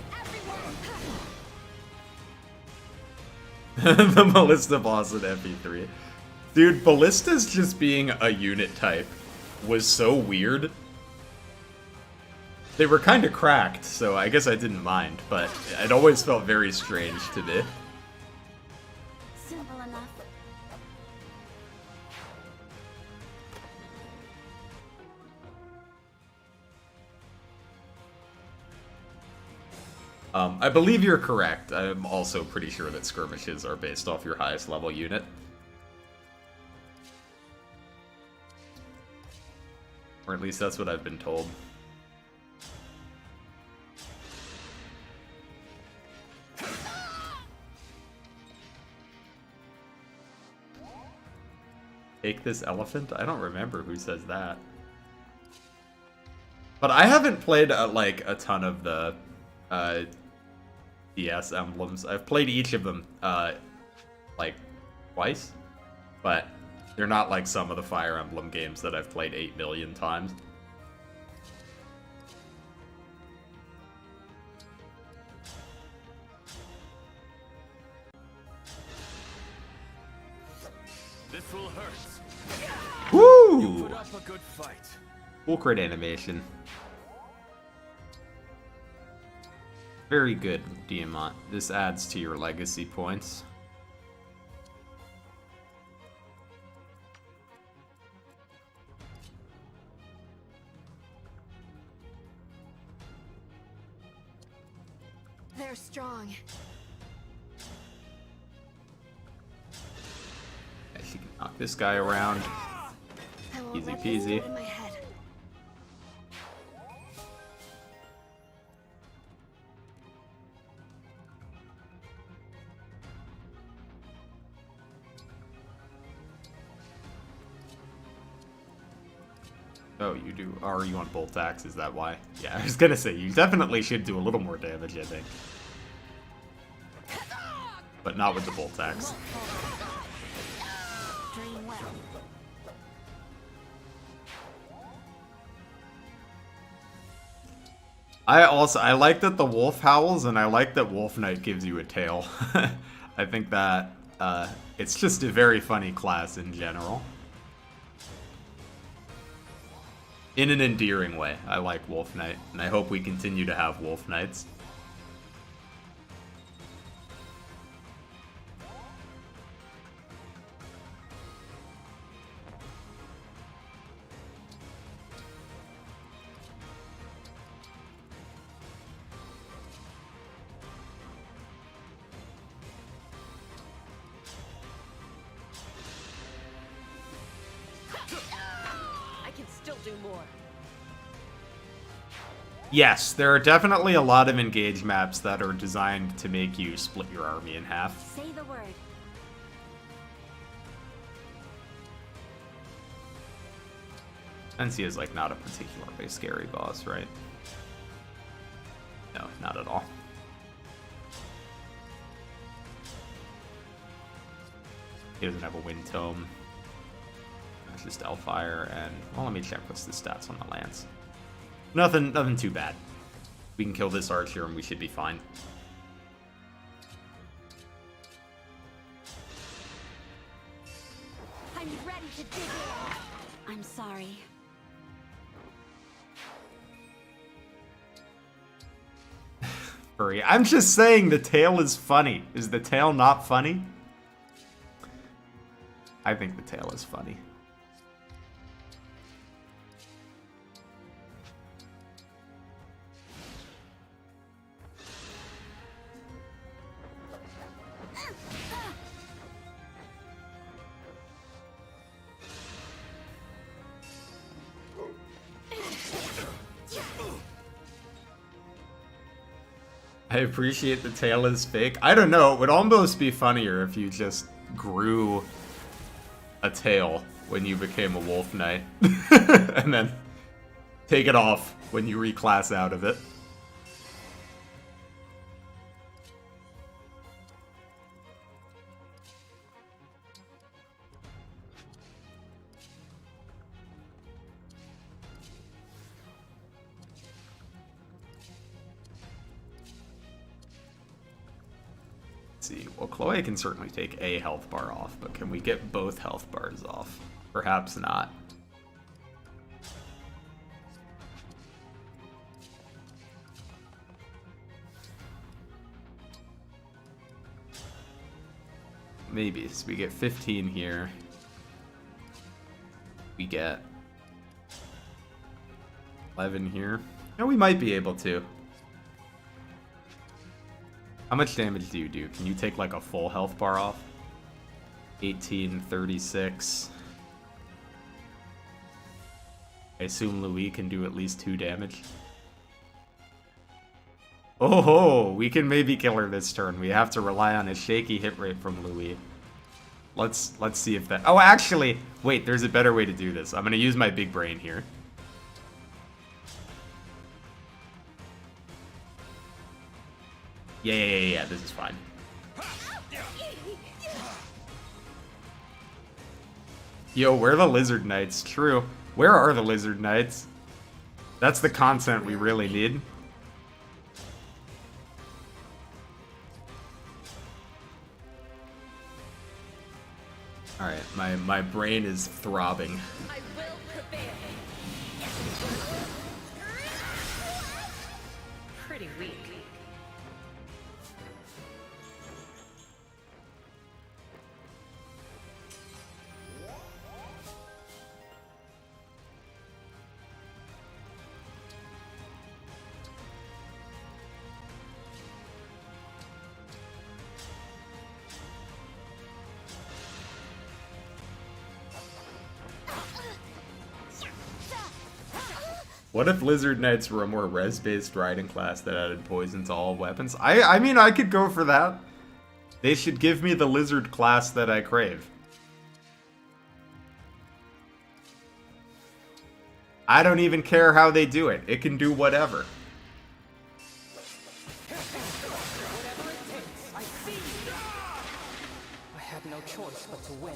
everyone! The Ballista boss at MP3. Dude, Ballista's just being a unit type was so weird. They were kind of cracked, so I guess I didn't mind, but it always felt very strange to me. Simple enough. I believe you're correct. I'm also pretty sure that skirmishes are based off your highest level unit. Or at least that's what I've been told. Take this elephant? I don't remember who says that. But I haven't played like a ton of the DS emblems. I've played each of them like twice, but they're not like some of the Fire Emblem games that I've played 8 million times. This will hurt. Woo! You put up a good fight. Full crit animation. Very good, Diamant. This adds to your legacy points. They're strong. Yeah, she can knock this guy around. I won't Easy let this peasy. get in my head. Oh, you do. Or you want bolt axe? Is that why? Yeah, I was gonna say, you definitely should do a little more damage, I think. But not with the bolt axe. Dream well. I like that the wolf howls, and I like that Wolf Knight gives you a tail. I think that it's just a very funny class in general. In an endearing way. I like Wolf Knight, and I hope we continue to have Wolf Knights. I can still do more. Yes, there are definitely a lot of engage maps that are designed to make you split your army in half. Say the word. Sensi is like not a particularly scary boss, right? No, not at all. He doesn't have a wind tome. It's just Elfire, and well, let me check what's the stats on the lance. Nothing too bad. We can kill this archer and we should be fine. I'm ready to dig in. I'm sorry. Furry. I'm just saying the tail is funny. Is the tail not funny? I think the tail is funny. I appreciate the tail is fake. I don't know, it would almost be funnier if you just grew a tail when you became a wolf knight. And then take it off when you reclass out of it. See, well, Chloe can certainly take a health bar off, but can we get both health bars off? Perhaps not. Maybe. So we get 15 here. We get 11 here. No, we might be able to. How much damage do you do? Can you take like a full health bar off? 18, 36. I assume Louis can do at least 2 damage. Oh ho! We can maybe kill her this turn. We have to rely on a shaky hit rate from Louis. Let's see if that... Oh, actually! Wait, there's a better way to do this. I'm gonna use my big brain here. Yeah, this is fine. Yo, where are the Lizard Knights? True. Where are the Lizard Knights? That's the content we really need. Alright, my brain is throbbing. I will prevail. Pretty weak. What if Lizard Knights were a more res-based riding class that added poison to all weapons? I mean, I could go for that. They should give me the Lizard class that I crave. I don't even care how they do it. It can do whatever. Whatever it takes, I see you. I had no choice but to win.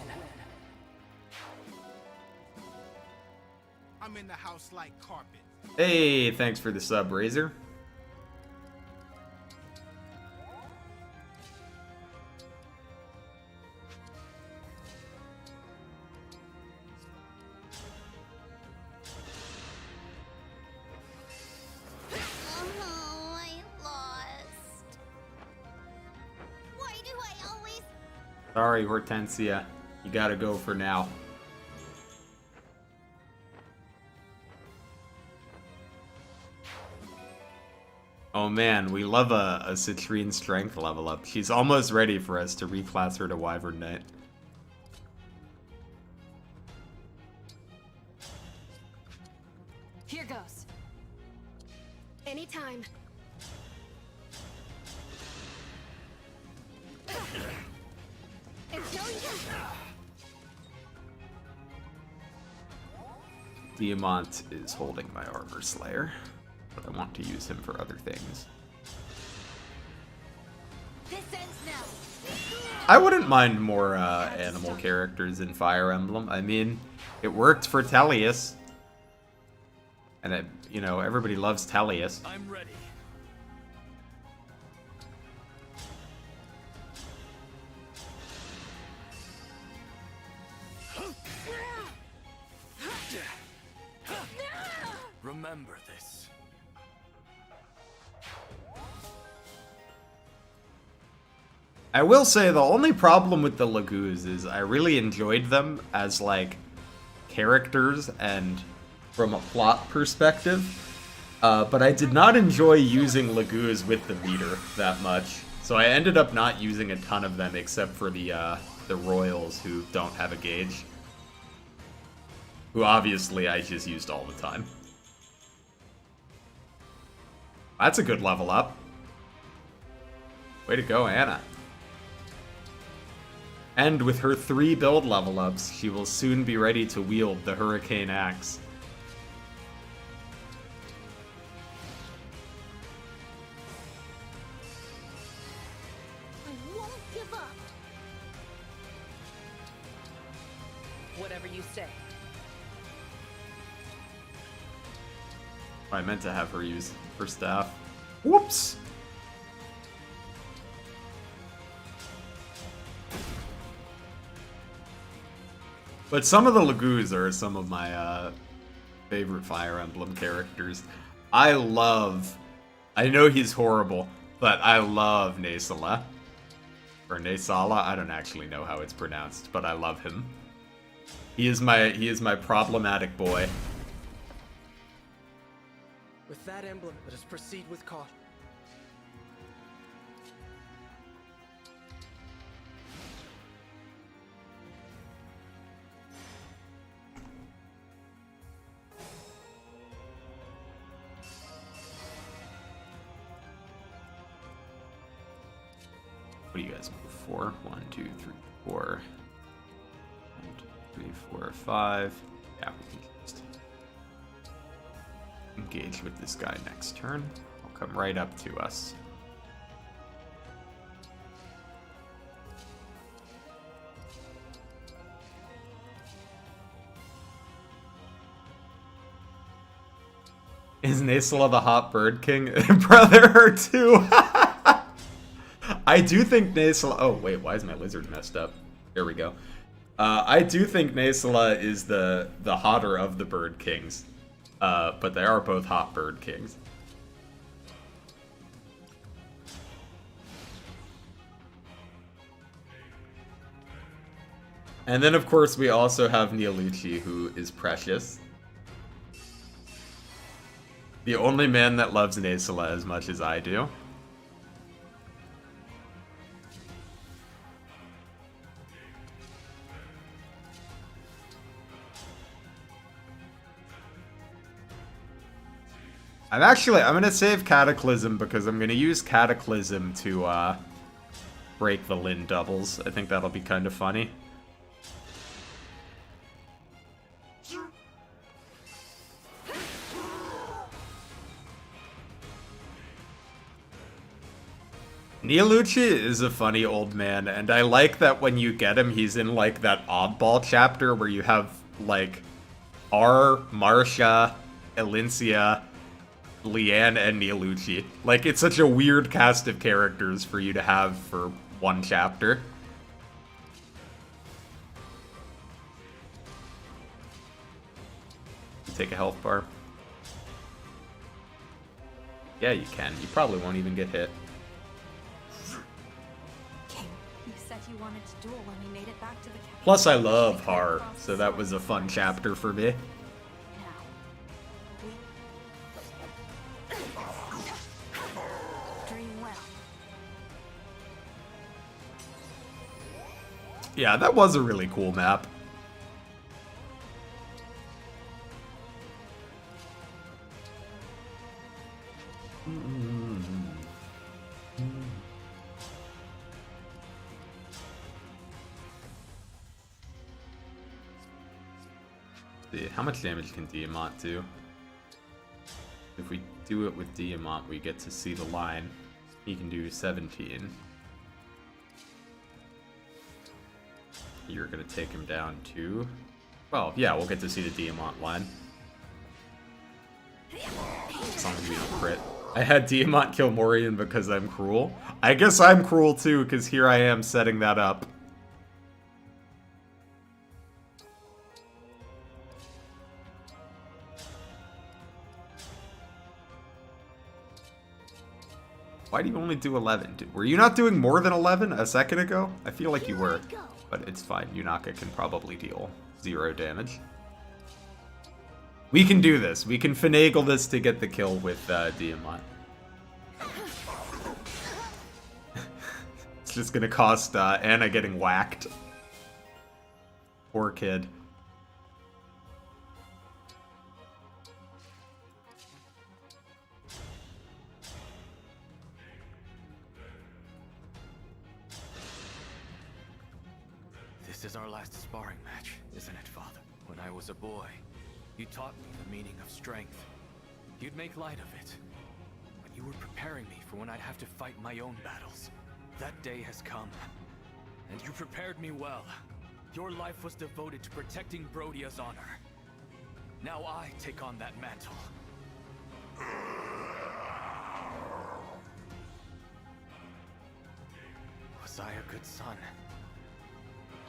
I'm in the house like carpet. Hey, thanks for the sub, Razor. Oh, I lost. Why do I always... Sorry, Hortensia. You gotta go for now. Oh man, we love a Citrine strength level up. She's almost ready for us to reclass her to Wyvern Knight. Here goes. Anytime. It's no use. Diamant is holding my Armor Slayer, but I want to use him for other things. This ends now. I wouldn't mind more animal characters in Fire Emblem. I mean, it worked for Tellius. And it, you know, everybody loves Tellius. I'm ready. Remember this. I will say the only problem with the Lagoos is I really enjoyed them as, like, characters and from a plot perspective. But I did not enjoy using Lagoos with the meter that much. So I ended up not using a ton of them except for the Royals who don't have a gauge. Who obviously I just used all the time. That's a good level up. Way to go, Anna. And with her 3 build level ups, she will soon be ready to wield the Hurricane Axe. I won't give up. Whatever you say. I meant to have her use her staff. Whoops! But some of the Lagoos are some of my favorite Fire Emblem characters. I know he's horrible, but I love Nasala. Or Nasala, I don't actually know how it's pronounced, but I love him. He is my problematic boy. With that emblem, let us proceed with caution. What do you guys move for? 1, 2, 3, 4. 1, 2, 3, 4, 5. Yeah, we can just engage with this guy next turn. He'll come right up to us. Is Nasala the hot bird king? Brother, her too. I do think Nasala... Oh, wait, why is my lizard messed up? There we go. I do think Nasala is the hotter of the bird kings. But they are both hot bird kings. And then, of course, we also have Neolucci, who is precious. The only man that loves Nasala as much as I do. I'm gonna save Cataclysm because I'm gonna use Cataclysm to break the Lin doubles. I think that'll be kind of funny. Neolucci is a funny old man, and I like that when you get him, he's in like that oddball chapter where you have like R, Marcia, Elincia, Leanne, and Neolucci. Like, it's such a weird cast of characters for you to have for one chapter. Take a health bar. Yeah, you can. You probably won't even get hit. King, you said you wanted to duel when we made it back to the capital. Plus, I love Har, so that was a fun chapter for me. Yeah, that was a really cool map. See, how much damage can Diamant do? If we do it with Diamant, we get to see the line. He can do 17. You're gonna take him down to... Well, yeah, we'll get to see the Diamant line. As long as we don't crit. I had Diamant kill Morian because I'm cruel. I guess I'm cruel too, because here I am setting that up. Why do you only do 11? Were you not doing more than 11 a second ago? I feel like you were, but it's fine. Yunaka can probably deal 0 damage. We can do this. We can finagle this to get the kill with Diamant. It's just gonna cost Anna getting whacked. Poor kid. This is our last sparring match, isn't it, Father? When I was a boy, you taught me the meaning of strength. You'd make light of it. But you were preparing me for when I'd have to fight my own battles. That day has come. And you prepared me well. Your life was devoted to protecting Brodia's honor. Now I take on that mantle. Was I a good son?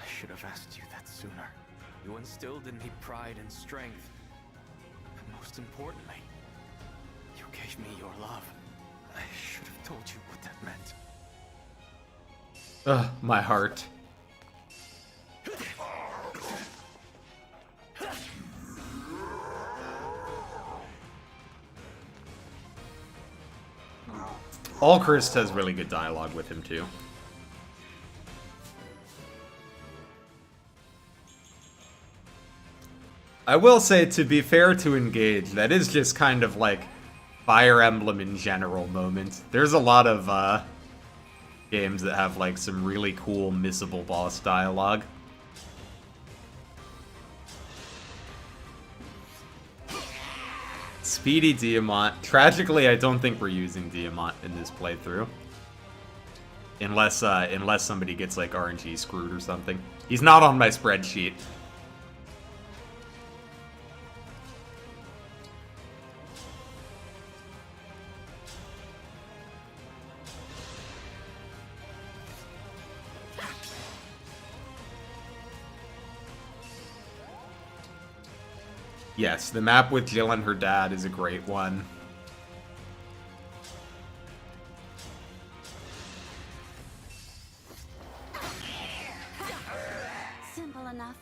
I should have asked you that sooner. You instilled in me pride and strength. But most importantly, you gave me your love. I should have told you what that meant. Ugh, my heart. Alchrist has really good dialogue with him too. I will say, to be fair to Engage, that is just kind of like Fire Emblem in general moment. There's a lot of games that have like some really cool missable boss dialogue. Speedy Diamant. Tragically, I don't think we're using Diamant in this playthrough. Unless somebody gets like RNG screwed or something. He's not on my spreadsheet. Yes, the map with Jill and her dad is a great one. Simple enough.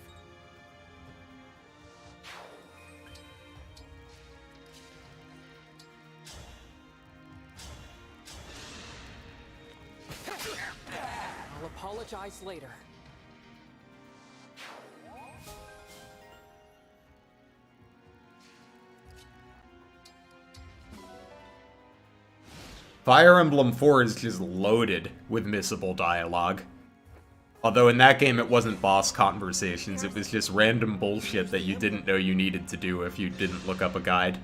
I'll apologize later. Fire Emblem 4 is just loaded with missable dialogue. Although in that game it wasn't boss conversations, it was just random bullshit that you didn't know you needed to do if you didn't look up a guide.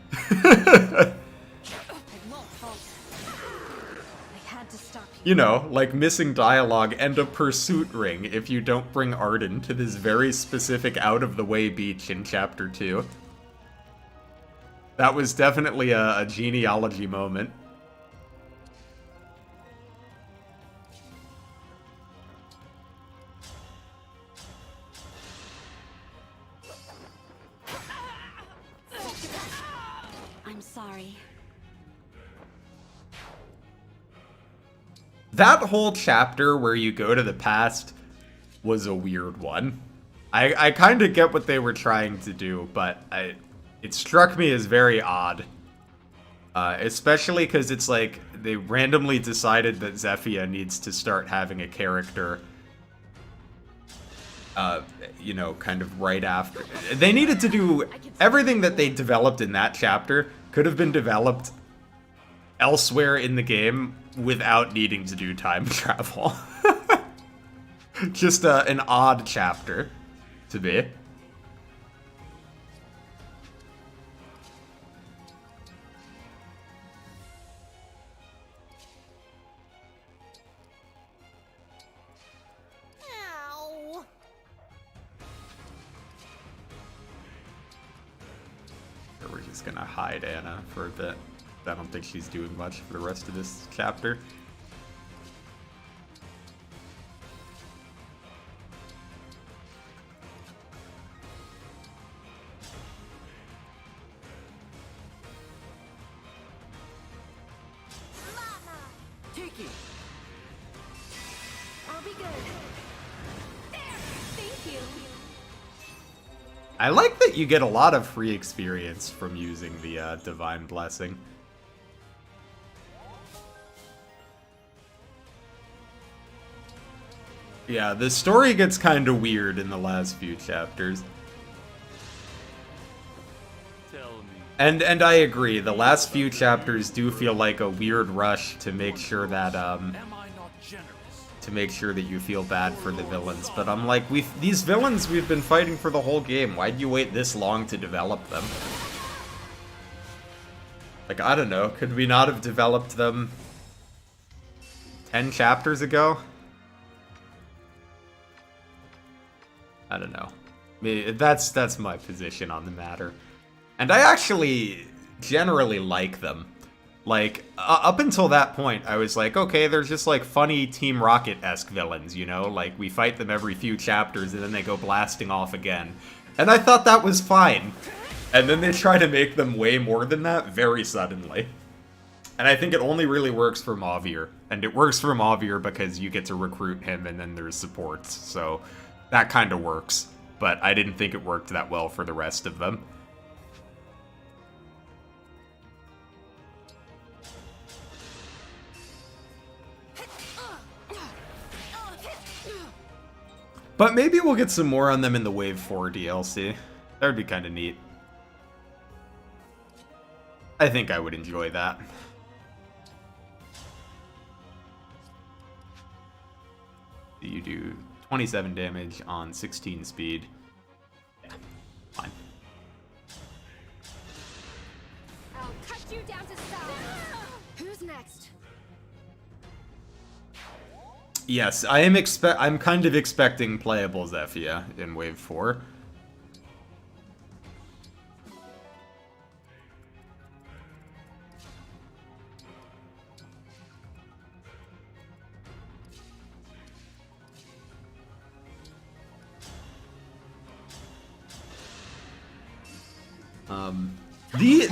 You know, like missing dialogue and a pursuit ring if you don't bring Arden to this very specific out-of-the-way beach in Chapter 2. That was definitely a genealogy moment. I'm sorry. That whole chapter where you go to the past was a weird one. I kind of get what they were trying to do, but it struck me as very odd. Especially because it's like they randomly decided that Zephyia needs to start having a character, you know, kind of right after. They needed to do everything that they developed in that chapter could have been developed elsewhere in the game without needing to do time travel. Just an odd chapter to be. Ow. just gonna hide Anna for a bit. I don't think she's doing much for the rest of this chapter. Tiki! I'll be good. There! Thank you. I like that you get a lot of free experience from using the Divine Blessing. Yeah, the story gets kind of weird in the last few chapters. And I agree, the last few chapters do feel like a weird rush to make sure that you feel bad for the villains. But I'm like, these villains we've been fighting for the whole game. Why'd you wait this long to develop them? Like, I don't know, could we not have developed them 10 chapters ago? I don't know. I mean, that's my position on the matter. And I actually generally like them. Like, up until that point, I was like, okay, they're just like funny Team Rocket-esque villains, you know? Like, we fight them every few chapters and then they go blasting off again. And I thought that was fine. And then they try to make them way more than that very suddenly. And I think it only really works for Mauvir. And it works for Mauvir because you get to recruit him and then there's supports. So that kind of works. But I didn't think it worked that well for the rest of them. But maybe we'll get some more on them in the Wave 4 DLC. That would be kind of neat. I think I would enjoy that. You do 27 damage on 16 speed. Yeah, fine. I'll cut you down to size. Who's next? Yes, I'm kind of expecting playable Zephyr in Wave 4.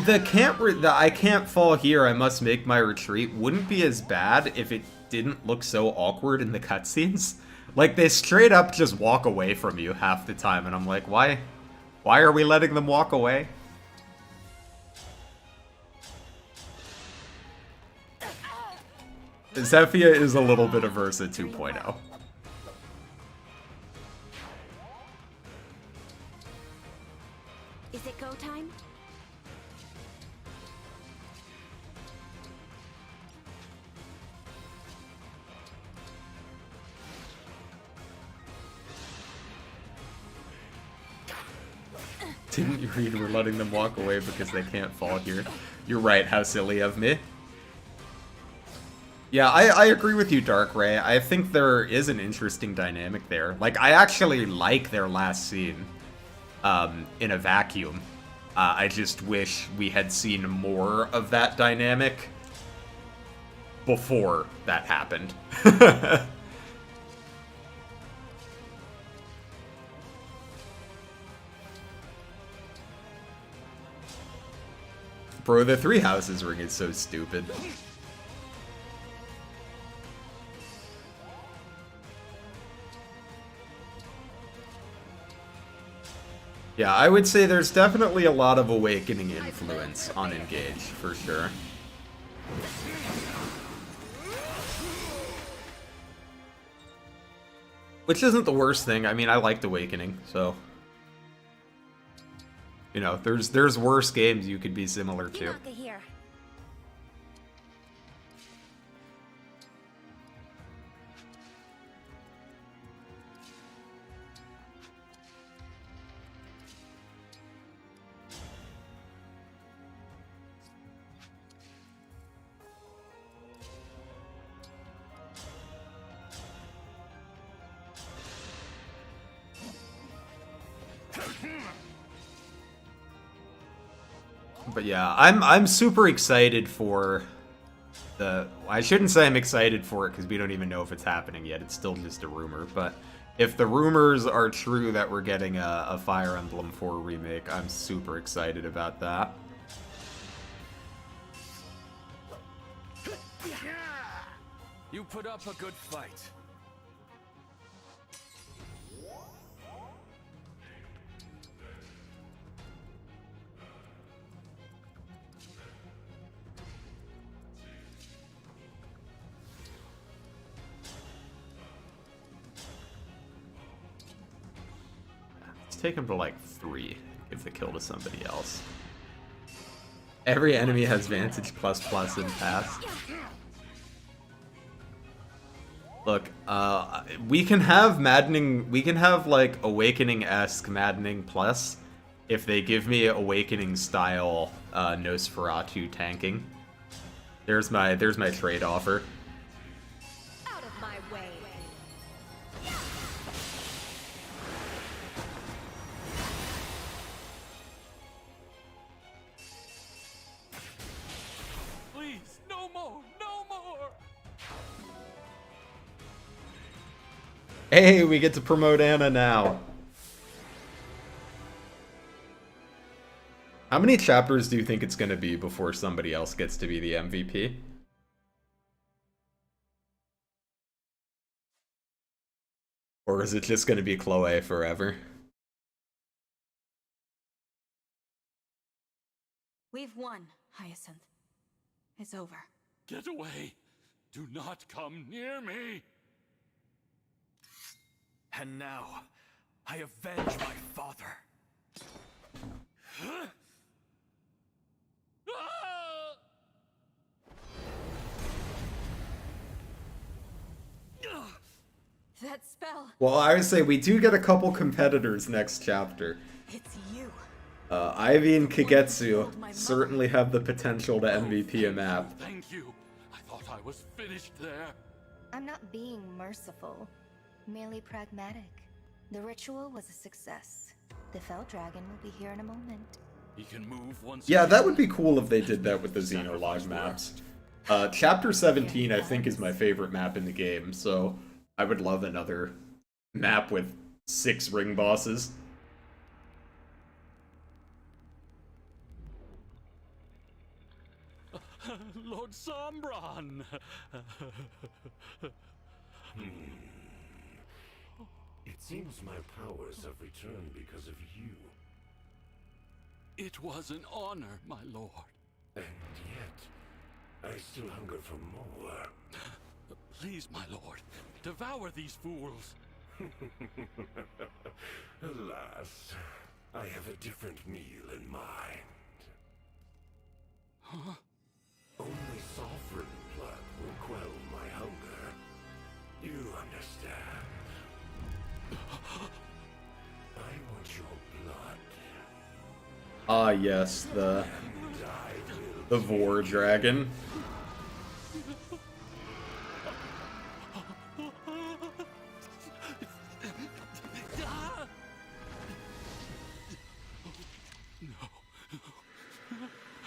The I can't fall here, I must make my retreat wouldn't be as bad if it didn't look so awkward in the cutscenes. Like, they straight up just walk away from you half the time, and I'm like, why are we letting them walk away? Zephyr is a little bit of Versa 2.0. Is it go time? Didn't you read we're letting them walk away because they can't fall here? You're right, how silly of me. Yeah, I agree with you, Dark Ray. I think there is an interesting dynamic there. Like, I actually like their last scene in a vacuum. I just wish we had seen more of that dynamic before that happened. Bro, the Three Houses ring is so stupid. Yeah, I would say there's definitely a lot of Awakening influence on Engage, for sure. Which isn't the worst thing. I mean, I liked Awakening, so... You know, there's worse games you could be similar to. Here. But yeah, I'm super excited for the... I shouldn't say I'm excited for it because we don't even know if it's happening yet. It's still just a rumor. But if the rumors are true that we're getting a Fire Emblem 4 remake, I'm super excited about that. You put up a good fight. Let's take him to like 3. Give the kill to somebody else. Every enemy has Vantage ++ in pass. Look, we can have Maddening, we can have like Awakening-esque Maddening Plus if they give me Awakening style Nosferatu tanking. There's my trade offer. Out of my way. Please, no more, no more. Hey, we get to promote Anna now. How many chapters do you think it's going to be before somebody else gets to be the MVP? Or is it just going to be Chloe forever? We've won, Hyacinth. It's over. Get away! Do not come near me! And now, I avenge my father. That spell. Well, I would say we do get a couple competitors next chapter. It's you. Ivy and Kagetsu certainly have the potential to MVP a map. Thank you. I thought I was finished there. I'm not being merciful, merely pragmatic. The ritual was a success. The Fell Dragon will be here in a moment. He can move once. Yeah, that would be cool if they did that with the Xenologue maps. Chapter 17, I think, is my favorite map in the game, so I would love another map with 6 ring bosses. Lord Sombron! It seems my powers have returned because of you. It was an honor, my lord. And yet, I still hunger for more. Please, my lord, devour these fools. Alas, I have a different meal in mind. Huh? Only sovereign blood will quell my hunger. You understand? I want your blood. Ah, yes, the Vor Dragon.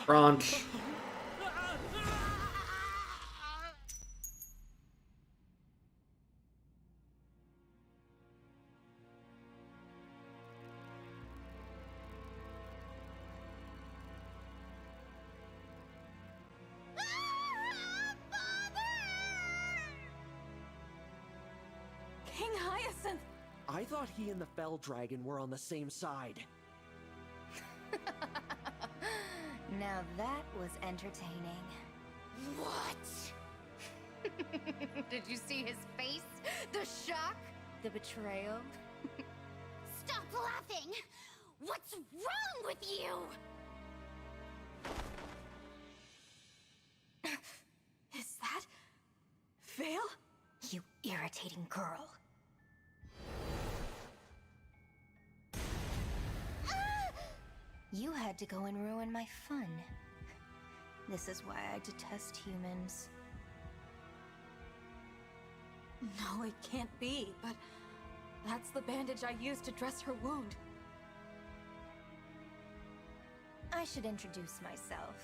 Crunch. King Hyacinth! I thought he and the Fell Dragon were on the same side. Now that was entertaining. What? Did you see his face? The shock? The betrayal? Stop laughing! What's wrong with you? Is that... Vale? You irritating girl. You had to go and ruin my fun. This is why I detest humans. No, it can't be, but that's the bandage I used to dress her wound. I should introduce myself.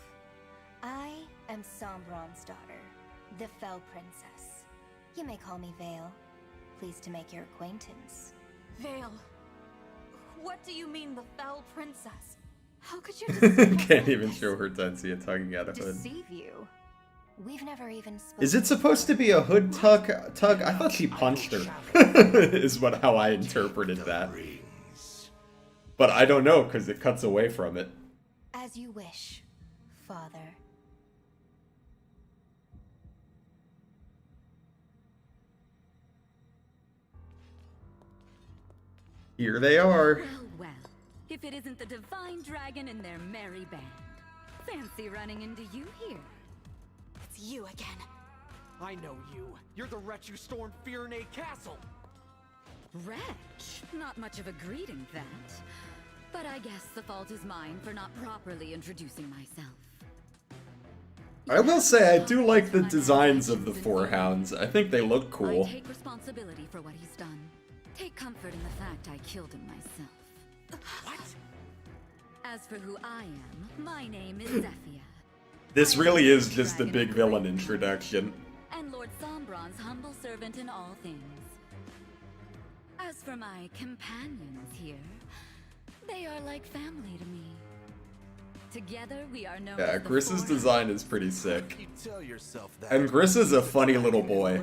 I am Sombron's daughter, the Fell Princess. You may call me Vale. Pleased to make your acquaintance. Vale. What do you mean, the Fell Princess? How could you deceive us Can't like even this? show her Tensia tugging at a hood. Deceive you? We've never even spoken. Is it supposed to be a hood tug? I thought she punched her. Is how I interpreted that. But I don't know, because it cuts away from it. As you wish, Father. Here they are. Well, well. If it isn't the Divine Dragon and their merry band. Fancy running into you here. It's you again. I know you. You're the wretch who stormed Firenay Castle. Wretch? Not much of a greeting, that. But I guess the fault is mine for not properly introducing myself. I will say I do like the designs of the four hounds. I think they look cool. I take responsibility for what he's done. Take comfort in the fact I killed him myself. What? As for who I am, my name is Zephyr. This really is just a big villain introduction. And Lord Sombron's humble servant in all things. As for my companions here, they are like family to me. Together we are known Yeah, as the Griss's Four design is pretty sick. You tell yourself that. And Griss is a funny little boy.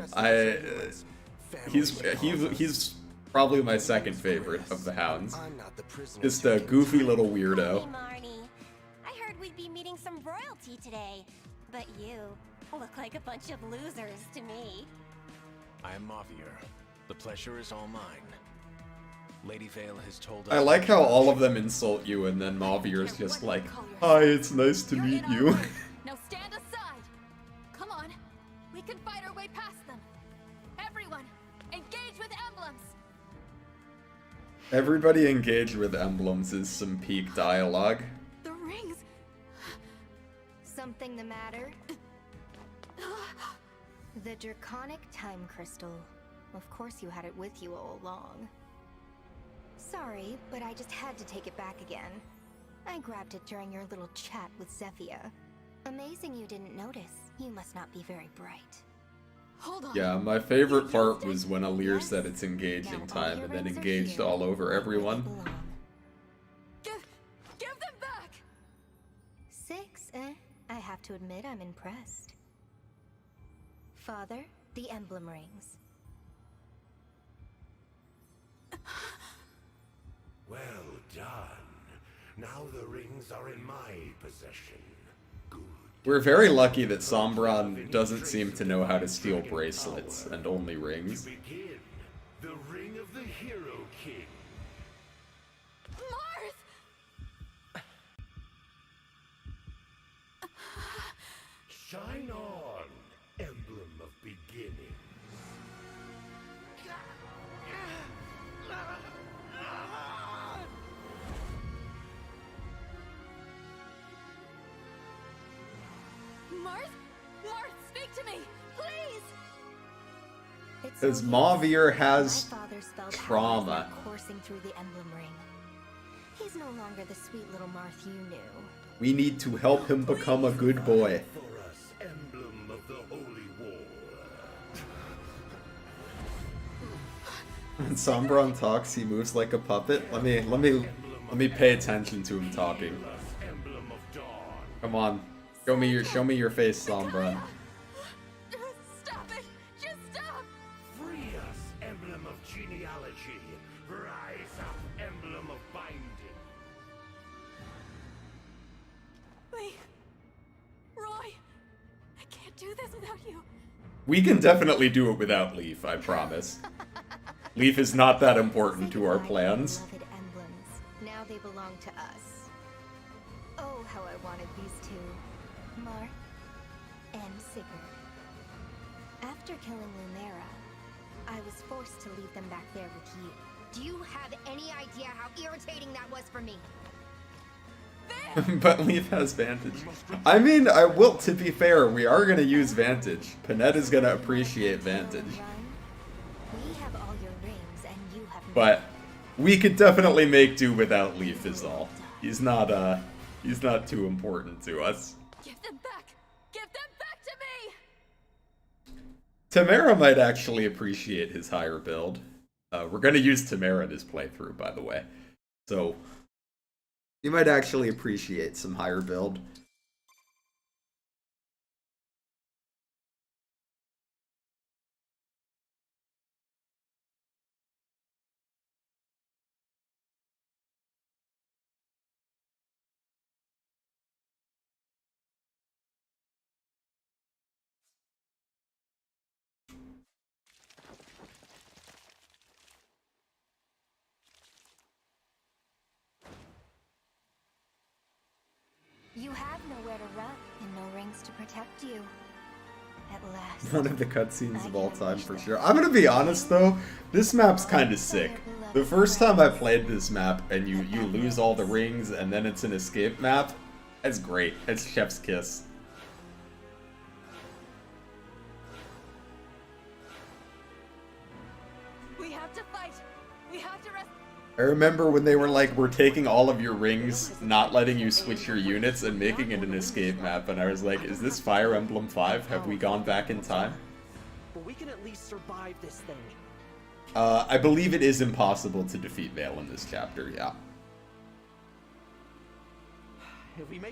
He's probably my second favorite of the hounds. Just a goofy little weirdo. Hey, Marnie. I heard we'd be meeting some royalty today, but you look like a bunch of losers to me. I am Mavier. The pleasure is all mine. Lady Vale has told us. I like how all of them insult you and then Mavier's just like, "Hi, it's nice to meet you." Now stand aside. Come on. We can fight our way past them. Everyone, engage with emblems. Everybody engaged with emblems is some peak dialogue. The rings. Something the matter? The Draconic Time Crystal. Of course you had it with you all along. Sorry, but I just had to take it back again. I grabbed it during your little chat with Zephyr. Amazing you didn't notice. You must not be very bright. Hold on. Yeah, my favorite part was when Alir said it's engaging time and then engaged all over everyone. Give them back. 6, eh? I have to admit I'm impressed. Father, the emblem rings. Well done. Now the rings are in my possession. Good. We're very lucky that Sombron doesn't seem to know how to steal bracelets and only rings. Begin the ring of the Hero King. Marth! Shine on, emblem of beginning. Marth, speak to me, please. Because Mavier has My father's spell trauma. coursing through the emblem ring. He's no longer the sweet little Marth you knew. We need to help him become a good boy. For us, emblem of the Holy War. When Sombron talks, he moves like a puppet. Let me pay attention to him talking. Emblem of Dawn. Come on, show me your face, Sombron. Stop it! Just stop! Free us, emblem of genealogy. Rise up, emblem of binding. Lee, Roy, I can't do this without you. We can definitely do it without Leaf, I promise. Leaf is not that important to our plans. Beloved emblems. Now they belong to us. Oh, how I wanted these two. Marth and Sigurd. After killing Lumera, I was forced to leave them back there with you. Do you have any idea how irritating that was for me? But Leaf has Vantage. I mean, to be fair, we are gonna use Vantage. Panetta's gonna appreciate Vantage. We have all your rings and you have But we could definitely make do without Leaf is all. He's not He's not too important to us. Give them back! Give them back to me! Tamara might actually appreciate his higher build. We're gonna use Tamara this playthrough, by the way. So, you might actually appreciate some higher build. You have nowhere to run and no rings to protect you. At last. One of the cutscenes of all time for sure. I'm gonna be honest though, this map's kind of sick. The first time I played this map and you lose all the rings and then it's an escape map, that's great. It's chef's kiss. We have to fight! We have to rest. I remember when they were like, we're taking all of your rings, not letting you switch your units, and making it an escape map, and I was like, is this Fire Emblem 5? Have we gone back in time? But we can at least survive this thing. I believe it is impossible to defeat Vale in this chapter, yeah.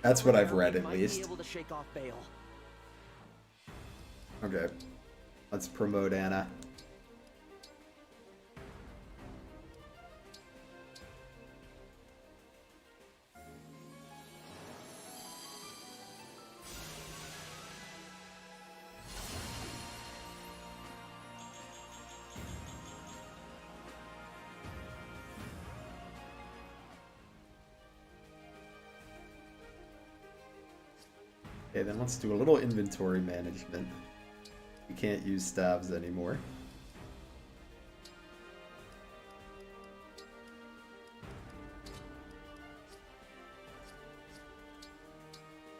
That's what I've read, at least. Okay. Let's promote Anna. Okay, then let's do a little inventory management. We can't use staves anymore.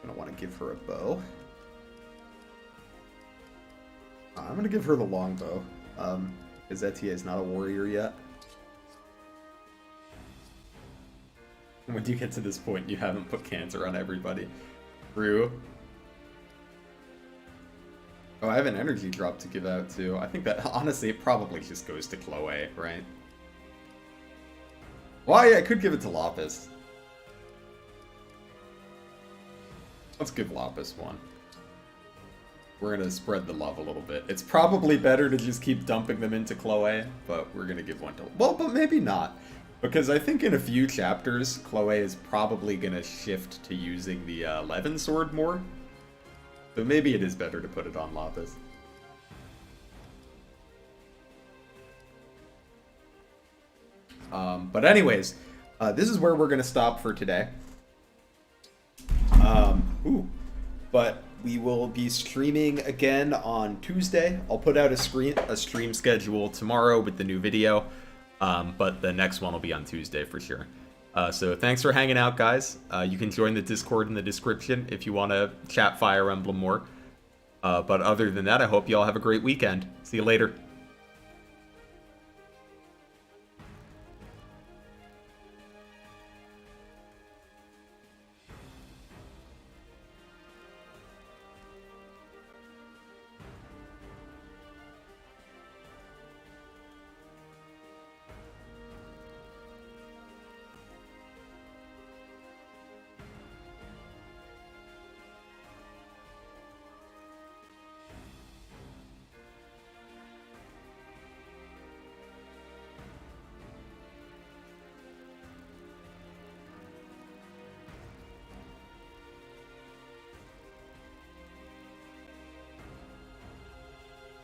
I'm gonna want to give her a bow. I'm gonna give her the longbow, because Etier is not a warrior yet. When you get to this point, you haven't put cancer on everybody. True. Oh, I have an energy drop to give out too. I think that, honestly, it probably just goes to Chloe, right? Well, yeah, I could give it to Lapis. Let's give Lapis one. We're gonna spread the love a little bit. It's probably better to just keep dumping them into Chloe, but we're gonna give one to... Well, but maybe not. Because I think in a few chapters, Chloe is probably gonna shift to using the Levin sword more. So maybe it is better to put it on Lapis. But anyways, this is where we're gonna stop for today. But we will be streaming again on Tuesday. I'll put out a stream schedule tomorrow with the new video. But the next one will be on Tuesday for sure. So thanks for hanging out, guys. You can join the Discord in the description if you want to chat Fire Emblem more. But other than that, I hope you all have a great weekend. See you later.